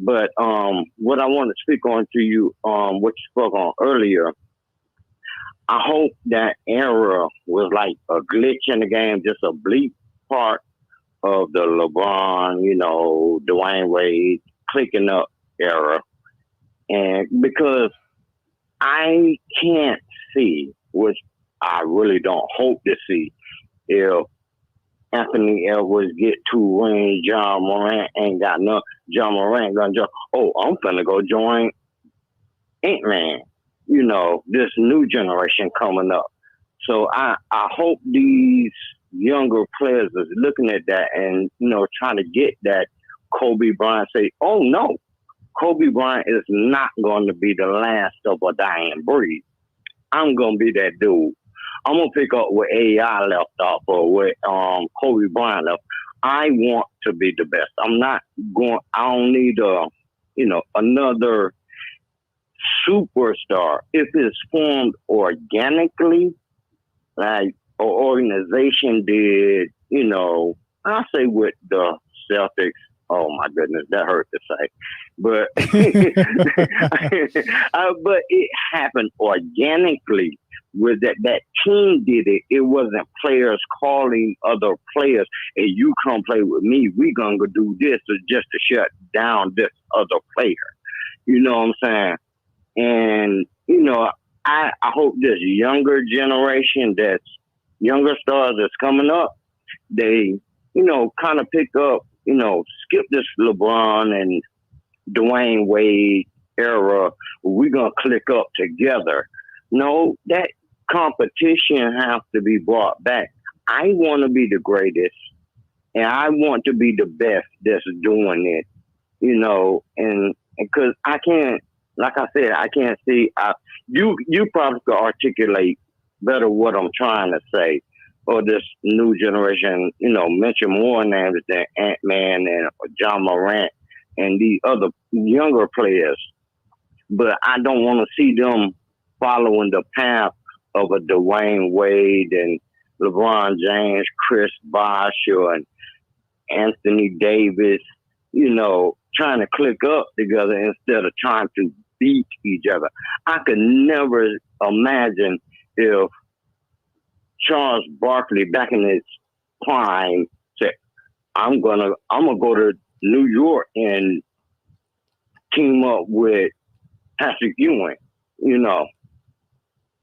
S13: But what I want to speak on to you, what you spoke on earlier, I hope that era was like a glitch in the game, just a bleep part of the LeBron, Dwayne Wade clicking up era. And because I can't see, which I really don't hope to see, if Anthony Edwards get 2 rings, John Morant ain't got none. John Morant gonna just, I'm finna go join Ant-Man. This new generation coming up. So I hope these younger players is looking at that and, trying to get that Kobe Bryant say, oh no, Kobe Bryant is not going to be the last of a dying breed. I'm going to be that dude. I'm going to pick up where AI left off or where Kobe Bryant left. I want to be the best. I don't need another superstar. If it's formed organically, like an organization did, I say with the Celtics Oh my goodness, that hurt to say, but but it happened organically. With that team did it. It wasn't players calling other players, "Hey, you come play with me. We gonna go do this," or just to shut down this other player. You know what I'm saying? And I hope this younger generation, that's younger stars that's coming up, they kind of pick up. Skip this LeBron and Dwayne Wade era. We're going to click up together. No, that competition has to be brought back. I want to be the greatest, and I want to be the best that's doing it, and because I can't, like I said, I can't see, you probably could articulate better what I'm trying to say. Or this new generation, mention more names than Ant-Man and John Morant and the other younger players. But I don't want to see them following the path of a Dwayne Wade and LeBron James, Chris Bosh, and Anthony Davis, trying to click up together instead of trying to beat each other. I could never imagine if Charles Barkley, back in his prime, said, I'm gonna go to New York and team up with Patrick Ewing,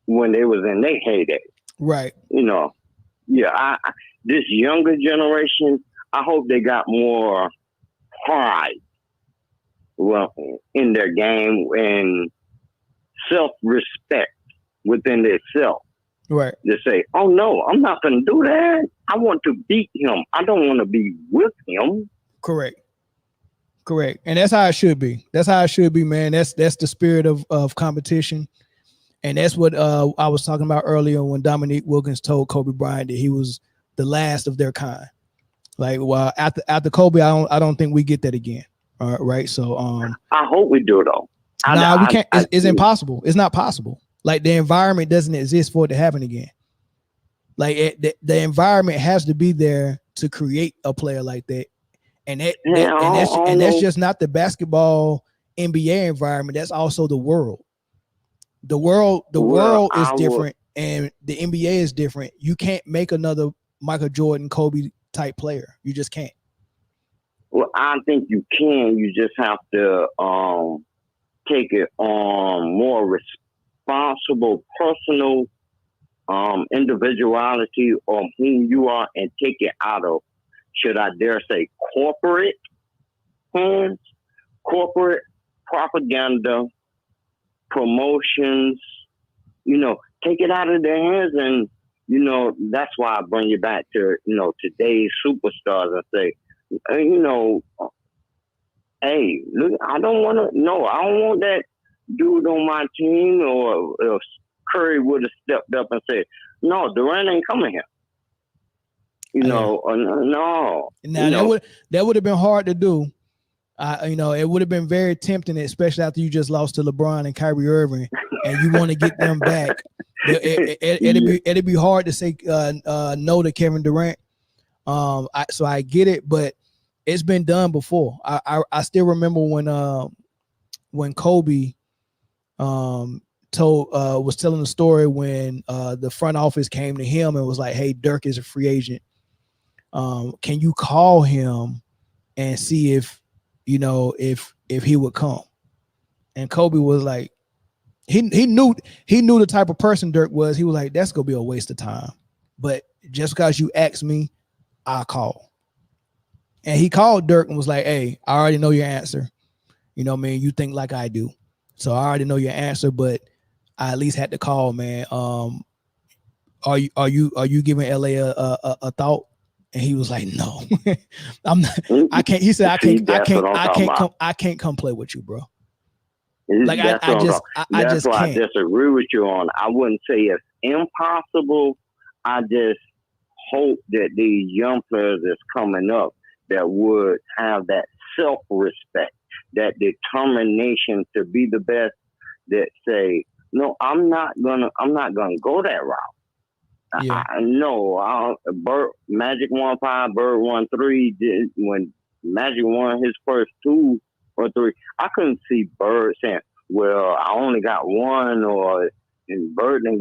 S13: when they was in their heyday.
S1: Right.
S13: This younger generation, I hope they got more pride in their game and self-respect within themselves.
S1: Right.
S13: To say, oh no, I'm not going to do that. I want to beat him. I don't want to be with him.
S1: Correct. And that's how it should be. Man. That's the spirit of competition. And that's what I was talking about earlier when Dominque Wilkins told Kobe Bryant that he was the last of their kind. Like, well, after Kobe, I don't think we get that again. All right. So
S13: I hope we do though.
S1: We can't. It's impossible. It's not possible. Like, the environment doesn't exist for it to happen again. Like, the environment has to be there to create a player like that. And that's just not the basketball NBA environment. That's also the world. The world is different, and the NBA is different. You can't make another Michael Jordan, Kobe type player. You just can't.
S13: Well, I think you can. You just have to take it on more responsible, personal individuality on who you are, and take it out of, should I dare say, corporate hands, corporate propaganda, promotions. Take it out of their hands, and that's why I bring you back to today's superstars and say, hey, look, I don't want that dude on my team, or if Curry would have stepped up and said, no, Durant ain't coming here. No.
S1: Now that would have been hard to do. It would have been very tempting, especially after you just lost to LeBron and Kyrie Irving, and you want to get them back. It'd be hard to say no to Kevin Durant. So I get it, but it's been done before. I still remember when Kobe was telling the story when the front office came to him and was like, "Hey, Dirk is a free agent. Can you call him and see if he would come?" And Kobe was like, he knew the type of person Dirk was. He was like, "That's gonna be a waste of time. But just because you asked me, I'll call." And he called Dirk and was like, "Hey, I already know your answer. You think like I do. So I already know your answer, but I at least had to call, man. Are you giving LA a thought?" And he was like, "No, I'm not. I can't." He said, I can't come play with you, bro. Like, I just
S13: That's why
S1: can't.
S13: I disagree with you on. I wouldn't say it's impossible. I just hope that these young players that's coming up that would have that self-respect, that determination to be the best, that say, no, I'm not gonna go that route. Yeah. I know Magic 1-5, Bird 1-3. When Magic won his first 2 or 3. I couldn't see Bird saying, "Well, I only got 1," and Bird then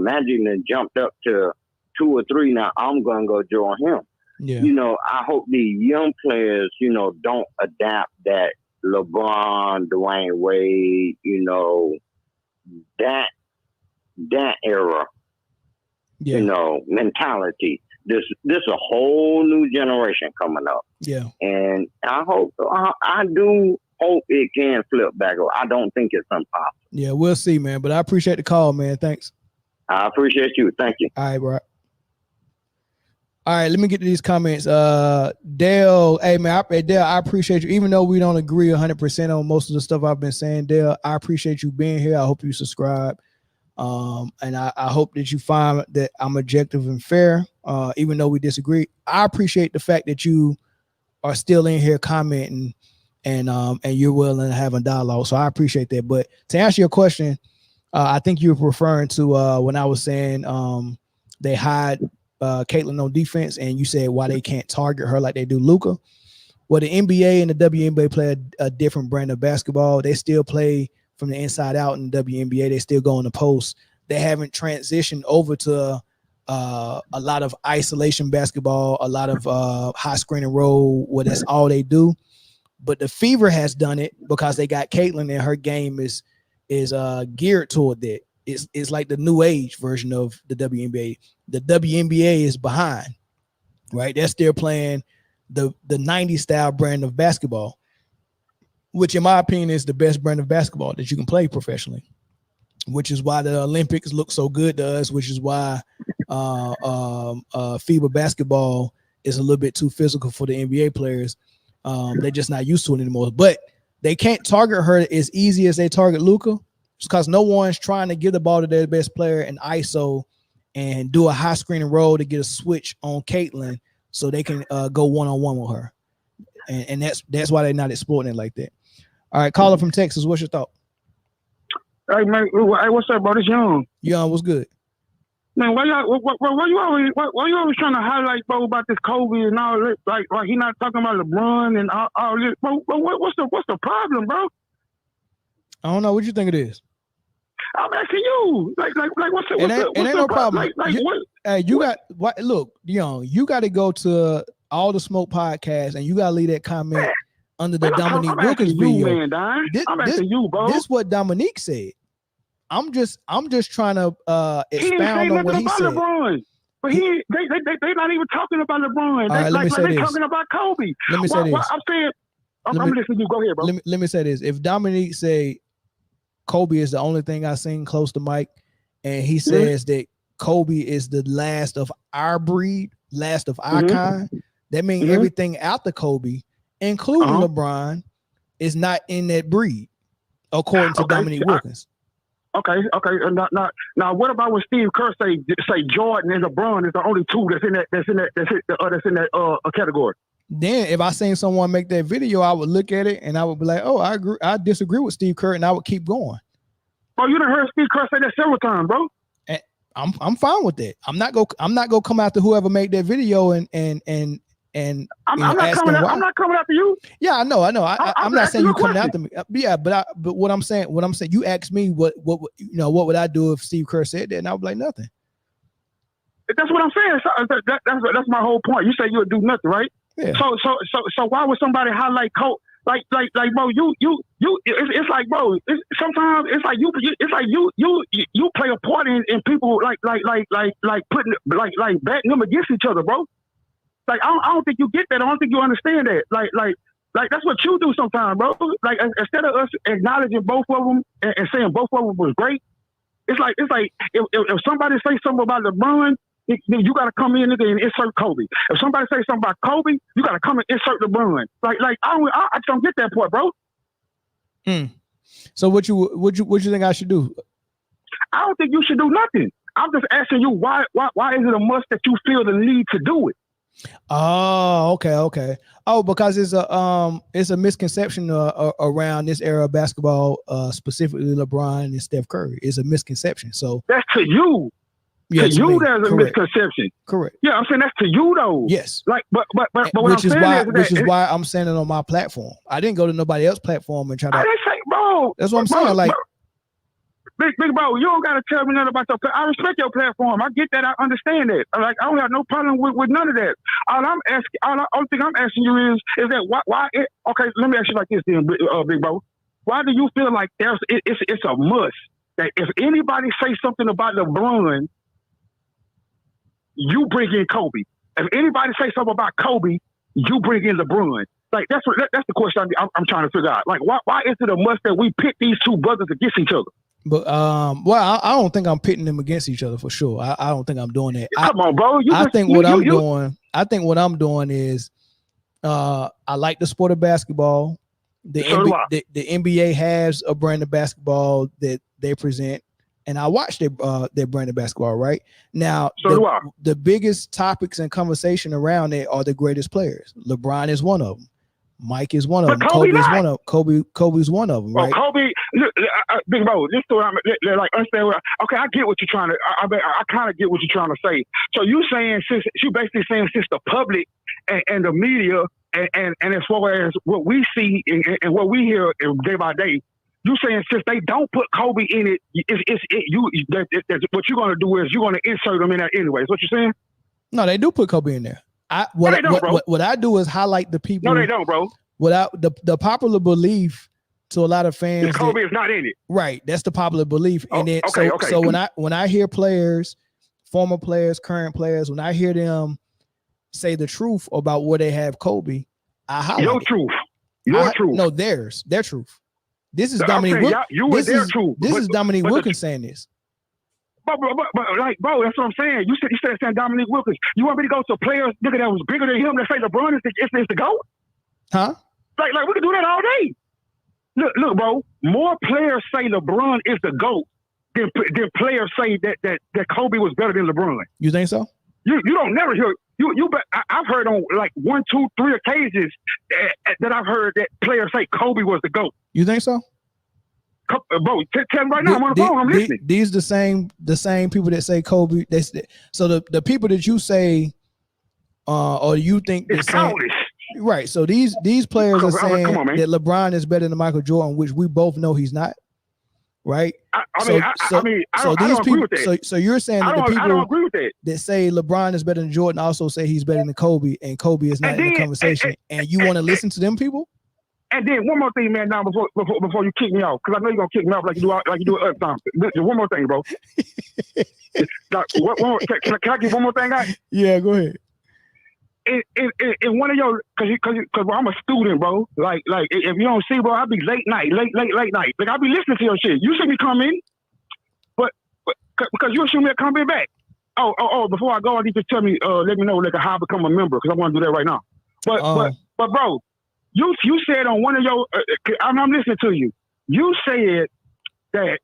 S13: Magic then jumped up to 2 or 3. Now I'm gonna go join him.
S1: Yeah.
S13: I hope the young players, don't adapt that LeBron, Dwayne Wade, that era, mentality. This a whole new generation coming up.
S1: Yeah.
S13: And I do hope it can flip back. I don't think it's impossible.
S1: Yeah, we'll see, man. But I appreciate the call, man. Thanks.
S13: I appreciate you. Thank you.
S1: All right, bro. All right, let me get to these comments. Dale, hey man, Dale, I appreciate you. Even though we don't agree 100% on most of the stuff I've been saying, Dale, I appreciate you being here. I hope you subscribe. And I hope that you find that I'm objective and fair, even though we disagree. I appreciate the fact that you are still in here commenting and you're willing to have a dialogue. So I appreciate that. But to answer your question, I think you were referring to when I was saying they hide Caitlyn on defense, and you said why they can't target her like they do Luka. Well, the NBA and the WNBA play a different brand of basketball. They still play from the inside out in the WNBA. They still go in the post. They haven't transitioned over to a lot of isolation basketball, a lot of high screen and roll, where that's all they do. But the Fever has done it because they got Caitlyn, and her game is geared toward that. It's like the new age version of the WNBA. The WNBA is behind, right? They're still playing the 90s style brand of basketball, which in my opinion is the best brand of basketball that you can play professionally, which is why the Olympics look so good to us, which is why FIBA basketball is a little bit too physical for the NBA players. They're just not used to it anymore. But they can't target her as easy as they target Luka, because no one's trying to give the ball to their best player in ISO and do a high screen and roll to get a switch on Caitlyn so they can go one-on-one with her. And that's why they're not exploiting it like that. All right, caller from Texas, what's your thought?
S14: Hey man, hey, what's up, bro? This Young.
S1: Young, what's good?
S14: Man, why you always trying to highlight, bro, about this Kobe and all this? Like he not talking about LeBron and all this, bro. What's the problem, bro?
S1: I don't know. What you think it is?
S14: I'm asking you. Like what's the
S1: It ain't no problem. Look, Young, you got to go to all the Smoke podcasts and you got to leave that comment under the Dominique Wilkins video.
S14: I'm asking you, bro.
S1: This is what Dominique said. I'm just trying to expound on what he said.
S14: LeBron. But they not even talking about LeBron. They're talking about Kobe.
S1: Let me say this.
S14: I'm saying, I'm listening to you. Go ahead, bro.
S1: Let me say this. If Dominique say Kobe is the only thing I seen close to Mike, and he says that Kobe is the last of our breed, last of our kind, that means everything after Kobe, including LeBron, is not in that breed, according to Dominique Wilkins.
S14: Okay. Now, what about when Steve Kerr say Jordan and LeBron is the only two that's in that category?
S1: Then, if I seen someone make that video, I would look at it and I would be like, "Oh, I agree. I disagree with Steve Kerr," and I would keep going.
S14: Oh, you done heard Steve Kerr say that several times, bro.
S1: And I'm fine with that. I'm not gonna come after whoever made that video and I'm
S14: not coming after you.
S1: Yeah, I know. I'm not saying you coming after me. But what I'm saying, you asked me what would I do if Steve Kerr said that, and I would be like nothing.
S14: That's what I'm saying. So, that's my whole point. You say you would do nothing, right?
S1: Yeah.
S14: So why would somebody highlight Kobe? Like, bro, it's like, bro, sometimes it's like you play a part in people like putting like betting them against each other, bro. Like, I don't think you get that. I don't think you understand that. Like that's what you do sometimes, bro. Like, instead of us acknowledging both of them and saying both of them was great, it's like if somebody say something about LeBron, then you got to come in and insert Kobe. If somebody say something about Kobe, you got to come and insert LeBron. Like I don't get that part, bro.
S1: So what you think I should do?
S14: I don't think you should do nothing. I'm just asking you why is it a must that you feel the need to do it?
S1: Oh, okay. Oh, because it's a misconception around this era of basketball, specifically LeBron and Steph Curry. It's a misconception. So
S14: that's to you.
S1: Yeah,
S14: to
S1: to
S14: you,
S1: me.
S14: there's a
S1: Correct.
S14: misconception.
S1: Correct.
S14: Yeah, I'm saying that's to you though.
S1: Yes.
S14: Like, but what I'm
S1: Which is
S14: saying
S1: why,
S14: is
S1: which
S14: that
S1: is why I'm saying it on my platform. I didn't go to nobody else's platform and try
S14: I
S1: to.
S14: didn't say, bro.
S1: That's what I'm
S14: bro,
S1: saying. Like,
S14: big bro, you don't gotta tell me nothing about your. I respect your platform. I get that. I understand that. Like, I don't have no problem with none of that. Only thing I'm asking you is that why? Okay, let me ask you like this, then, big bro. Why do you feel like it's a must that if anybody say something about LeBron, you bring in Kobe? If anybody say something about Kobe, you bring in LeBron. Like that's the question I'm trying to figure out. Like why is it a must that we pit these two brothers against each other?
S1: but well, I don't think I'm pitting them against each other for sure. I don't think I'm doing that.
S14: Come on, bro.
S1: I think what I'm doing is I like the sport of basketball. The NBA has a brand of basketball that they present, and I watch their brand of basketball. Right now, the biggest topics and conversation around it are the greatest players. LeBron is one of them. Mike is one of them. Kobe's one of Kobe's one of them. Right?
S14: Kobe, big bro. This story, like understand. Okay, I get what you're trying to. I kind of get what you're trying to say. So you saying since the public and the media and as far as what we see and what we hear day by day, you saying since they don't put Kobe in it, what you're gonna do is you're gonna insert them in there anyway. Is what you're saying?
S1: No, they do put Kobe in there. What I do is highlight the people.
S14: No, they don't, bro.
S1: Without the popular belief to a lot of fans,
S14: Kobe is not in it.
S1: Right, that's the popular belief. And then
S14: okay.
S1: So when I hear players, former players, current players, when I hear them say the truth about where they have Kobe, I highlight
S14: your truth. Your truth.
S1: No, their truth. This is Dominique. This is Dominique Wilkins saying this.
S14: But like, bro, that's what I'm saying. You said saying Dominique Wilkins. You want me to go to players nigga that was bigger than him that say LeBron is the GOAT?
S1: Huh?
S14: Like we can do that all day. Look, bro. More players say LeBron is the GOAT than players say that Kobe was better than LeBron.
S1: You think so?
S14: You don't never hear I've heard on like 1, 2, 3 occasions that I've heard that players say Kobe was the GOAT.
S1: You think so?
S14: Bro, tell me right now. I'm on the phone. I'm listening.
S1: These the same people that say Kobe. So the people that you say, or you think
S14: it's countless.
S1: Right. So these players are saying that LeBron is better than Michael Jordan, which we both know he's not. Right. I don't agree with that. So you're saying that the people
S14: I don't agree with that.
S1: That say LeBron is better than Jordan also say he's better than Kobe, and Kobe is not in the conversation, and you want to listen to them people?
S14: And then one more thing, man, now before you kick me off, because I know you're gonna kick me off like you do other times. One more thing, bro. Can I get one more thing out?
S1: Yeah, go ahead.
S14: In one of your, because I'm a student, bro. Like if you don't see, bro, I'll be late night. Like I'll be listening to your shit. You see me come in, but because you'll shoot me a comment back. Oh, before I go, I need to tell me, let me know like how I become a member, because I want to do that right now. But bro. You said on one of your, I'm listening to you. You said that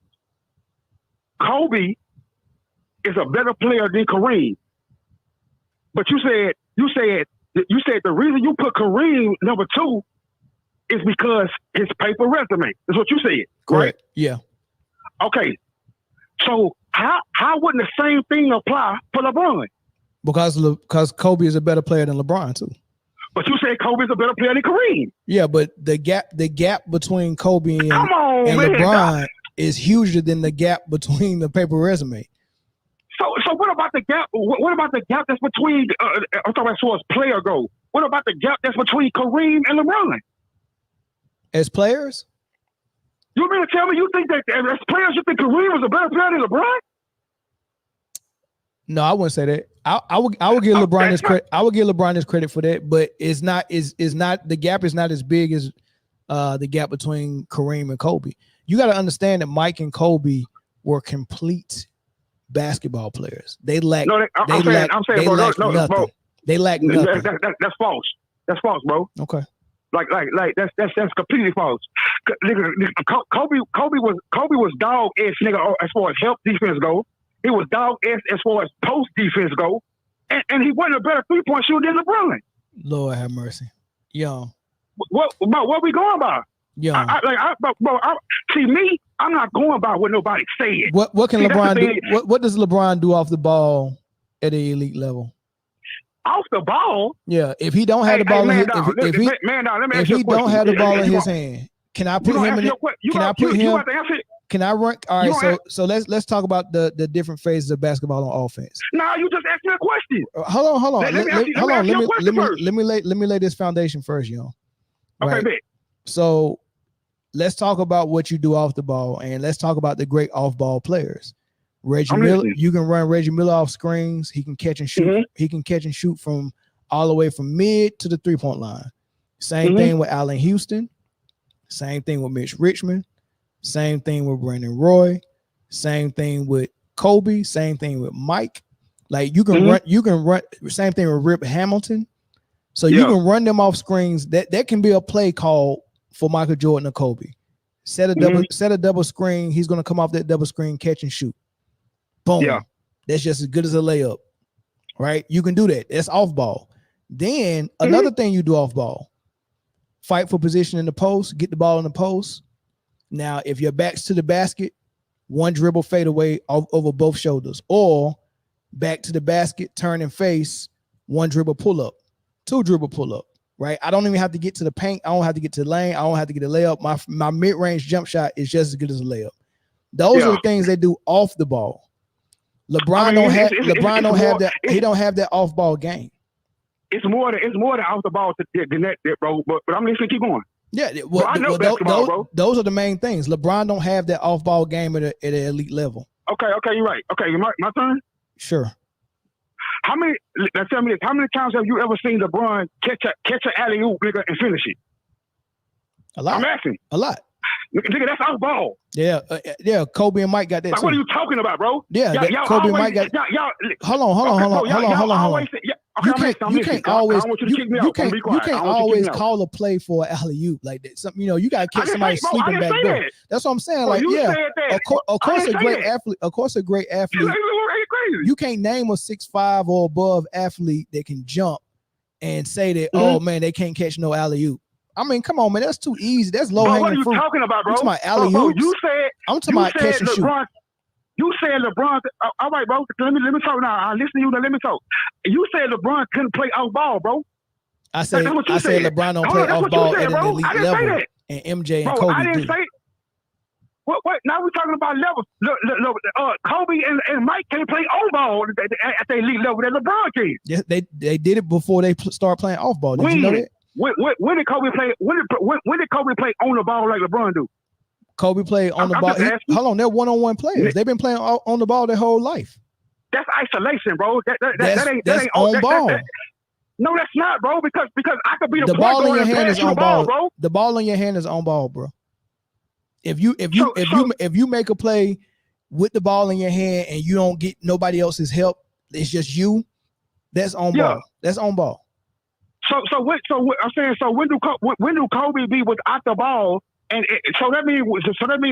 S14: Kobe is a better player than Kareem, but you said the reason you put Kareem number 2 is because his paper resume. That's what you said.
S1: Correct.
S14: Right?
S1: Yeah.
S14: Okay. So how wouldn't the same thing apply for LeBron?
S1: Because Kobe is a better player than LeBron too.
S14: But you said Kobe's a better player than Kareem.
S1: Yeah, but the gap between Kobe and
S14: man,
S1: LeBron is huger than the gap between the paper resume.
S14: So what about the gap? What about the gap that's between? I'm talking as far as player go. What about the gap that's between Kareem and LeBron?
S1: As players?
S14: You mean to tell me you think that as players you think Kareem was a better player than LeBron?
S1: No, I wouldn't say that. I would give LeBron his credit. I would give LeBron his credit for that, but it's not the gap is not as big as the gap between Kareem and Kobe. You got to understand that Mike and Kobe were complete basketball players. They lack. No,
S14: I'm saying, bro,
S1: nothing.
S14: Bro.
S1: They lack nothing.
S14: That's false. That's false, bro.
S1: Okay.
S14: Like that's completely false. Kobe was dog ass nigga as far as help defense go. He was dog ass as far as post defense go, and he wasn't a better 3-point shooter than LeBron.
S1: Lord have mercy, yo.
S14: What we going by?
S1: Yeah.
S14: See me, I'm not going by what nobody said.
S1: What can
S14: See,
S1: LeBron do? What does LeBron do off the ball at the elite level?
S14: Off the ball?
S1: Yeah. If he don't have the ball in his, if he don't have the ball in his hand, can I put him in? Can I put him? Can I run? All right. So let's talk about the different phases of basketball on offense.
S14: No, you just asked me a question.
S1: Hold on. Let me lay this foundation first,
S14: Okay,
S1: right?
S14: bet.
S1: So let's talk about what you do off the ball, and let's talk about the great off-ball players. Reggie Miller, you can run Reggie Miller off screens. He can catch and shoot. Mm-hmm. He can catch and shoot from all the way from mid to the three-point line. Same thing with Allen Houston. Same thing with Mitch Richmond. Same thing with Brandon Roy. Same thing with Kobe. Same thing with Mike. Like you can run. Same thing with Rip Hamilton. So you can run them off screens. That can be a play call for Michael Jordan or Kobe. Set a double screen. He's going to come off that double screen, catch and shoot. Boom. Yeah. That's just as good as a layup, right? You can do that. That's off ball. Then another thing you do off ball, fight for position in the post, get the ball in the post. Now, if your back's to the basket, one dribble fade away over both shoulders, or back to the basket, turn and face, one dribble pull up, two dribble pull up, right? I don't even have to get to the paint. I don't have to get to the lane. I don't have to get a layup. My mid-range jump shot is just as good as a layup. Those are the things they do off the ball. LeBron don't have that. He don't have that off ball game.
S14: It's more than off the ball than that, bro. But I'm listening. Keep going.
S1: Yeah, well, those are the main things. LeBron don't have that off ball game at an elite level.
S14: Okay, you're right. Okay, my turn.
S1: Sure.
S14: Now tell me this. How many times have you ever seen LeBron catch an alley-oop, nigga, and finish it?
S1: A lot.
S14: I'm asking.
S1: A lot.
S14: Nigga, that's off ball.
S1: Yeah. Kobe and Mike got that.
S14: Like,
S1: too.
S14: what are you talking about, bro?
S1: Yeah, Kobe and Mike got. Hold on. You can't always call a play for an alley-oop like that. Something, you got to catch somebody sleeping back there. That's what I'm saying. Like, of course, a great athlete. Of course, a great athlete. You can't name a 6'5" or above athlete that can jump and say that, oh man, they can't catch no alley-oop. I mean, come on, man, that's too easy. That's low hanging fruit.
S14: What are you talking about, bro?
S1: I'm talking about alley-oops. I'm talking about catch and shoot.
S14: You said LeBron. All right, bro. Let me talk now. I listen to you. Now let me talk. You said LeBron couldn't play off ball, bro.
S1: I said LeBron don't play off ball at an elite level, and MJ and Kobe do.
S14: What? Now we're talking about levels. Kobe and Mike can't play on ball at the elite level that LeBron can.
S1: Yes, they did it before they start playing off ball. Did you know that?
S14: When did Kobe play? When did Kobe play on the ball like LeBron do?
S1: Kobe played on the ball. Hold on, they're one-on-one players. They've been playing on the ball their whole life.
S14: That's isolation, bro. That ain't
S1: on ball.
S14: No, that's not, bro. Because I could be
S1: the ball in your hand is on ball, bro. The ball in your hand is on ball, bro. If you make a play with the ball in your hand and you don't get nobody else's help, it's just you. That's on ball. That's on ball.
S14: So I'm saying. So when do Kobe be without the ball? And so that means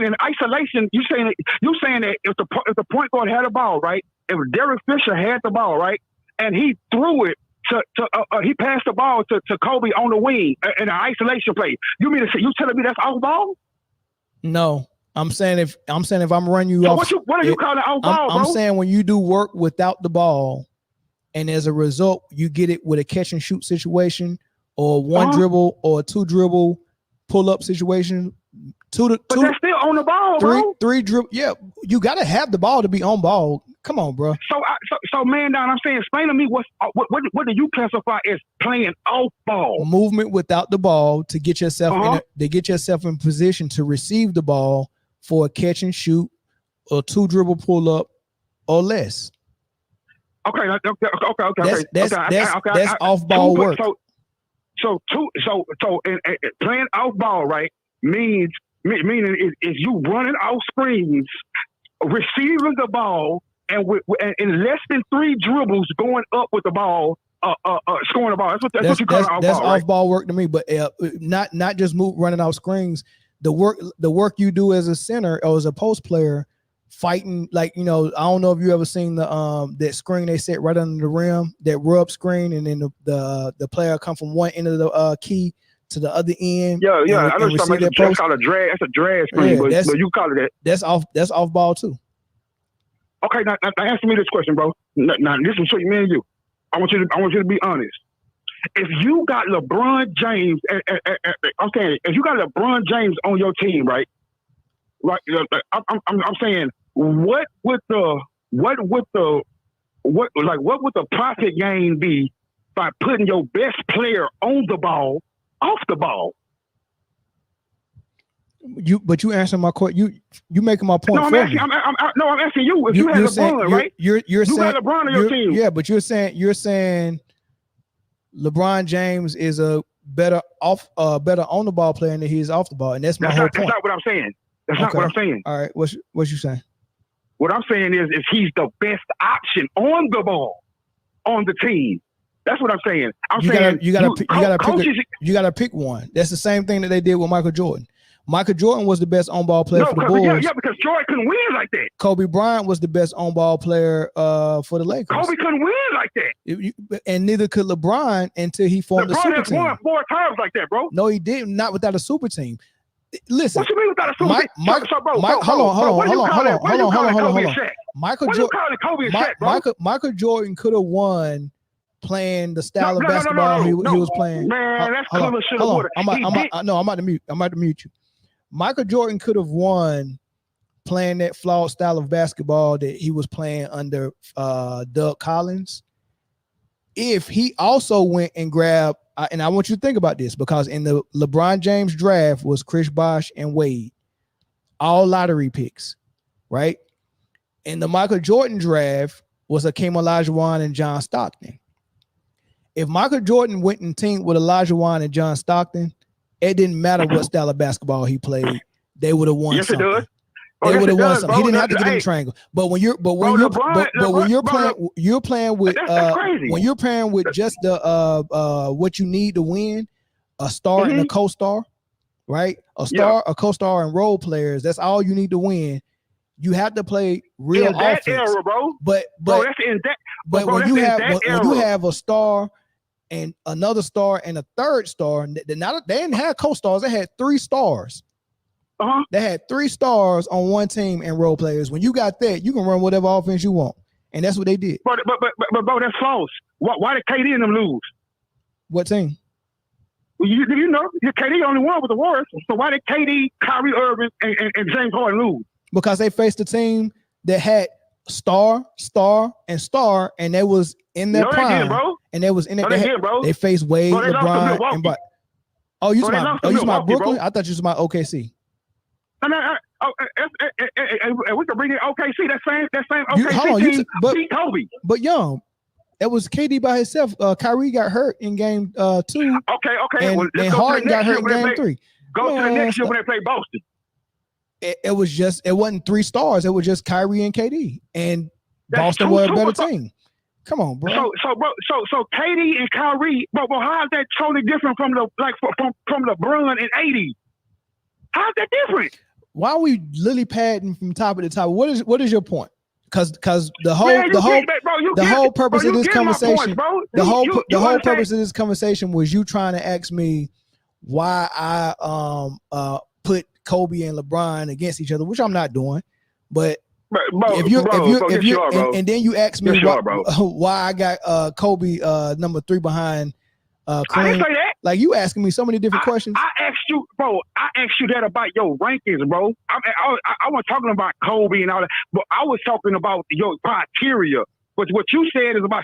S14: in isolation, you saying that if the point guard had the ball, right? If Derek Fisher had the ball, right, and he threw it he passed the ball to Kobe on the wing in an isolation play. You telling me that's off ball?
S1: No, I'm saying if I'm running you off.
S14: What are you calling off ball, bro?
S1: I'm saying when you do work without the ball, and as a result you get it with a catch and shoot situation, or one dribble or two dribble pull up situation.
S14: But they're still on the ball, bro.
S1: Three dribble. Yeah, you got to have the ball to be on ball. Come on, bro.
S14: So man, down. I'm saying, explain to me what do you classify as playing off ball?
S1: Movement without the ball to get yourself in position to receive the ball for a catch and shoot or two dribble pull up or less.
S14: Okay.
S1: That's off ball work.
S14: So playing off ball, right, meaning is you running off screens, receiving the ball, and in less than 3 dribbles going up with the ball, scoring the ball. That's what you call off ball. That's off ball
S1: work to me, but not just running off screens. The work you do as a center or as a post player, fighting, like, I don't know if you ever seen that screen they set right under the rim, that rub screen, and then the player come from one end of the key to the other end.
S14: Yeah,
S1: and
S14: I know
S1: receive
S14: something.
S1: that
S14: That's
S1: post.
S14: called a drag. That's a drag screen,
S1: Yeah,
S14: but you call it that.
S1: That's off ball too.
S14: Okay, now answer me this question, bro. Now this is between me and you. I want you to be honest. If you got LeBron James, I'm saying if you got LeBron James on your team, right? Right. I'm saying what would the profit gain be by putting your best player on the ball, off the ball?
S1: But you answering my question. You making my point.
S14: No, I'm asking you. If you had LeBron, right?
S1: You're
S14: you
S1: saying,
S14: got LeBron on your team.
S1: Yeah, but you're saying LeBron James is a better on the ball player than he is off the ball, and that's my whole point.
S14: That's not what I'm saying. That's not what I'm saying.
S1: All right, what you saying?
S14: What I'm saying is he's the best option on the ball on the team. That's what I'm saying. You
S1: gotta pick one. That's the same thing that they did with Michael Jordan. Michael Jordan was the best on-ball player for the Bulls.
S14: Yeah, because Jordan couldn't win like that.
S1: Kobe Bryant was the best on-ball player for the Lakers.
S14: Kobe couldn't win like that.
S1: And neither could LeBron until he formed a super team.
S14: LeBron has won 4 times like that, bro.
S1: No, he didn't. Not without a super team. Listen.
S14: What you mean without a super team?
S1: Hold on. Michael Jordan could have won playing the style of basketball he was playing.
S14: Man, that's color should have won.
S1: I'm about to mute you. Michael Jordan could have won playing that flawed style of basketball that he was playing under Doug Collins if he also went and grabbed, and I want you to think about this, because in the LeBron James draft was Chris Bosh and Wade, all lottery picks, right? In the Michael Jordan draft was Hakeem Olajuwon and John Stockton. If Michael Jordan went and teamed with Olajuwon and John Stockton, it didn't matter what style of basketball he played. They would have won. Yes, something. It does. They would have won something. He didn't have to get in the triangle. But when you're playing with just the what you need to win, a star and a co-star, right? A star, a co-star, and role players. That's all you need to win. You have to play real offense.
S14: Era, bro.
S1: But when you have a star and another star and a third star, they didn't have co-stars. They had 3 stars. They had 3 stars on one team and role players. When you got that, you can run whatever offense you want, and that's what they did.
S14: But bro, that's false. Why did KD and them lose?
S1: What team?
S14: You know, KD only won with the Warriors. So why did KD, Kyrie Irving, and James Harden lose?
S1: Because they faced a team that had star, and they was in their prime. They didn't, bro. And they was in it. They faced Wade, LeBron, and Bryant. Oh, you talking about Brooklyn? Bro. I thought you was about OKC.
S14: No. We can bring in OKC. That same OKC team beat Kobe.
S1: But young, it was KD by himself. Kyrie got hurt in game 2.
S14: Okay.
S1: And Harden got hurt in game 3.
S14: Go to the next year when they play Boston.
S1: It wasn't 3 stars. It was just Kyrie and KD, and Boston was a better team. Come on, bro.
S14: So KD and Kyrie, but how is that totally different from from LeBron in 80? How's that different?
S1: Why are we lily padding from top of the top? What is your point? Because the whole purpose of this conversation, the whole purpose of this conversation was you trying to ask me why I put Kobe and LeBron against each other, which I'm not doing. But if you and then you ask me why I got Kobe number 3 behind
S14: I didn't say that.
S1: Like, you asking me so many different questions.
S14: I asked you that about your rankings, bro. I wasn't talking about Kobe and all that, but I was talking about your criteria. But what you said is about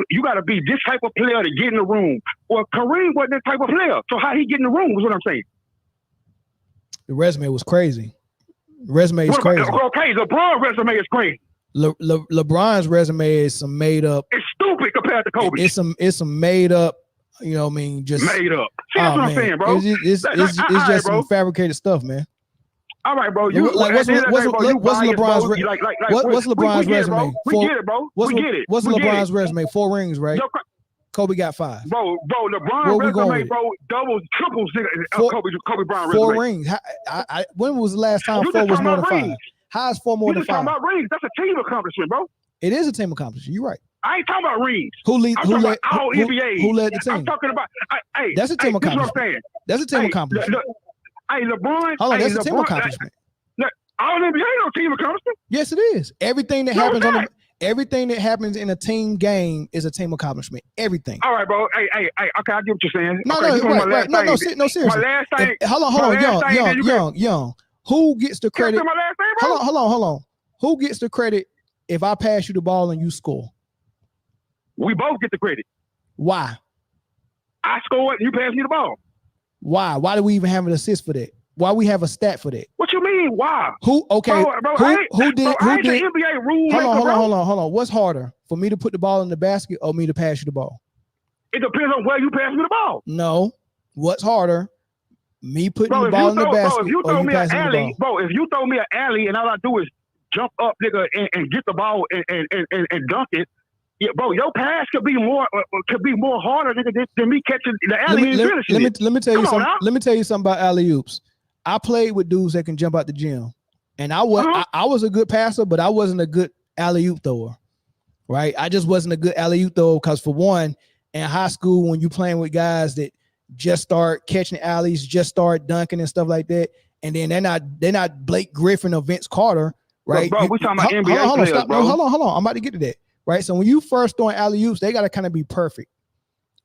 S14: you got to be this type of player to get in the room. Well, Kareem wasn't that type of player, so how he get in the room was what I'm saying.
S1: The resume was crazy. The resume is crazy.
S14: Okay, LeBron's resume is crazy.
S1: LeBron's resume is some made up.
S14: It's stupid compared to Kobe.
S1: It's some made up. You know what I mean? Just
S14: made up. See, that's what I'm saying, bro.
S1: It's just some fabricated stuff, man.
S14: All right, bro.
S1: What's LeBron's resume?
S14: We get it, bro.
S1: What's LeBron's resume? 4 rings, right? Kobe got 5.
S14: Bro, LeBron's resume, bro, doubles, triples Kobe Bryant resume.
S1: 4 rings. When was the last time 4 was more than 5? How is 4 more than 5?
S14: Talking about rings. That's a team accomplishment, bro.
S1: It is a team accomplishment. You're right.
S14: I ain't talking about Reese.
S1: Who lead?
S14: I'm
S1: Who
S14: talking
S1: led?
S14: about all NBA.
S1: Who led the team?
S14: I'm talking about. Hey,
S1: That's a team
S14: this is what I'm
S1: accomplishment.
S14: saying.
S1: That's a team accomplishment.
S14: Hey, LeBron.
S1: Hold on,
S14: hey,
S1: that's a team
S14: LeBron,
S1: accomplishment.
S14: All NBA ain't no team accomplishment.
S1: Yes, it is. Everything that happens everything that happens in a team game is a team accomplishment. Everything.
S14: All right, bro. Hey, okay, I get what you're saying.
S1: No,
S14: okay,
S1: no, right. No, seriously.
S14: My last thing.
S1: Hold on, young. Who gets the credit?
S14: My last thing, bro?
S1: Hold on. Who gets the credit if I pass you the ball and you score?
S14: We both get the credit.
S1: Why?
S14: I scored, you passed me the ball.
S1: Why? Why do we even have an assist for that? Why we have a stat for that?
S14: What you mean? Why?
S1: Who? Okay.
S14: Bro,
S1: who did?
S14: I ain't the NBA rule.
S1: Hold on. What's harder, for me to put the ball in the basket or me to pass you the ball?
S14: It depends on where you pass me the ball.
S1: No. What's harder, me putting the ball in the basket
S14: if you
S1: or
S14: throw
S1: you
S14: me an
S1: passing the
S14: alley,
S1: ball?
S14: bro, if you throw me an alley and all I do is jump up, nigga, and get the ball and dunk it, yeah, bro, your pass could be more harder, nigga, than me catching the alley and finishing it.
S1: Let me tell you something. Let me tell you something about alley oops. I played with dudes that can jump out the gym, and I was a good passer, but I wasn't a good alley oop thrower. Right? I just wasn't a good alley oop thrower because, for one, in high school, when you playing with guys that just start catching alleys, just start dunking and stuff like that, and then they're not Blake Griffin or Vince Carter, right?
S14: Bro, we talking about NBA players, bro.
S1: No, hold on. I'm about to get to that. Right. So when you first throwing alley oops, they got to kind of be perfect,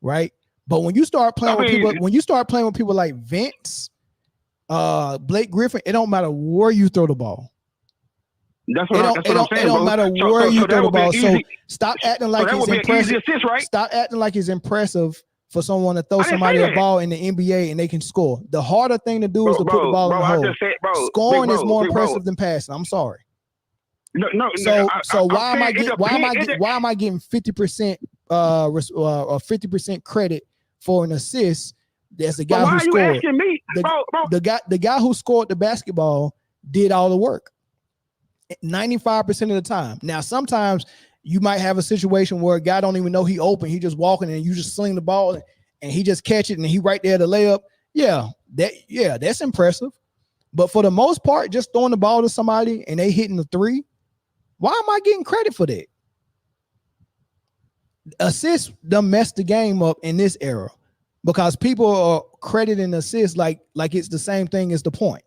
S1: right? But when you start playing with people like Vince, Blake Griffin, it don't matter where you throw the ball.
S14: That's what I'm saying.
S1: It don't matter where you throw the ball. So stop acting like it's impressive.
S14: Assist, right?
S1: Stop acting like it's impressive for someone to throw somebody a ball in the NBA and they can score. The harder thing to do is to put the ball in the hole. Scoring is more impressive than passing. I'm sorry.
S14: No.
S1: So why am I getting 50% or 50% credit for an assist? That's the guy who scored.
S14: Why are you asking me,
S1: the guy who scored the basketball did all the work 95% of the time. Now sometimes you might have a situation where a guy don't even know he open. He just walking and you just sling the ball and he just catch it and he right there to layup. That's impressive. But for the most part, just throwing the ball to somebody and they hitting the three. Why am I getting credit for that? Assists done messed the game up in this era because people are crediting assists like it's the same thing as the point.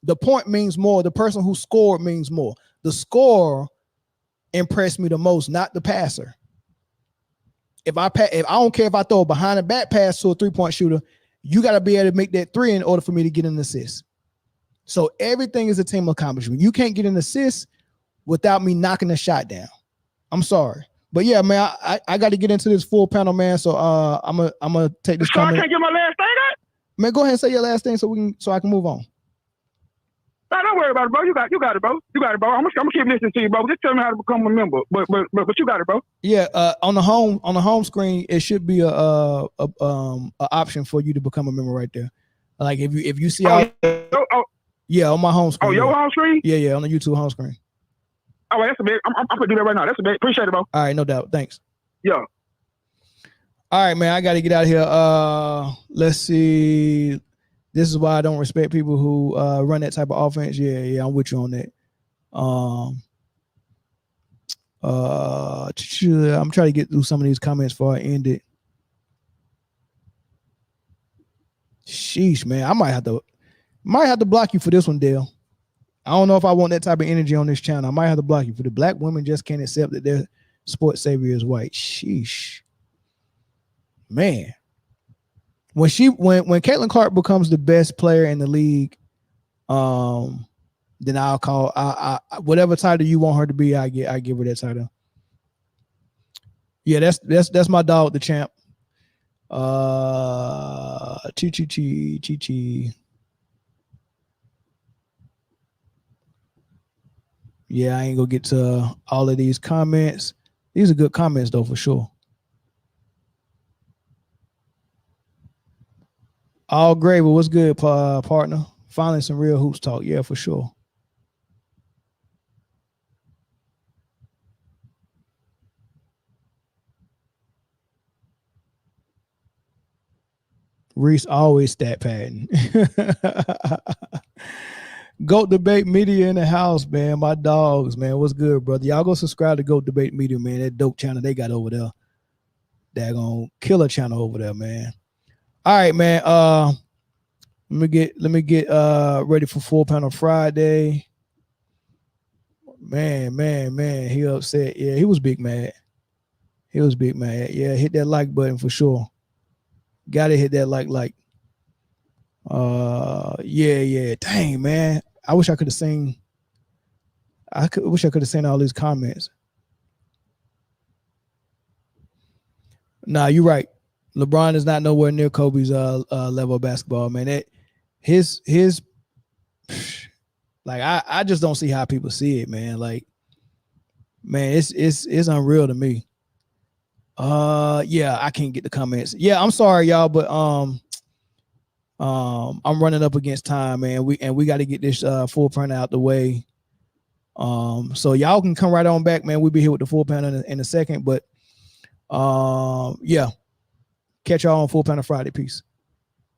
S1: The point means more. The person who scored means more. The scorer impressed me the most, not the passer. If I don't care if I throw a behind the back pass to a 3-point shooter, you got to be able to make that three in order for me to get an assist. So everything is a team accomplishment. You can't get an assist without me knocking the shot down. I'm sorry. But yeah, man, I got to get into this full panel, man. So I'm gonna take this comment.
S14: I can't get my last thing out?
S1: Man, go ahead and say your last thing so I can move on.
S14: No, don't worry about it, bro. You got it, bro. I'm gonna keep listening to you, bro. Just tell me how to become a member. But you got it, bro.
S1: Yeah, on the home screen, it should be a option for you to become a member right there. Like if you see yeah, on my home screen.
S14: Oh, your home screen?
S1: Yeah, on the YouTube home screen.
S14: Oh, that's a big. I'm gonna do that right now. That's a big. Appreciate it, bro.
S1: All right, no doubt. Thanks.
S14: Yeah.
S1: All right, man. I got to get out of here. Let's see. This is why I don't respect people who run that type of offense. Yeah, I'm with you on that. I'm trying to get through some of these comments before I end it. Sheesh, man. I might have to block you for this one, Dale. I don't know if I want that type of energy on this channel. I might have to block you for the black women just can't accept that their sports savior is white. Sheesh. Man. When Caitlyn Clark becomes the best player in the league, then I'll call whatever title you want her to be, I give her that title. Yeah, that's my dog, the champ. Chi. Yeah, I ain't gonna get to all of these comments. These are good comments though, for sure. All great, but what's good, partner? Finally, some real hoops talk. Yeah, for sure. Reese always stat padding. Goat Debate Media in the house, man. My dogs, man. What's good, brother? Y'all go subscribe to Goat Debate Media, man. That dope channel they got over there. Daggone killer channel over there, man. All right, man. Let me get ready for Full Panel Friday. Man. He upset. Yeah, he was big mad. Yeah, hit that like button for sure. Gotta hit that like. Yeah. Dang, man. I wish I could have seen. Wish I could have seen all these comments. Nah, you're right. LeBron is not nowhere near Kobe's level of basketball, man. That his like I just don't see how people see it, man. Like, man, it's unreal to me. Yeah, I can't get the comments. Yeah, I'm sorry, y'all, but I'm running up against time, man. We got to get this full print out the way. So y'all can come right on back, man. We'll be here with the full panel in a second, but yeah. Catch y'all on Full Panel Friday. Peace.